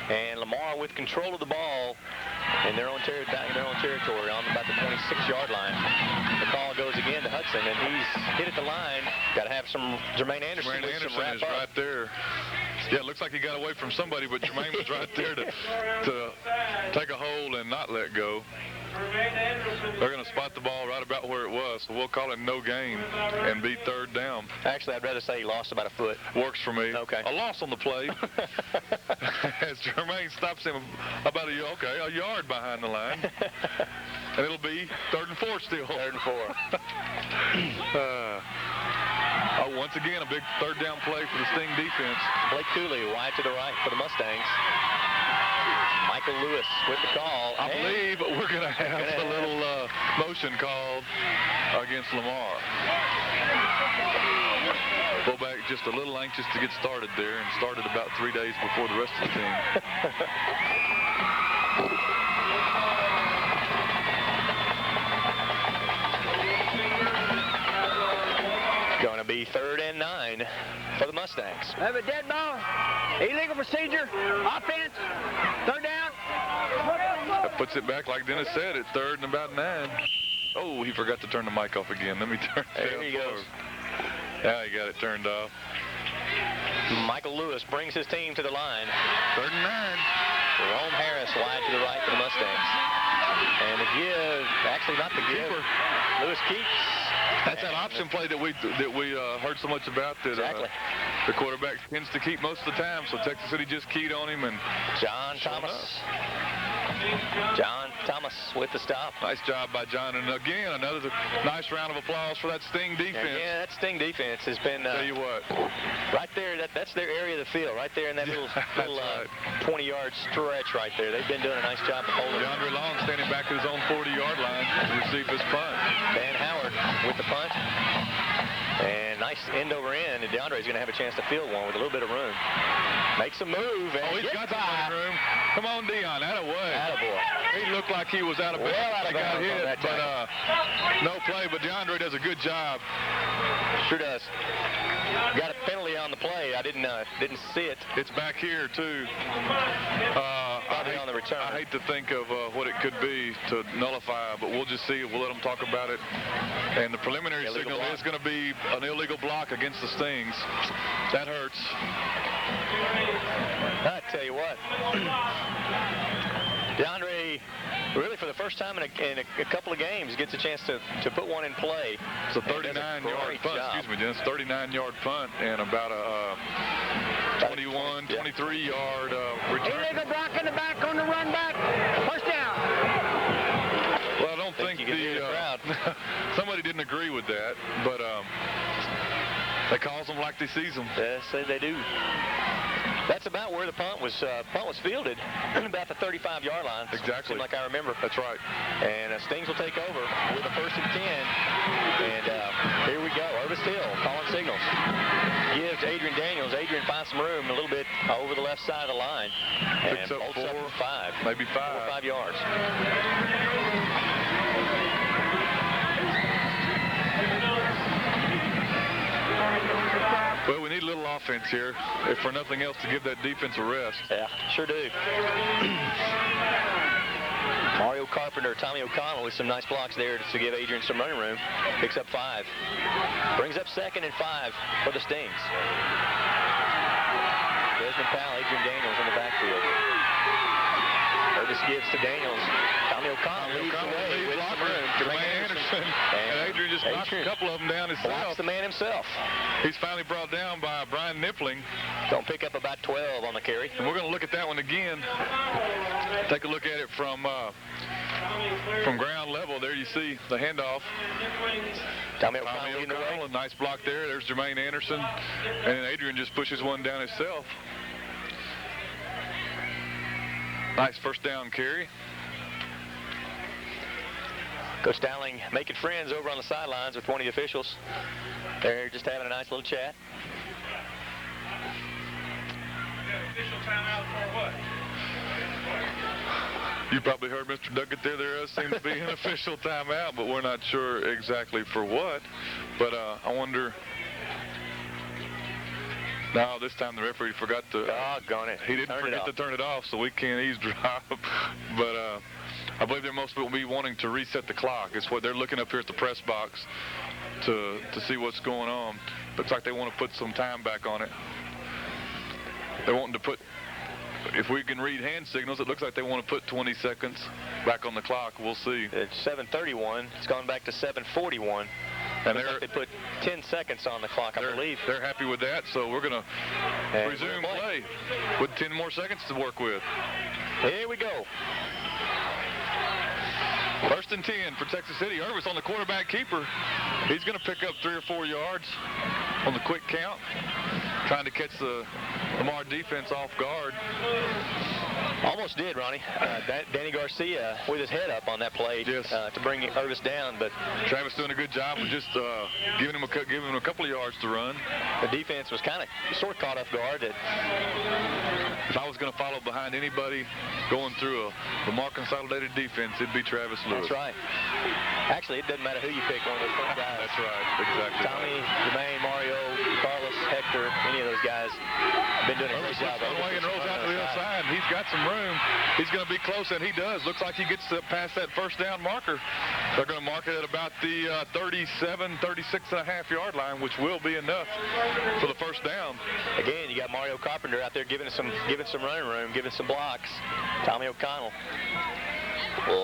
And Lamar with control of the ball in their own territory on about the 26-yard line. The call goes again to Hudson, and he's hit at the line. Got to have some Jermaine Anderson. Jermaine Anderson is right there. Yeah, it looks like he got away from somebody, but Jermaine was right there to take a hold and not let go. They're going to spot the ball right about where it was, so we'll call it no gain and be 3rd down. Actually, I'd rather say he lost about a foot. Works for me. Okay. A loss on the play. As Jermaine stops him about a yard behind the line. And it'll be 3rd and 4 still. 3rd and 4. Once again, a big 3rd down play for the Sting defense. Blake Cooley wide to the right for the Mustangs. Michael Lewis with the call. I believe we're going to have a little motion called against Lamar. Fullback just a little anxious to get started there, and started about 3 days before the rest of the team. Going to be 3rd and 9 for the Mustangs. Have a dead ball. Illegal procedure. Offense. 3rd down. That puts it back, like Dennis said, at 3rd and about 9. Oh, he forgot to turn the mic off again. Let me turn it There he goes. Now he got it turned off. Michael Lewis brings his team to the line. 3rd and 9. Jerome Harris wide to the right for the Mustangs. And the give, actually not the give. Lewis Keats. That's that option play that we heard so much about that the quarterback tends to keep most of the time. So Texas City just keyed on him, and John Thomas with the stop. Nice job by John, and again another nice round of applause for that Sting defense. Yeah, that Sting defense has been. Tell you what, right there, that's their area of the field, right there in that little 20-yard stretch right there. They've been doing a nice job of holding. DeAndre Long standing back at his own 40-yard line to receive his punt. Dan Howard with the punt. And nice end over end, and DeAndre's going to have a chance to field one with a little bit of room. Makes a move, and he's got some room. Come on, Dion, attaboy. Attaboy. He looked like he was out of bounds. He got hit, but no play. But DeAndre does a good job. Sure does. Got a penalty on the play. I didn't see it. It's back here too. Probably on the return. I hate to think of what it could be to nullify, but we'll just see. We'll let them talk about it. And the preliminary signal is going to be an illegal block against the Stings. That hurts. I tell you what, DeAndre, really for the first time in a couple of games, gets a chance to put one in play. It's a 39-yard punt. Excuse me, Dennis. 39-yard punt and about a 21, 23-yard return. Illegal block in the back on the run back. First down. Well, I don't think the somebody didn't agree with that, but they calls them like they sees them. Yes, they do. That's about where the punt was fielded, about the 35-yard line. Exactly. Seemed like I remember. That's right. And Stings will take over with a 1st and 10. And here we go. Otis Hill calling signals. Gives to Adrian Daniels. Adrian finds some room a little bit over the left side of the line. Picks and up 4, up 5. maybe 5. 4 or 5 yards. Well, we need a little offense here, if for nothing else, to give that defense a rest. Yeah, sure do. Mario Carpenter, Tommy O'Connell with some nice blocks there to give Adrian some running room. Picks up 5. Brings up 2nd and 5 for the Stings. Desmond Powell, Adrian Daniels in the backfield. Curtis gives to Daniels. Tommy O'Connell leads the way with some room. Jermaine Anderson. And Adrian just knocked a couple of them down himself. Blocks the man himself. He's finally brought down by Brian Nippling. Don't pick up about 12 on the carry. And we're going to look at that one again. Take a look at it from ground level. There you see the handoff. Tommy O'Connell leading the way. A nice block there. There's Jermaine Anderson. And then Adrian just pushes one down himself. Nice 1st down carry. Coach Dowling making friends over on the sidelines with one of the officials. They're just having a nice little chat. Official timeout for what? You probably heard Mr. Duckett there. There does seem to be an official timeout, but we're not sure exactly for what. But I wonder. No, this time the referee forgot to. Doggone it. He didn't forget to turn it off, so we can't eavesdrop. But I believe they're most will be wanting to reset the clock. It's what they're looking up here at the press box to see what's going on. Looks like they want to put some time back on it. They're wanting to put. If we can read hand signals, it looks like they want to put 20 seconds back on the clock. We'll see. It's 7:31. It's gone back to 7:41. And they put 10 seconds on the clock, I believe. They're happy with that, so we're going to resume play with 10 more seconds to work with. Here we go. 1st and 10 for Texas City. Irvis on the quarterback keeper. He's going to pick up 3 or 4 yards on the quick count, trying to catch the Lamar defense off guard. Almost did, Ronnie. Danny Garcia with his head up on that play to bring Irvis down, but Travis doing a good job of just giving him a couple of yards to run. The defense was kind of sort of caught off guard. If I was going to follow behind anybody going through a Lamar Consolidated defense, it'd be Travis Lewis. That's right. Actually, it doesn't matter who you pick, one of those front guys. That's right. Exactly. Tommy, Jermaine, Mario, Carlos, Hector, any of those guys been doing a great job. Wagon rolls out to the other side. He's got some room. He's going to be close, and he does. Looks like he gets past that 1st down marker. They're going to mark it at about the 36 and a half yard line, which will be enough for the 1st down. Again, you got Mario Carpenter out there giving some running room, giving some blocks. Tommy O'Connell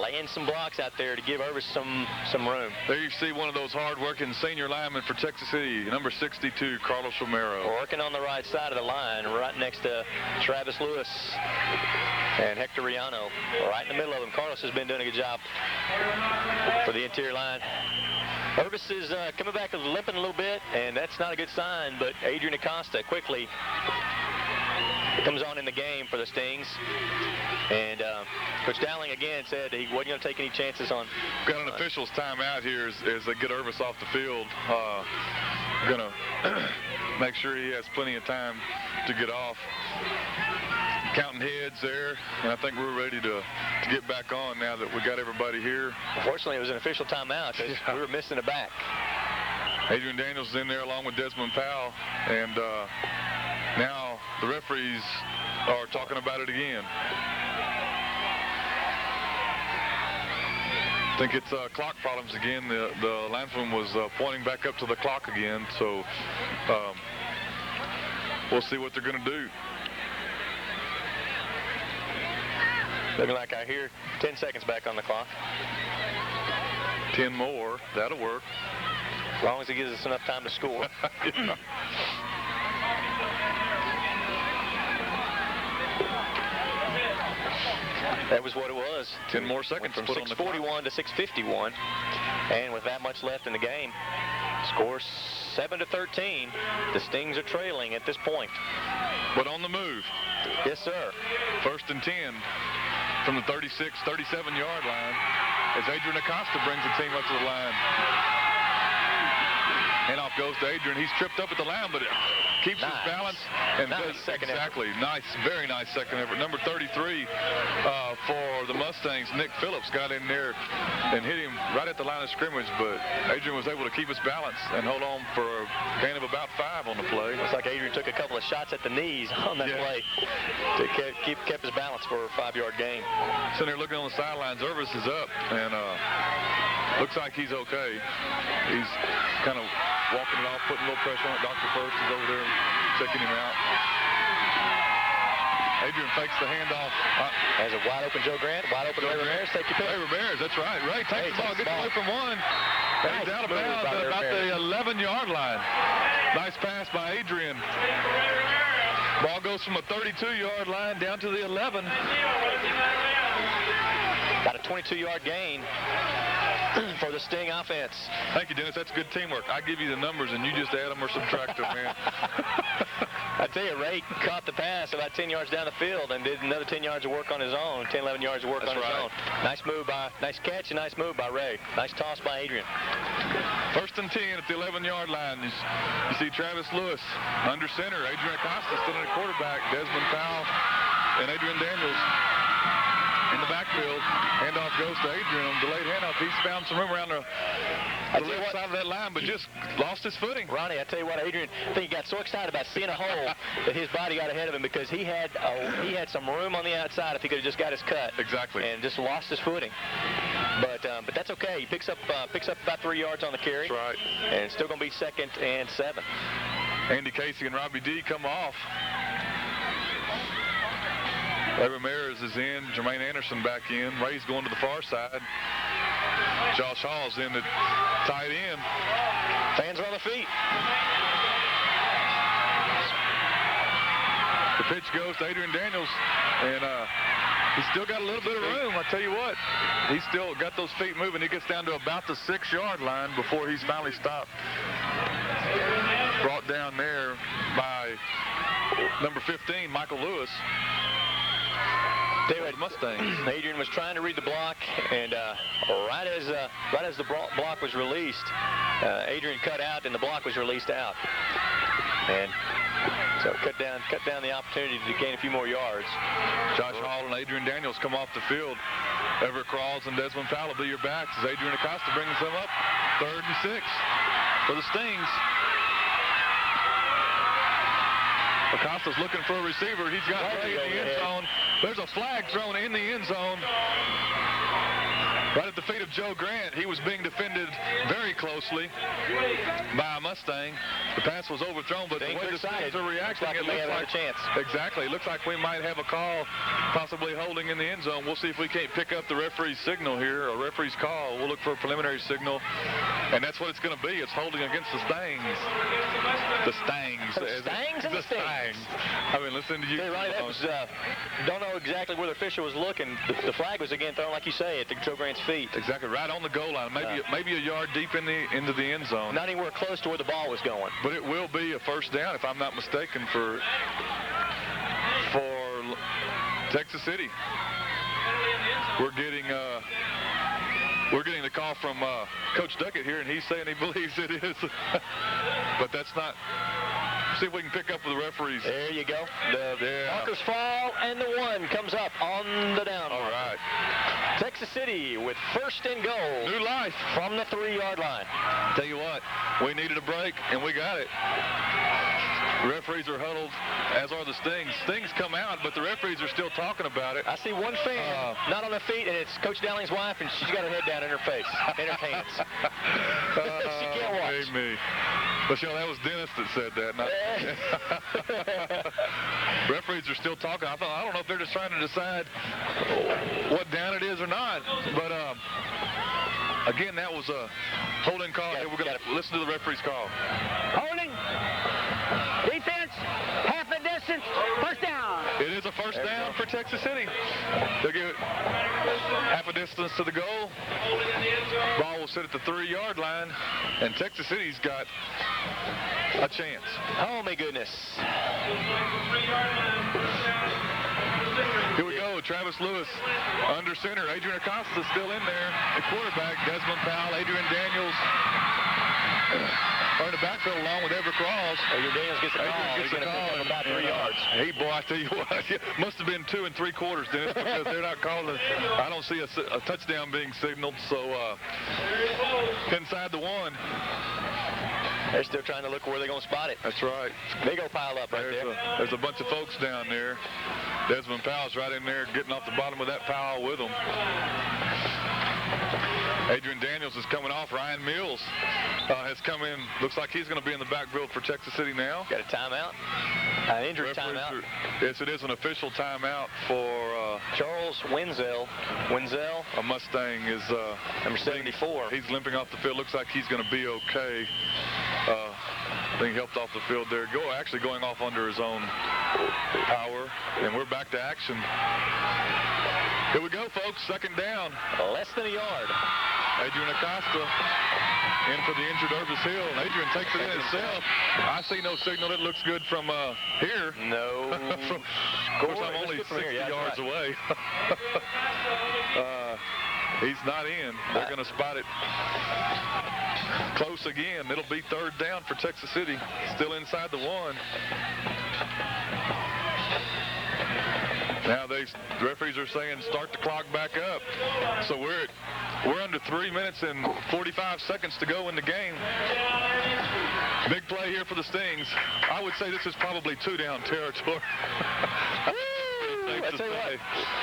laying some blocks out there to give Irvis some room. There you see one of those hard-working senior linemen for Texas City, number 62, Carlos Romero. Working on the right side of the line, right next to Travis Lewis and Hector Riano, right in the middle of them. Carlos has been doing a good job for the interior line. Irvis is coming back limping a little bit, and that's not a good sign, but Adrian Acosta quickly comes on in the game for the Stings. And Coach Dowling again said he wasn't going to take any chances on. Got an official's timeout here as they get Irvis off the field. Going to make sure he has plenty of time to get off. Counting heads there, and I think we're ready to get back on now that we got everybody here. Unfortunately, it was an official timeout because we were missing a back. Adrian Daniels is in there along with Desmond Powell, and now the referees are talking about it again. I think it's clock problems again. The linesman was pointing back up to the clock again, so we'll see what they're going to do. Looking like I hear 10 seconds back on the clock. 10 more, that'll work. As long as it gives us enough time to score. Yeah. That was what it was. 10 more seconds. Went from 6:41 to 6:51. And with that much left in the game, score 7-13. The Stings are trailing at this point. But on the move. Yes, sir. 1st and 10 from the 36, 37-yard line as Adrian Acosta brings the team up to the line. Handoff goes to Adrian. He's tripped up at the line, but it keeps his balance. And nice second exactly. effort. Nice, very nice second effort. Number 33 for the Mustangs, Nick Phillips, got in there and hit him right at the line of scrimmage, but Adrian was able to keep his balance and hold on for a gain of about 5 on the play. Looks like Adrian took a couple of shots at the knees on that play to keep his balance for a 5-yard gain. Sitting there looking on the sidelines, Irvis is up, and looks like he's okay. He's kind of walking it off, putting a little pressure on it. Dr. First is over there checking him out. Adrian fakes the handoff. Has a wide open Joe Grant, wide open Ray Ramirez. Take your pick. Ray Ramirez, that's right. Ray takes the ball, gets away from one. He's out of bounds at about the 11-yard line. Nice pass by Adrian. Ball goes from a 32-yard line down to the 11. About a 22-yard gain for the Sting offense. Thank you, Dennis. That's good teamwork. I give you the numbers, and you just add them or subtract them, man. I tell you, Ray caught the pass about 10 yards down the field and did another 10 yards of work on his own, 10, 11 yards of work on his own. Nice catch and nice move by Ray. Nice toss by Adrian. 1st and 10 at the 11-yard line. You see Travis Lewis under center. Adrian Acosta still in the quarterback. Desmond Powell and Adrian Daniels in the backfield. Handoff goes to Adrian on delayed handoff. He's found some room around the left side of that line, but just lost his footing. Ronnie, I tell you what, Adrian, I think he got so excited about seeing a hole that his body got ahead of him because he had some room on the outside if he could have just got his cut. Exactly. And just lost his footing. But that's okay. He picks up about 3 yards on the carry. That's right. And it's still going to be 2nd and 7. Andy Casey and Robbie D come off. Ray Ramirez is in. Jermaine Anderson back in. Ray's going to the far side. Josh Hall's in at tight end. Fans are on the feet. The pitch goes to Adrian Daniels, and he's still got a little bit of room. I tell you what, he's still got those feet moving. He gets down to about the 6-yard line before he's finally stopped. Brought down there by number 15, Michael Lewis. David Mustang. Adrian was trying to read the block, and right as the block was released, Adrian cut out, and the block was released out, and so cut down the opportunity to gain a few more yards. Josh Hall and Adrian Daniels come off the field. Everett Crawls and Desmond Powell will be your backs as Adrian Acosta brings them up. 3rd and 6 for the Stings. Acosta's looking for a receiver. He's got Ray in the end zone. There's a flag thrown in the end zone. Right at the feet of Joe Grant. He was being defended very closely by a Mustang. The pass was overthrown, but the way the Stings are reacting, it looks like a chance. Exactly. It looks like we might have a call, possibly holding in the end zone. We'll see if we can't pick up the referee's signal here, or referee's call. We'll look for a preliminary signal, and that's what it's going to be. It's holding against the Stings. The Stings. The Stings and the Stings. I mean, listen to you. Hey, Ronnie, that was, don't know exactly where the official was looking. The flag was again thrown, like you say, at the Joe Grant's feet. Exactly, right on the goal line, maybe a yard deep into the end zone. Not anywhere close to where the ball was going. But it will be a 1st down, if I'm not mistaken, for Texas City. We're getting the call from Coach Duckett here, and he's saying he believes it is. But that's not. See if we can pick up with the referees. There you go. The markers fall, and the 1 comes up on the down. All right. Texas City with 1st and goal. New life. From the 3-yard line. Tell you what, we needed a break, and we got it. The referees are huddled, as are the Stings. Stings come out, but the referees are still talking about it. I see one fan not on her feet, and it's Coach Dowling's wife, and she's got her head down in her face, in her hands. She can't watch. Hey, me. Michelle, that was Dennis that said that. Referees are still talking. I don't know if they're just trying to decide what down it is or not. But, again, that was a holding call. We're going to listen to the referee's call. Holding. Defense. Half the distance. 1st down. It is a a first down for Texas City. They'll get half a distance to the goal. Ball will sit at the 3-yard line, and Texas City's got a chance. Oh, my goodness. Here we go. Travis Lewis under center. Adrian Acosta still in there. The quarterback, Desmond Powell, Adrian Daniels are in the backfield along with Everett Cross. Adrian Daniels gets a call. He's going to pick up about 3 yards. Hey, boy, I tell you what, must have been 2 3/4, Dennis, because they're not calling. I don't see a touchdown being signaled, so inside the 1. They're still trying to look where they're going to spot it. That's right. Big old pile up right there. There's a bunch of folks down there. Desmond Powell's right in there getting off the bottom of that pile with them. Adrian Daniels is coming off. Ryan Mills has come in. Looks like he's going to be in the backfield for Texas City now. Got a timeout. An injury timeout. Yes, it is an official timeout for Charles Wenzel. Wenzel, a Mustang, is number 74. He's limping off the field. Looks like he's going to be okay. Being helped off the field there. Actually going off under his own power. And we're back to action. Here we go, folks. Second down. Less than a yard. Adrian Acosta in for the injured Irvis Hill. And Adrian takes it in himself. I see no signal. It looks good from here. No. Of course, I'm only 60 yards away. He's not in. They're going to spot it close again. It'll be third down for Texas City. Still inside the 1. Now the referees are saying start the clock back up. So we're under 3 minutes and 45 seconds to go in the game. Big play here for the Stings. I would say this is probably 2-down territory. I tell you what,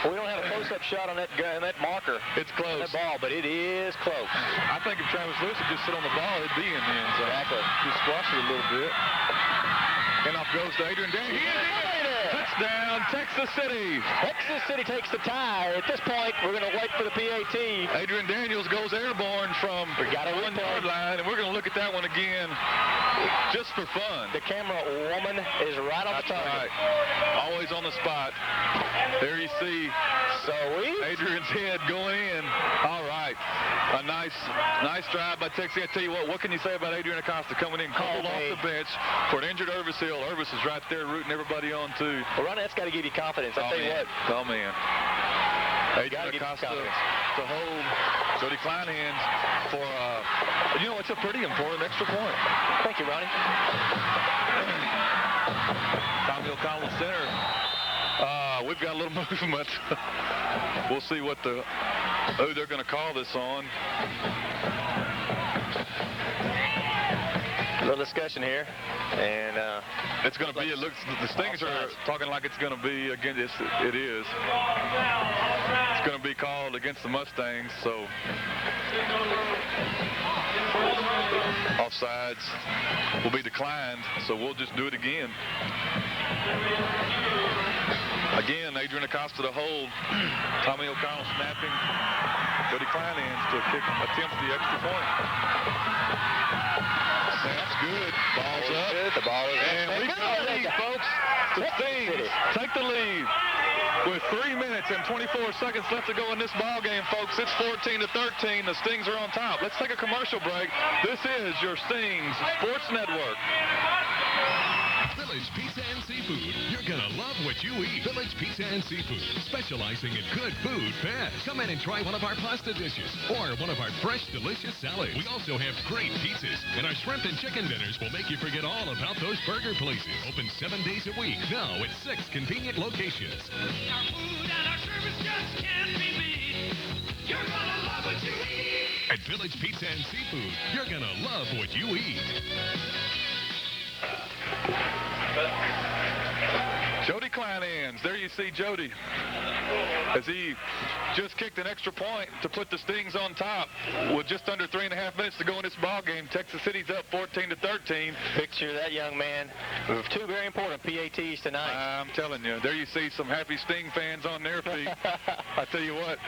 we don't have a close-up shot on that marker. It's close. That ball, but it is close. I think if Travis Lewis would just sit on the ball, it'd be in the end zone. Exactly. Just squash it a little bit. And off goes to Adrian Daniels. Touchdown, Texas City. Texas City takes the tie. At this point, we're going to wait for the PAT. Adrian Daniels goes airborne from the 1-yard line, and we're going to look at that one again just for fun. The camera woman is right on the target. Right. Always on the spot. There you see Adrian's head going in. All right. A nice drive by Texas. I tell you what can you say about Adrian Acosta coming in cold off the bench for an injured Irvis Hill? Irvis is right there rooting everybody on, too. Well, Ronnie, that's got to give you confidence. I'll tell you what. Oh, man. Adrian Acosta to hold Jody Kleinhands for, it's a pretty important extra point. Thank you, Ronnie. Tommy O'Connell center. We've got a little movement. We'll see who they're going to call this on. A little discussion here, and it's going to be. It looks. The Stings are talking like it's going to be against. It is. It's going to be called against the Mustangs. So offsides will be declined. So we'll just do it again. Again, Adrian Acosta to hold. Tommy O'Connell snapping. Jody Kleinhands to attempt the extra point. Snap's good. Ball's up. Good. The ball is and we got the lead, folks. The Stings take the lead with 3 minutes and 24 seconds left to go in this ball game, folks. It's 14-13. The Stings are on top. Let's take a commercial break. This is your Stings Sports Network. Village Pizza and Seafood. You're going to love what you eat. Village Pizza and Seafood, specializing in good food fast. Come in and try one of our pasta dishes or one of our fresh, delicious salads. We also have great pizzas, and our shrimp and chicken dinners will make you forget all about those burger places. Open 7 days a week, now at 6 convenient locations. Our food and our service just can't be beat. You're going to love what you eat. At Village Pizza and Seafood, you're going to love what you eat. Jody Kleinhands. There you see Jody as he just kicked an extra point to put the Stings on top with just under 3.5 minutes to go in this ball game. Texas City's up 14-13. Picture that young man with 2 very important PATs tonight. I'm telling you, there you see some happy Sting fans on their feet. I tell you what,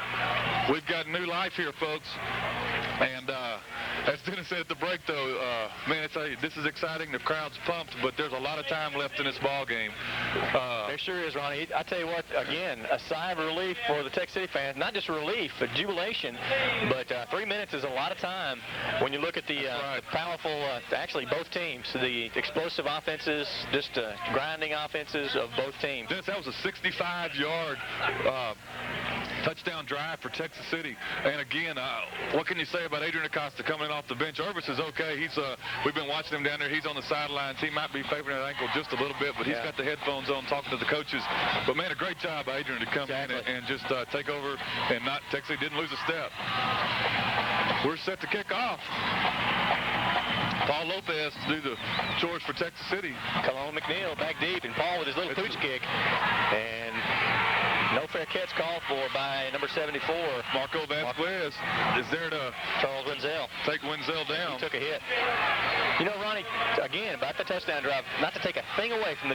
we've got new life here, folks. And As Dennis said at the break, though, man, this is exciting. The crowd's pumped, but there's a lot of time left in this ball game. There sure is, Ronnie. I tell you what, again, a sigh of relief for the Texas City fans. Not just relief, but jubilation. But 3 minutes is a lot of time when you look at the powerful, actually both teams, the explosive offenses, just grinding offenses of both teams. Dennis, that was a 65-yard touchdown drive for Texas City. And again, what can you say about Adrian Acosta coming in off the bench? Irvis is okay. We've been watching him down there. He's on the sidelines. He might be favoring that ankle just a little bit, but he's got the headphones on talking to the coaches. But, man, a great job by Adrian to come in and just take over, and Texas City didn't lose a step. We're set to kick off. Paul Lopez to do the chores for Texas City. Colon McNeil back deep, and Paul with his little pooch kick. And no fair catch called for by number 74. Marco Vasquez is there to Charles Wenzel. Take Wenzel down. He took a hit. You know, Ronnie, again, about the touchdown drive, not to take a thing away from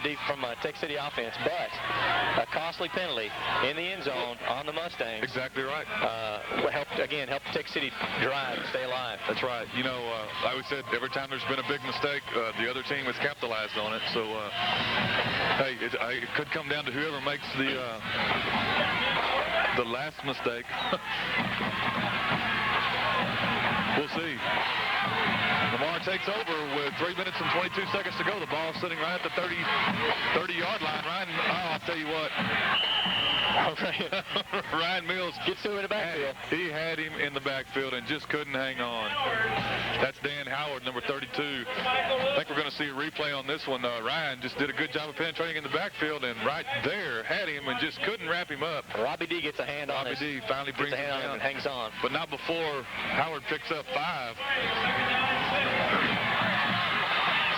Texas City offense, but a costly penalty in the end zone on the Mustangs. Exactly right. Helped Texas City drive and stay alive. That's right. You know, like we said, every time there's been a big mistake, the other team has capitalized on it. So, hey, it could come down to whoever makes the last mistake. We'll see. Lamar takes over with 3 minutes and 22 seconds to go. The ball sitting right at the 30-yard line. I'll tell you what. Ryan Mills gets to him in the backfield. He had him in the backfield and just couldn't hang on. That's Dan Howard, number 32. I think we're going to see a replay on this one. Ryan just did a good job of penetrating in the backfield, and right there had him and just couldn't wrap him up. Robbie D gets a hand on him. Robbie D finally brings him down and hangs on. But not before Howard picks up 5.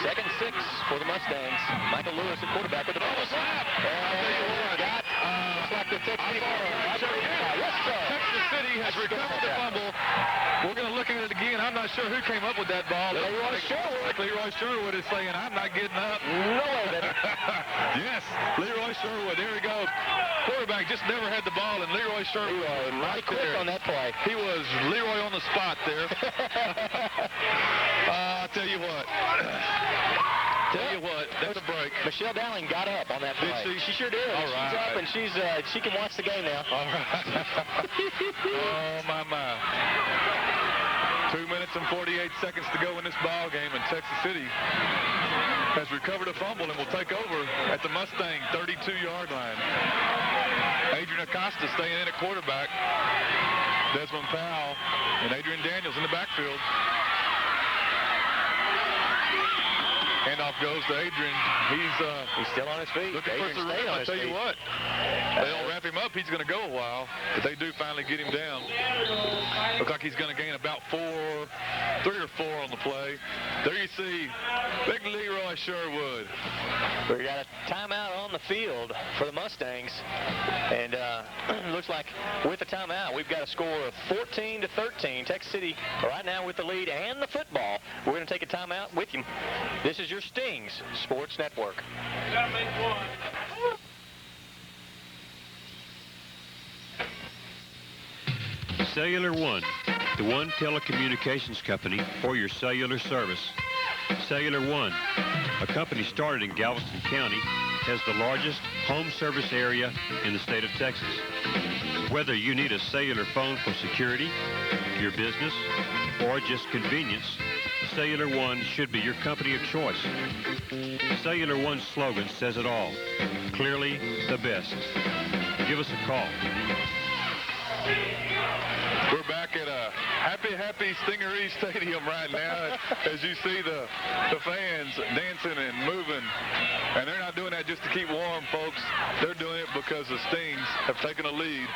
2nd and 6 for the Mustangs. Michael Lewis at quarterback with the ball. Texas City has recovered the fumble. We're going to look at it again. I'm not sure who came up with that ball. Leroy Sherwood is saying, I'm not getting up. No way, baby. Yes, Leroy Sherwood. There he goes. Quarterback just never had the ball, and Leroy Sherwood right quick on that play. He was Leroy on the spot there. I'll tell you what. That's a break. Michelle Dowling got up on that play. Did she? She sure did. All right. She's up, and she can watch the game now. All right. Oh, my. 2 minutes and 48 seconds to go in this ball game, and Texas City has recovered a fumble and will take over at the Mustang 32-yard line. Adrian Acosta staying in at quarterback. Desmond Powell and Adrian Daniels in the backfield. Handoff goes to Adrian. He's still on his feet. Looking for some room. I'll tell you what. They don't wrap him up. He's going to go a while. But they do finally get him down. Looks like he's going to gain about 3 or 4 on the play. There you see big Leroy Sherwood. We got a timeout on the field for the Mustangs. And looks like with the timeout, we've got a score of 14-13. Texas City right now with the lead and the football. We're going to take a timeout with you. This is your Stings Sports Network. You gotta make one. Cellular One, the one telecommunications company for your cellular service. Cellular One, a company started in Galveston County, has the largest home service area in the state of Texas. Whether you need a cellular phone for security, your business, or just convenience, Cellular One should be your company of choice. Cellular One's slogan says it all. Clearly the best. Give us a call. We're back at a happy Stingarees Stadium right now as you see the fans dancing and moving. And they're not doing that just to keep warm, folks. They're doing it because the Stings have taken a lead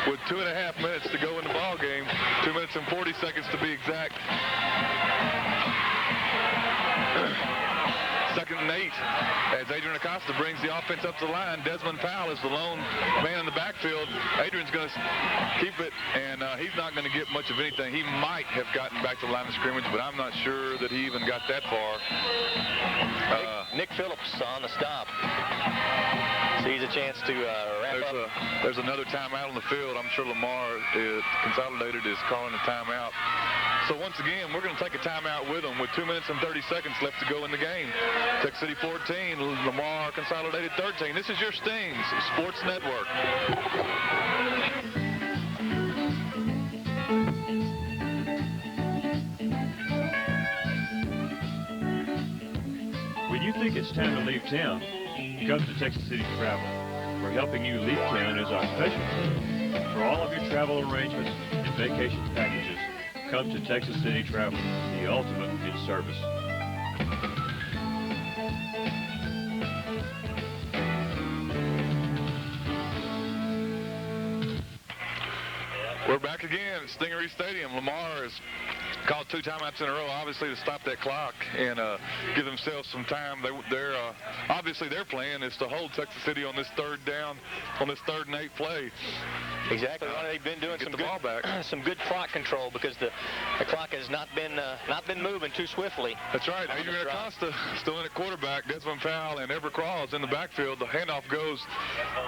with 2.5 minutes to go in the ball game. 2 minutes and 40 seconds to be exact. 2nd and 8 as Adrian Acosta brings the offense up to the line. Desmond Powell is the lone man in the backfield. Adrian's going to keep it, and he's not going to get much of anything. He might have gotten back to the line of scrimmage, but I'm not sure that he even got that far. Nick Phillips on the stop. Sees a chance to wrap up. There's another timeout on the field. I'm sure Lamar Consolidated is calling a timeout. So once again, we're going to take a timeout with them with 2 minutes and 30 seconds left to go in the game. Texas City 14, Lamar Consolidated 13. This is your Stings Sports Network. When you think it's time to leave town, come to Texas City Travel. We're helping you leave town as our specialty. For all of your travel arrangements and vacation packages, come to Texas City Travel, the ultimate in service. We're back again at Stingaree Stadium. Lamar has called 2 timeouts in a row, obviously, to stop that clock and give themselves some time. Obviously, their plan is to hold Texas City on this 3rd down, on this 3rd and 8 play. Exactly. They've been doing some good clock control because the clock has not been moving too swiftly. That's right. Adrian Acosta still in at quarterback. Desmond Powell and Everett Crawls in the backfield. The handoff goes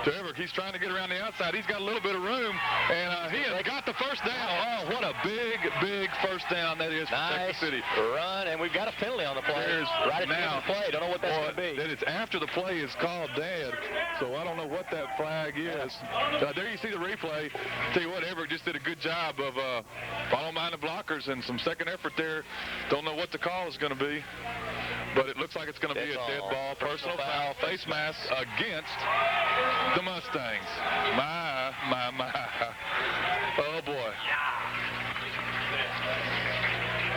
to Everett. He's trying to get around the outside. He's got a little bit of room, and he has got the first down. Oh, what a big first down that is for Texas City. Run, and we've got a penalty on the play. Right at the end of the play. Don't know what that's going to be. That it's after the play is called dead, so I don't know what that flag is. There you see the replay. Tell you what, Everett just did a good job of following behind the blockers and some second effort there. Don't know what the call is going to be, but it looks like it's going to be a dead ball. Personal foul, face mask against the Mustangs. My. Oh, boy.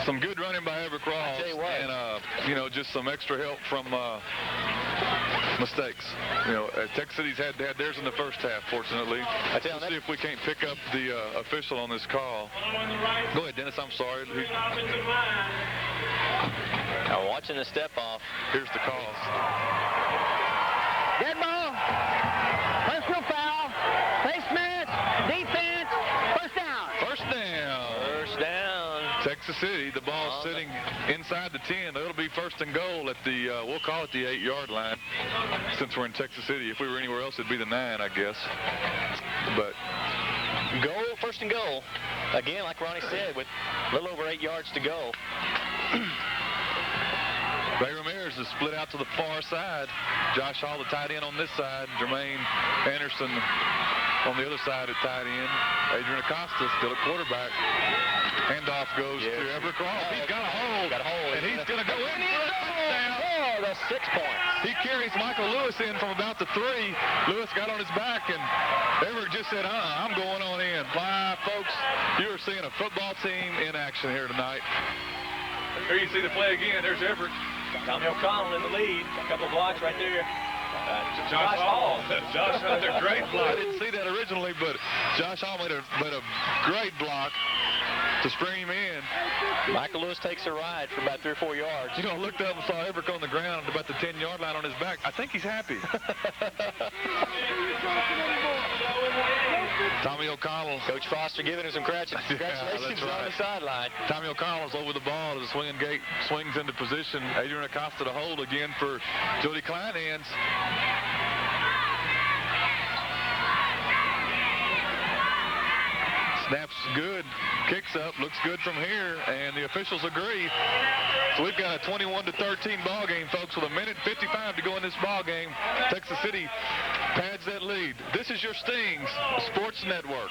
Some good running by Everett Crawls, and just some extra help from mistakes. Texas City's had theirs in the first half, fortunately. Let's see if we can't pick up the official on this call. Go ahead, Dennis. I'm sorry. Now watching the step off. Here's the call. Dead ball. Personal foul. Face mask. Defense. First down. First down. Texas City, the ball sitting inside the 10. It'll be 1st and goal at the, we'll call it the 8-yard line, since we're in Texas City. If we were anywhere else, it'd be the 9, I guess. But goal, 1st and goal. Again, like Ronnie said, with a little over 8 yards to go. Ray Ramirez is split out to the far side. Josh Hall, the tight end on this side. Jermaine Anderson on the other side at tight end. Adrian Acosta still at quarterback. Handoff goes to Everett Crawls. He's got a hold. And he's going to go in for a touchdown. Oh, that's 6 points. He carries Michael Lewis in from about the 3. Lewis got on his back, and Everett just said, I'm going on in. Why, folks, you are seeing a football team in action here tonight. Here you see the play again. There's Everett. Tommy O'Connell in the lead. A couple blocks right there. Josh Hall. Josh had a great block. I didn't see that originally, but Josh Hall made a great block to spring him in. Michael Lewis takes a ride for about 3 or 4 yards. I looked up and saw Everett on the ground about the 10-yard line on his back. I think he's happy. Tommy O'Connell. Coach Foster giving him some congratulations on the sideline. Tommy O'Connell's over the ball as the swinging gate swings into position. Adrian Acosta to hold again for Jody Kleinhands. Snaps good, kicks up, looks good from here, and the officials agree. So we've got a 21-13 ball game, folks, with 1:55 to go in this ball game. Texas City pads that lead. This is your Stings Sports Network.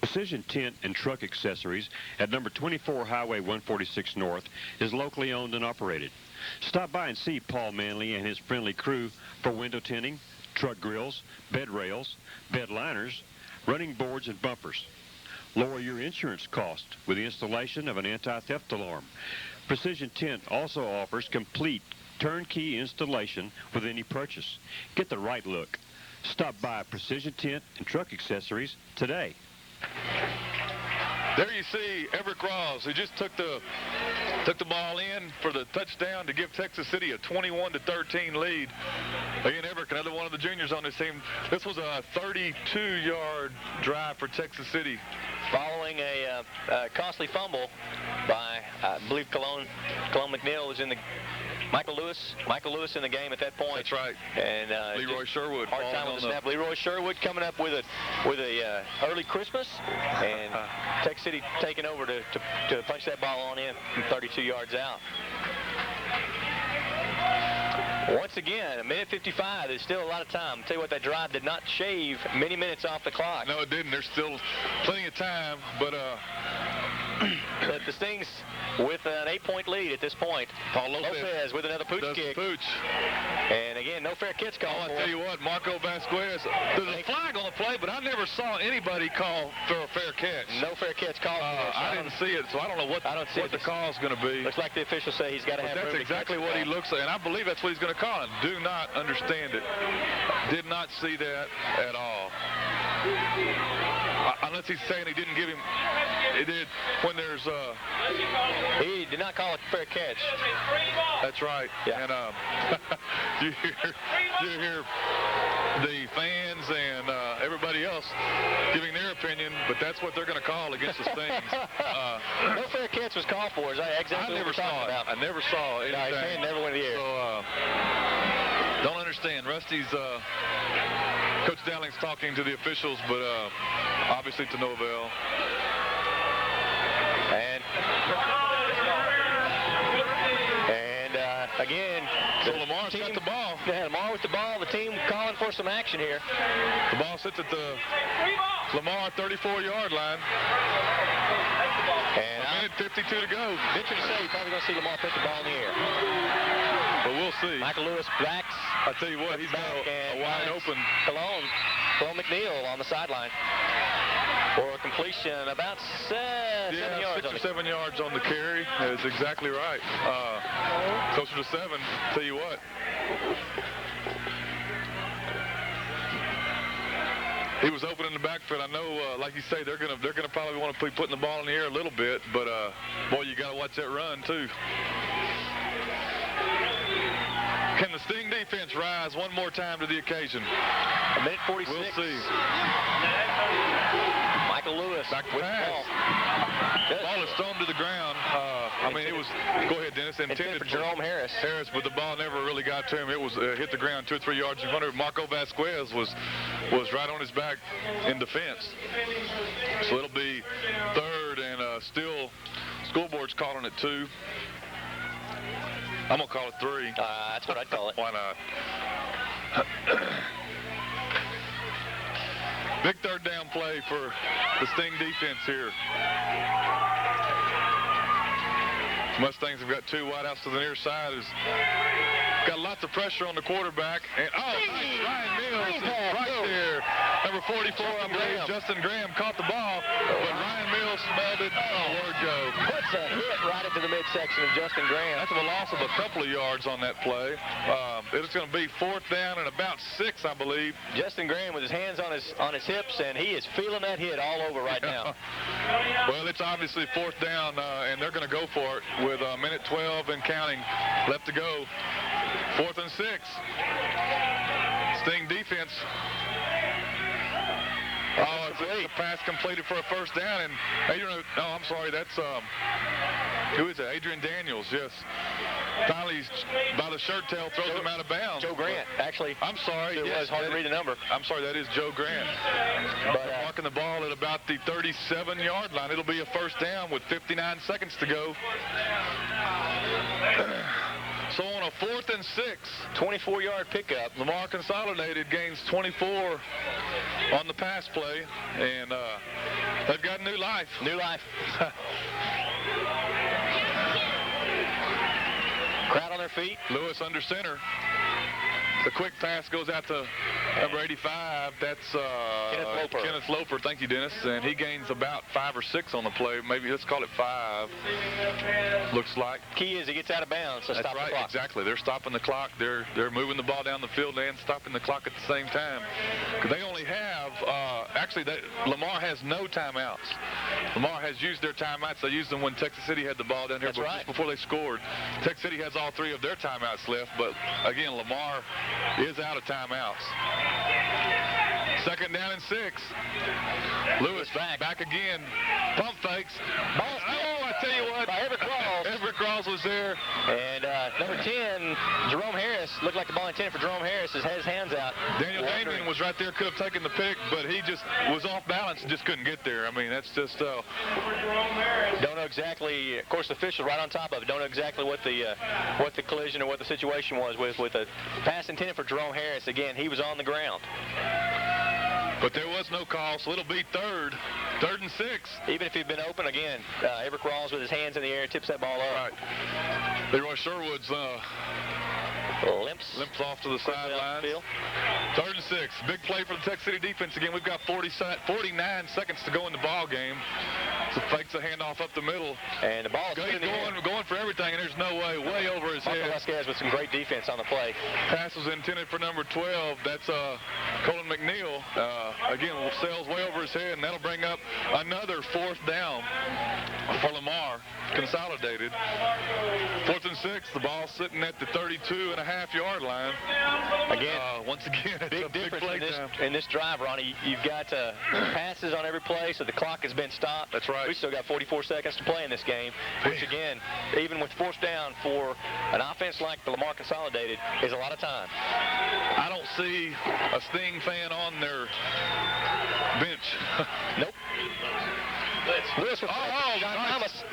Precision Tent and Truck Accessories at number 24 Highway 146 North is locally owned and operated. Stop by and see Paul Manley and his friendly crew for window tinting, truck grills, bed rails, bed liners, running boards and bumpers. Lower your insurance cost with the installation of an anti-theft alarm. Precision Tent also offers complete turnkey installation with any purchase. Get the right look. Stop by Precision Tent and Truck Accessories today. There you see Everett Crawls, who just took the ball in for the touchdown to give Texas City a 21-13 lead. Again, Everett, another one of the juniors on this team. This was a 32-yard drive for Texas City. Following a costly fumble by I believe Cologne McNeil was in the Michael Lewis in the game at that point. That's right. And Leroy Sherwood. Hard time with the snap. Leroy Sherwood coming up with a early Christmas, and Tech City taking over to punch that ball on in from 32 yards out. Once again, a minute 55. There's still a lot of time. I'll tell you what, that drive did not shave many minutes off the clock. No, it didn't. There's still plenty of time, but the Stings with an 8-point lead at this point. Paul Lopez with another pooch kick. Pooch. And again, no fair catch call. I'll tell you what, Marco Vasquez, there's a flag on the play, but I never saw anybody call for a fair catch. No fair catch call. I didn't see it, so I don't know what the call is going to be. Looks like the officials say he's got to have That's room exactly what he looks like, and I believe that's what he's going to call. Do not understand it. Did not see that at all. Unless he's saying he didn't give him, he did when there's he did not call it fair catch. That's right. Yeah. And you hear the fans and everybody else giving their opinion, but that's what they're going to call against the Stings. No fair catch was called for. Is that exactly what we're talking about? I never saw anything. No, his hand never went in the air. So don't understand. Rusty's Coach Dowling's talking to the officials, but obviously to no avail. And again, so Lamar's got the ball. Yeah, Lamar with the ball. The team calling for some action here. The ball sits at the Lamar 34-yard line. And a minute 52 to go. Venture to say you're probably going to see Lamar put the ball in the air. But we'll see. Michael Lewis backs. I tell you what, he's got a wide open. Cologne McNeil on the sideline for a completion about 7 yards. 6 or 7 yards on the carry. That's exactly right. Closer to 7. Tell you what. He was open in the backfield. I know, like you say, they're gonna probably want to be putting the ball in the air a little bit, but boy, you got to watch that run too. Can the Sting defense rise one more time to the occasion? A minute 46. We'll see. Michael Lewis back to pass. The ball is thrown to the ground. I mean, it was, go ahead, Dennis, intended for Jerome Harris. But the ball never really got to him. It was hit the ground 2 or 3 yards in front of him. Marco Vasquez was right on his back in defense. So it'll be third, and still scoreboard's calling it 2. I'm going to call it 3. That's what I'd call it. Why not? Big third down play for the Sting defense here. Mustangs have got 2 wideouts to the near side. Got lots of pressure on the quarterback. And nice. Ryan Mills is right there. Number 44, I believe, Justin Graham caught the ball, but Ryan Mills smelled it. Word go. Puts a hit right into the midsection of Justin Graham. That's a loss of a couple of yards on that play. It's going to be 4th down and about 6, I believe. Justin Graham with his hands on his hips, and he is feeling that hit all over right now. Well, it's obviously 4th down, and they're going to go for it with a minute 12 and counting left to go. 4th and 6. Sting defense. Oh, it's a pass completed for a 1st down, and Adrian, I'm sorry, that's, who is it? Adrian Daniels, yes. Finally, by the shirt tail, throws him out of bounds. Joe Grant, actually. I'm sorry. It was hard to read the number. I'm sorry, that is Joe Grant. But marking the ball at about the 37-yard line. It'll be a 1st down with 59 seconds to go. So on a 4th and 6. 24-yard pickup. Lamar Consolidated gains 24 on the pass play, and they've got new life. New life. Crowd on their feet. Lewis under center. The quick pass goes out to number 85. That's Kenneth Loper. Thank you, Dennis. And he gains about 5 or 6 on the play. Maybe let's call it 5. Looks like. Key is he gets out of bounds. So That's stop right. the clock. Exactly. They're stopping the clock. They're moving the ball down the field and stopping the clock at the same time. They only have Lamar has no timeouts. Lamar has used their timeouts. They used them when Texas City had the ball down here just before they scored. Texas City has all 3 of their timeouts left, but again, Lamar is out of timeouts. 2nd down and 6. Lewis back again. Pump fakes. I tell you what. By every claw. Rawls was there. And number 10, Jerome Harris, looked like the ball intended for Jerome Harris, has his hands out. Daniel Damien was right there, could have taken the pick, but he just was off balance and just couldn't get there. I mean, that's just... Don't know exactly, of course, the official right on top of it, don't know exactly what the collision or what the situation was with a pass intended for Jerome Harris. Again, he was on the ground. But there was no call, so it'll be third and 6. Even if he'd been open, again, Everett Rawls with his hands in the air tips that ball up. Right. Leroy Sherwood's limps off to the sidelines. 3rd and 6. Big play for the Tech City defense. Again, we've got 49 seconds to go in the ball game. So fakes a handoff up the middle. And the ball is going for everything, and there's no way over his head. Vasquez with some great defense on the play. Pass was intended for number 12. That's Colin McNeil. Again, sails way over his head, and that'll bring up another 4th down for Lamar. Consolidated. 4th and 6. The ball sitting at the 32.5-yard line. Again, once again, it's big a big difference play in this drive, Ronnie. You've got passes on every play, so the clock has been stopped. That's right. We still got 44 seconds to play in this game, which again, even with 4th down for an offense like the Lamar Consolidated, is a lot of time. I don't see a Sting fan on their bench. Nope. Lewis with John Thomas.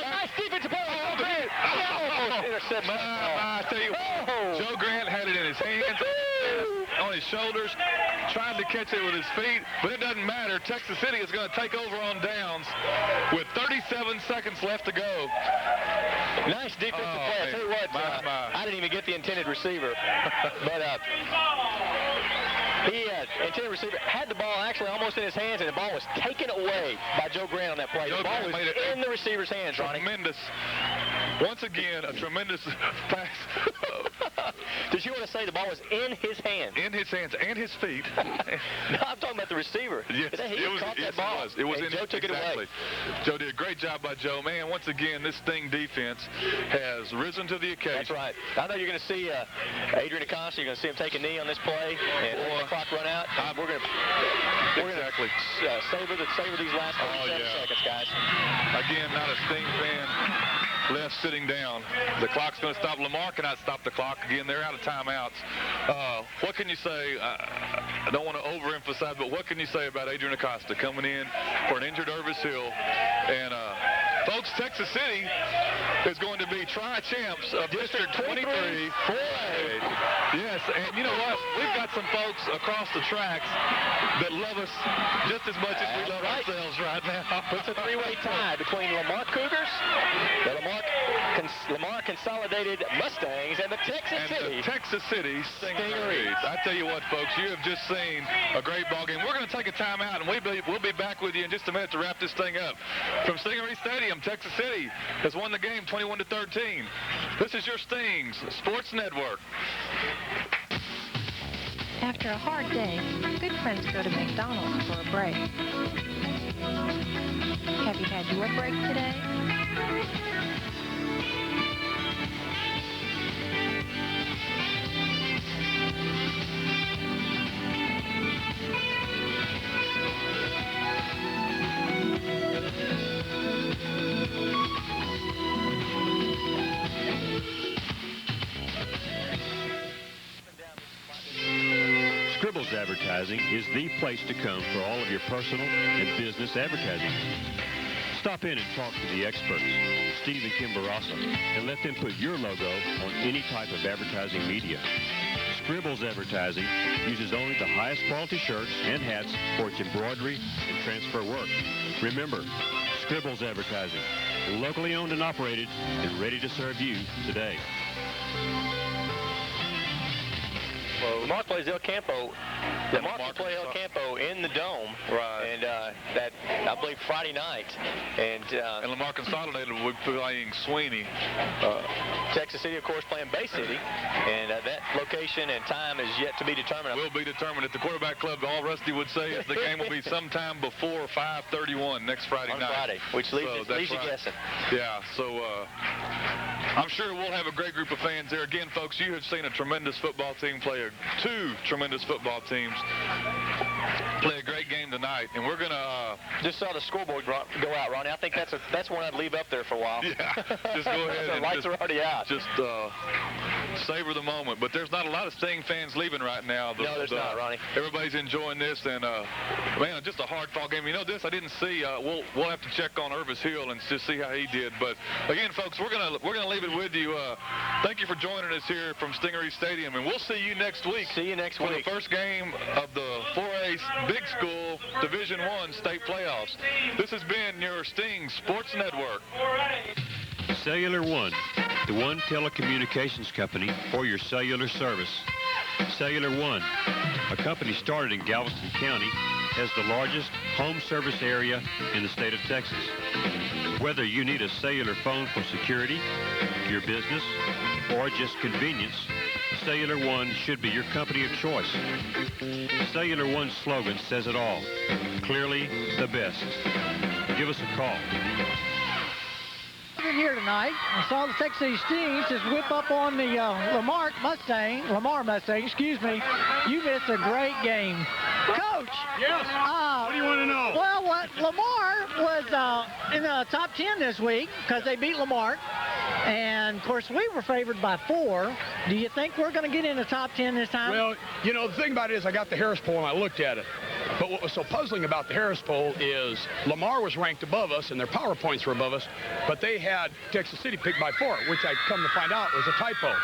Nice defensive play. Interception. I tell you, Joe Grant had it in his hands, on his shoulders, tried to catch it with his feet, but it doesn't matter. Texas City is going to take over on downs with 37 seconds left to go. Nice defensive play. I tell you what, I didn't even get the intended receiver, but he intended receiver had the ball actually almost in his hands, and the ball was taken away by Joe Grant on that play. The ball was in the receiver's hands, Ronnie. Tremendous. Once again, a tremendous pass. Did you want to say the ball was in his hands? In his hands and his feet. No, I'm talking about the receiver. Yes, it was. Joe took it away. Joe did a great job by Joe. Man, once again, this Sting defense has risen to the occasion. That's right. I know you're going to see Adrian Acosta. You're going to see him take a knee on this play, and when the clock run out, we're going to savor these last 37 seconds, guys. Again, not a Sting fan left sitting down. The clock's going to stop. Lamar cannot stop the clock. Again, they're out of timeouts. What can you say? I don't want to overemphasize, but what can you say about Adrian Acosta coming in for an injured Irvis Hill? And folks, Texas City is going to be tri-champs of District 23. Yes, and you know what? We've got some folks across the tracks that love us just as much as we love ourselves right now. It's a three-way tie between Lamar Cougars, the Lamar Consolidated Mustangs, and the Texas City Stingarees. I tell you what, folks, you have just seen a great ball game. We're going to take a timeout, and we'll be back with you in just a minute to wrap this thing up. From Stingaree Stadium, Texas City has won the game 21-13. This is your Stings Sports Network. After a hard day, good friends go to McDonald's for a break. Have you had your break today? Scribbles Advertising is the place to come for all of your personal and business advertising. Stop in and talk to the experts, Steve and Kim Barassa, and let them put your logo on any type of advertising media. Scribbles Advertising uses only the highest quality shirts and hats for its embroidery and transfer work. Remember, Scribbles Advertising, locally owned and operated and ready to serve you today. Well, Lamar plays El Campo. Lamar can play El Campo in the Dome. Right. And that, I believe, Friday night. And Lamar Consolidated will be playing Sweeney. Texas City, of course, playing Bay City. And that location and time is yet to be determined. Will be determined at the Quarterback Club. All Rusty would say is the game will be sometime before 5:31 next Friday night. On Friday, which leaves you guessing. Yeah, so I'm sure we'll have a great group of fans there. Again, folks, you have seen a tremendous football team play two tremendous football teams play a great game tonight, and we're gonna just saw the scoreboard go out, Ronnie. I think that's one I'd leave up there for a while. Yeah, just go ahead. The and lights are already out. Just savor the moment. But there's not a lot of Sting fans leaving right now. No, there's not, Ronnie. Everybody's enjoying this, and man, just a hard-fought game. You know, this I didn't see. We'll have to check on Irvis Hill and just see how he did. But again, folks, we're gonna leave it with you. Thank you for joining us here from Stingaree Stadium, and we'll see you next week. See you next for week. the first game of the 4A Big School Division I state playoffs. This has been your Sting Sports Network. Cellular One, the one telecommunications company for your cellular service. Cellular One, a company started in Galveston County, has the largest home service area in the state of Texas. Whether you need a cellular phone for security, your business, or just convenience, Cellular One should be your company of choice. Cellular One's slogan says it all. Clearly the best. Give us a call. Here tonight, I saw the Texas City Stings just whip up on the Lamar Mustang, excuse me. You missed a great game. Coach! Yes? What do you want to know? Well, Lamar was in the top 10 this week because they beat Lamar. And, of course, we were favored by 4. Do you think we're going to get in the top 10 this time? Well, you know, the thing about it is I got the Harris poll and I looked at it. But what was so puzzling about the Harris poll is Lamar was ranked above us and their power points were above us, but they had Texas City picked by 4, which I come to find out was a typo.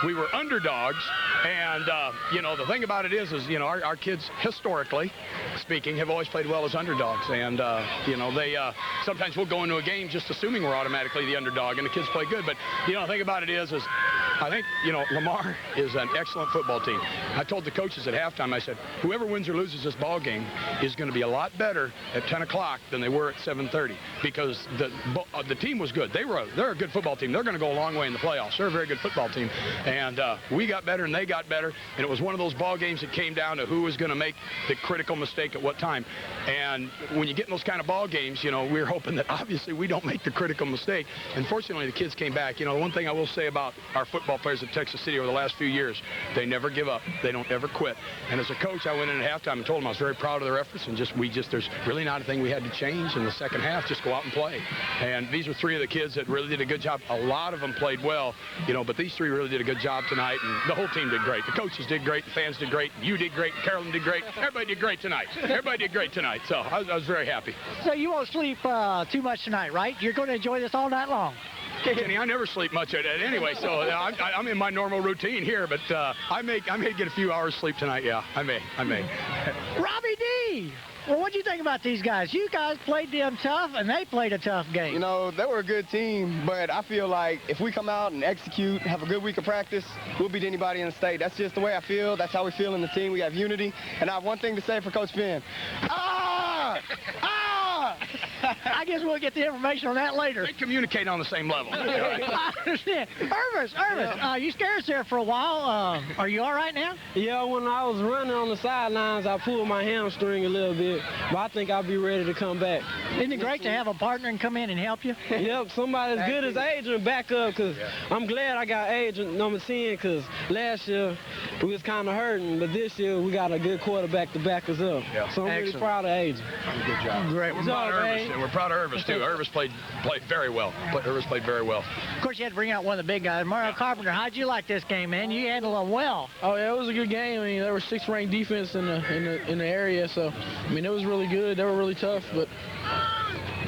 We were underdogs, and, you know, the thing about it is you know, our kids, historically speaking, have always played well as underdogs. And, you know, they sometimes we'll go into a game just assuming we're automatically the underdog, and the kids play good. But, you know, the thing about it is I think, you know, Lamar is an excellent football team. I told the coaches at halftime, I said, whoever wins or loses this ball game is going to be a lot better at 10 o'clock than they were at 7:30 because the team was good. They're a good football team. They're going to go a long way in the playoffs. They're a very good football team. And we got better and they got better. And it was one of those ball games that came down to who was going to make the critical mistake at what time. And when you get in those kind of ball games, you know, we're hoping that obviously we don't make the critical mistake. And fortunately, the kids came back. You know, the one thing I will say about our football players at Texas City over the last few years, they never give up. They don't ever quit. And as a coach, I went in at halftime and told them I was very proud of their efforts, and there's really not a thing we had to change in the second half. Just go out and play. And these were 3 of the kids that really did a good job. A lot of them played well, you know, but these 3 really did a good job tonight, and the whole team did great. The coaches did great, the fans did great, you did great, Carolyn did great. Everybody did great tonight. Everybody did great tonight, so I was very happy. So you won't sleep too much tonight, right? You're going to enjoy this all night long. Kenny, I never sleep much at it anyway, so I'm in my normal routine here, but I may get a few hours sleep tonight, yeah, I may. Robbie D! Well, what do you think about these guys? You guys played them tough, and they played a tough game. You know, they were a good team, but I feel like if we come out and execute, have a good week of practice, we'll beat anybody in the state. That's just the way I feel. That's how we feel in the team. We have unity. And I have one thing to say for Coach Finn. I guess we'll get the information on that later. They communicate on the same level. I understand. Irvis, you scared us there for a while. Are you all right now? Yeah, when I was running on the sidelines, I pulled my hamstring a little bit, but I think I'll be ready to come back. Isn't it great to have a partner and come in and help you? Yep, somebody as good as Adrian back up, because I'm glad I got Adrian number 10, because last year we was kind of hurting, but this year we got a good quarterback to back us up. Yeah. So I'm really proud of Adrian. Good job. Great. We're proud of Irvis, and we're proud of Irvis, too. Irvis played very well. Irvis played very well. Of course, you had to bring out one of the big guys. Mario Carpenter, how'd you like this game, man? You handled them well. Oh, yeah, it was a good game. I mean, there were 6 ranked defense in the area, so, I mean, it was really good. They were really tough, but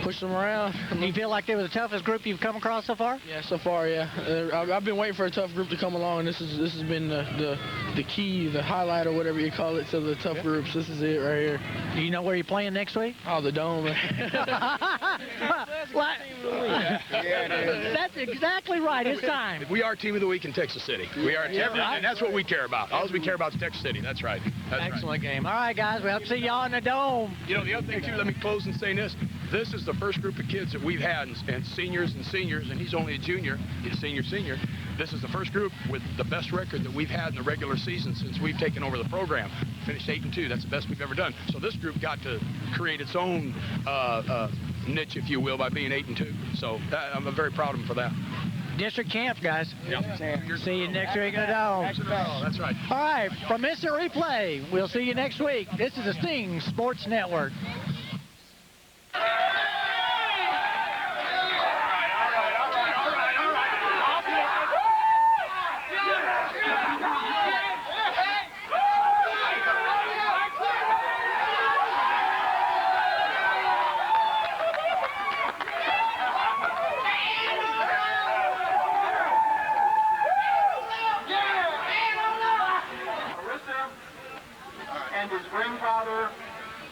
pushed them around. Do you feel like they were the toughest group you've come across so far? Yeah, so far, yeah. I've been waiting for a tough group to come along, and this has been the key, the highlight, or whatever you call it, to the tough groups. This is it right here. Do you know where you're playing next week? Oh, the Dome. That's exactly right. It's time. We are Team of the Week in Texas City. We are, and that's what we care about. All we care about is Texas City. That's right. Excellent game. All right, guys. We'll see y'all in the Dome. You know, the other thing, too, let me close in saying this. This is the first group of kids that we've had, and seniors, and he's only a junior. He's a senior. This is the first group with the best record that we've had in the regular season since we've taken over the program. Finished 8-2. That's the best we've ever done. So this group got to create its own niche, if you will, by being 8-2. So I'm very proud of them for that. District champs, guys. Yep. See you next week in the Dome. That's right. All right, from Instant Replay, we'll see you next week. This is the Sting Sports Network. And his grandfather,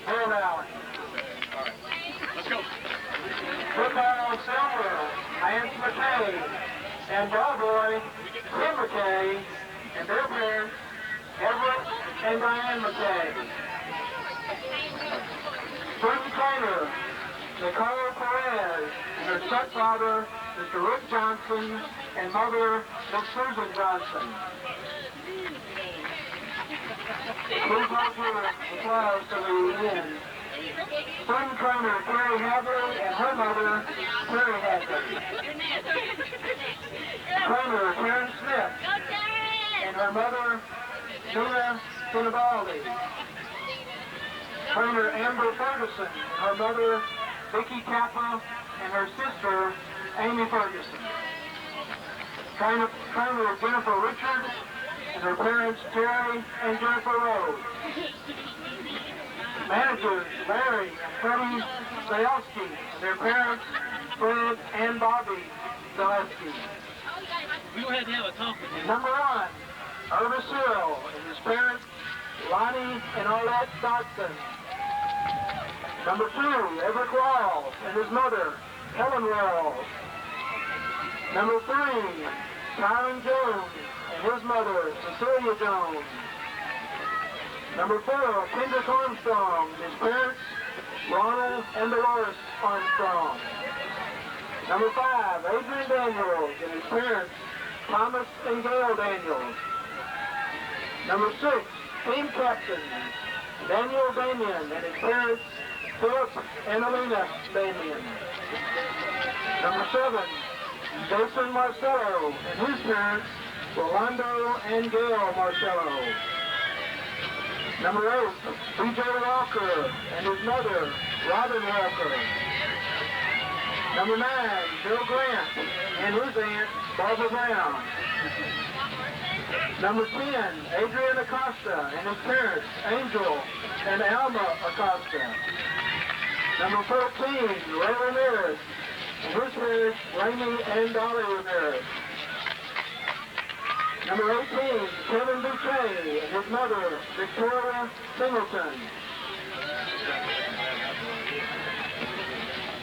Bill Allen. Let's go. Football silver, Lance McKay, and bellboy, Tim McKay, and their parents, Everett and Diane McKay. Spring trainer, Nicole Perez, and her stepfather, Mr. Rick Johnson, and mother, Miss Susan Johnson. Please hold your applause to the end. Spring trainer Terry Hadley and her mother, Terry Hadley. Trainer Karen Smith and her mother, Nina Sinabaldi. Trainer Amber Ferguson and her mother, Vicki Kappa, and her sister, Amy Ferguson. Trainer Jennifer Richards and her parents, Terry and Jennifer Rose. Managers, Larry and Freddie Zalewski, and their parents, Fred and Bobby Zalewski. We don't have to have a talk with him. Number 1, Irvis Hill and his parents, Lonnie and Arlette Dodson. Number 2, Everett Rawls and his mother, Helen Rawls. Number 3, Tyron Jones and his mother, Cecilia Jones. Number 4, Kendrick Armstrong, his parents, Ronald and Dolores Armstrong. Number 5, Adrian Daniels and his parents, Thomas and Gail Daniels. Number 6, team captain, Daniel Damian and his parents, Philip and Alina Damian. Number 7, Jason Marcello and his parents, Rolando and Gail Marcello. Number 8, B.J. Walker and his mother, Robin Walker. Number 9, Bill Grant and his aunt, Barbara Brown. Number 10, Adrian Acosta and his parents, Angel and Alma Acosta. Number 14, Ray Ramirez and his parents, Raymond and Dolly Ramirez. Number 18, Kevin Boucher and his mother, Victoria Singleton.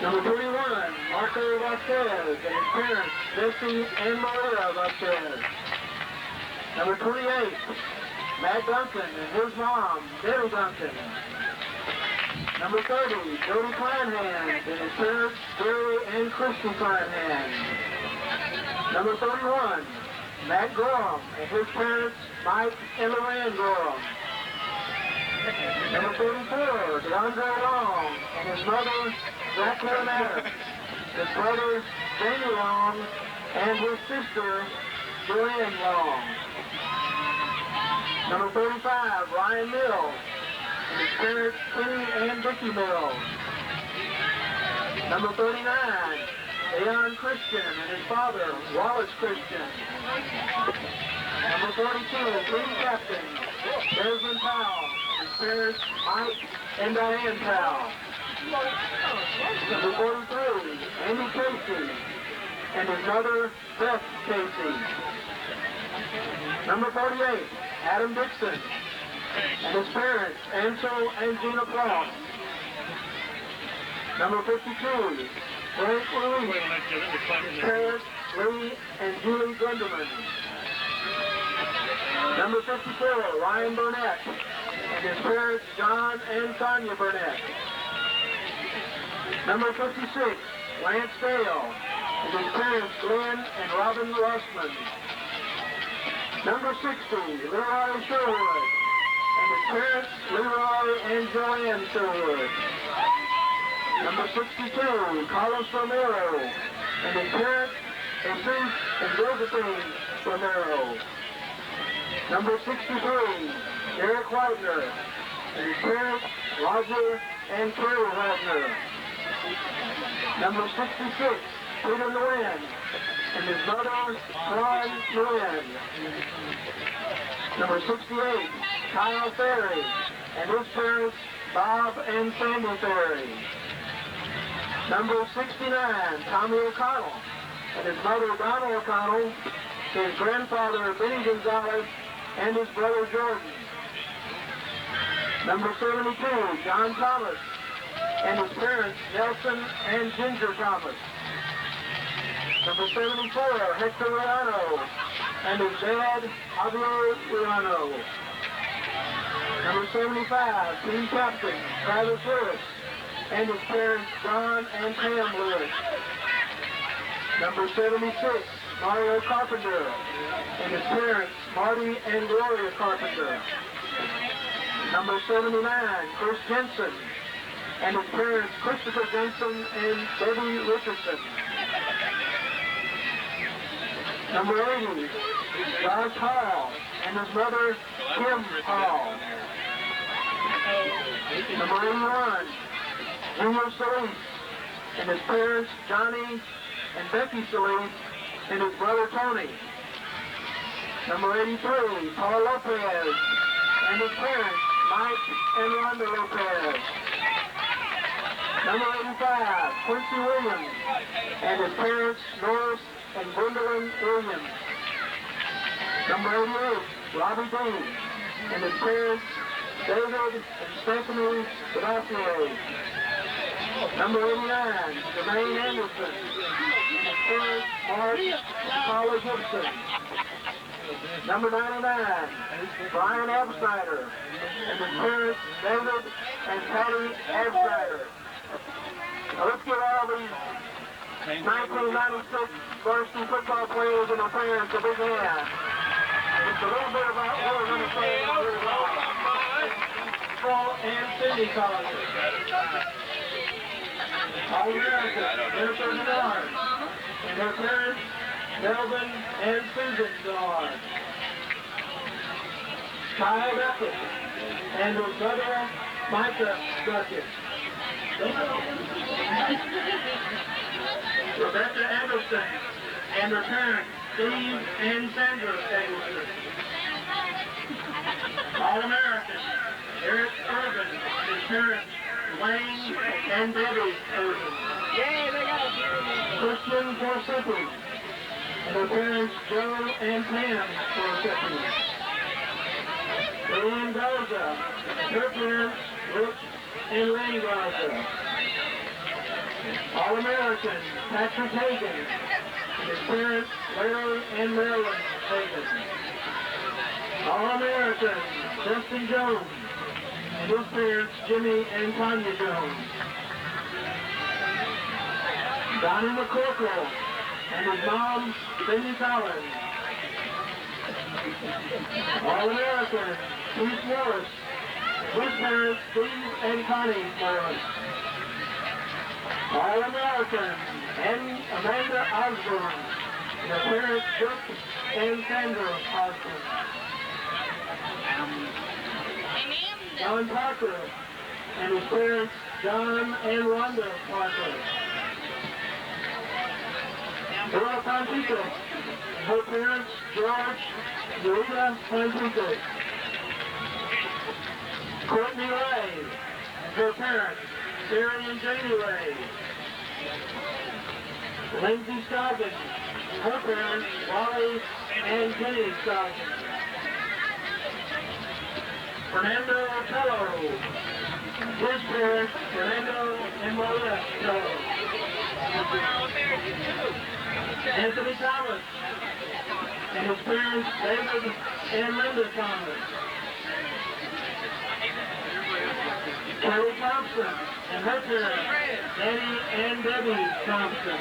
Number 21, Marco Vasquez and his parents, Jesse and Maria Vasquez. Number 28, Matt Duncan and his mom, Debbie Duncan. Number 30, Jody Kleinhand and his parents, Jerry and Christy Kleinhand. Number 31, Matt Gorham and his parents, Mike and Lorraine Gorham. Number 34, DeAndre Long and his mother, Jacqueline Adams. His brother, Jamie Long, and his sister, Joanne Long. Number 35, Ryan Mills and his parents, Kenny and Vicki Mills. Number 39, Leon Christian and his father, Wallace Christian. Number 42, team captain, Desmond Powell, his parents, Mike and Diane Powell. Number 43, Andy Casey and his mother, Beth Casey. Number 48, Adam Dixon and his parents, Ansel and Gina Floss. Number 52, Frank Louis, parents, Lee and Julie Gunderman. Number 54, Ryan Burnett and his parents, John and Tanya Burnett. Number 56, Lance Dale and his parents, Glenn and Robin Rossman. Number 60, Leroy Sherwood and his parents, Leroy and Joanne Sherwood. Number 62, Carlos Romero and his parents, Jesus and Josephine Romero. Number 63, Eric Whitener, and his parents, Roger and Carrie Whitener. Number 66, Peter Nguyen, and his mother, Ron Nguyen. Number 68, Kyle Ferry, and his parents, Bob and Sandy Ferry. Number 69, Tommy O'Connell, and his mother, Donna O'Connell, his grandfather, Benny Gonzalez, and his brother, Jordan. Number 72, John Thomas, and his parents, Nelson and Ginger Thomas. Number 74, Hector Riano, and his dad, Javier Riano. Number 75, team captain, Travis Lewis, and his parents, John and Pam Lewis. Number 76, Mario Carpenter, and his parents, Marty and Gloria Carpenter. Number 79, Chris Jensen, and his parents, Christopher Jensen and Debbie Richardson. Number 80, Josh Hall, and his mother, Kim Hall. Number 81, Junior Solis, and his parents, Johnny and Becky Solis, and his brother, Tony. Number 83, Paul Lopez, and his parents, Mike and Rhonda Lopez. Number 85, Quincy Williams, and his parents, Norris and Gwendolyn Williams. Number 88, Robbie Dean, and his parents, David and Stephanie Sebastier. Number 89, Jermaine Anderson, and his parents, Mark and Paula Gibson. Number 99, Brian Absnyder, and his parents, David and Patty Absnyder. Now let's give all these 1996 varsity football players and their parents a big hand. It's a little bit about what we're going to say in a little while. Paul and Cindy Collins. All American, Jennifer Denard, and her parents, Melvin and Susan Denard. Kyle Duckett, and his mother, Micah Duckett. Rebecca Anderson, and her parents, Steve and Sandra Anderson. All-American, Eric Irvin, his parents, Wayne and Debbie Irvin. Christian Forsetti, and her parents, Joe and Pam Forsetti. Lynn Garza, her parents, Rich and Lynn Garza. All-American, Patrick Hagan, and his parents, Larry and Marilyn Hagan. All-American, Justin Jones, and his parents, Jimmy and Tanya Jones. Donnie McCorkle, and his mom, Cindy Collins. All-American, Keith Morris, his parents, Steve and Connie Morris. All-American, and Amanda Osborne, and her parents, Brooke and Sandra Osborne. John Parker, and his parents, John and Rhonda Parker. Dora Pantico, and her parents, George and Rita Pantico. Courtney Ray, and her parents, Sarah and Jamie Ray. Lindsay Scoggins, and her parents, Wally and Jenny Scoggins. Fernando Otello, his parents, Fernando and Maria Otello. Anthony Thomas, and his parents, David and Linda Thomas. Kelly Thompson, and her parents, Danny and Debbie Thompson.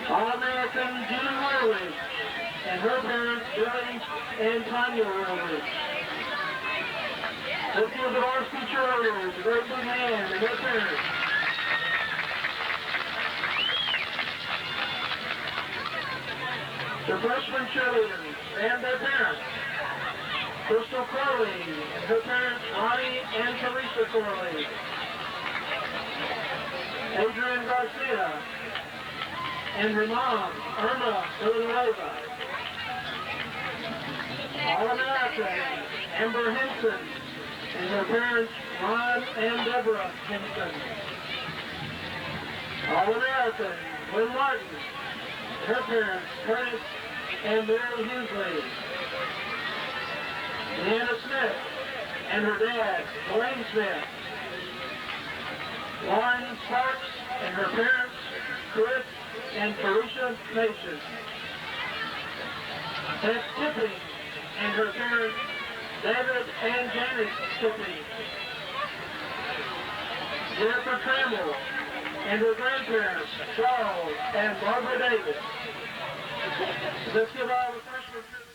All-American Judy Werwig, and her parents, Billy and Tanya Werwig. Let's give the varsity cheerleaders a great big hand, and their parents. The freshman cheerleaders and their parents. Crystal Corley and her parents, Ronnie and Teresa Corley. Adrian Garcia and her mom, Irma Villanueva. All-American, Amber Henson and her parents, Ron and Deborah Henson. All-American, Lynn Martin, her parents, Curtis and Mary Hughley. Deanna Smith and her dad, Dwayne Smith. Lauren Sparks and her parents, Chris and Felicia Mason. Beth Tipping and her parents, David and Janet Tipping. Jennifer Trammell and her grandparents, Charles and Barbara Davis. Let's give all the freshmen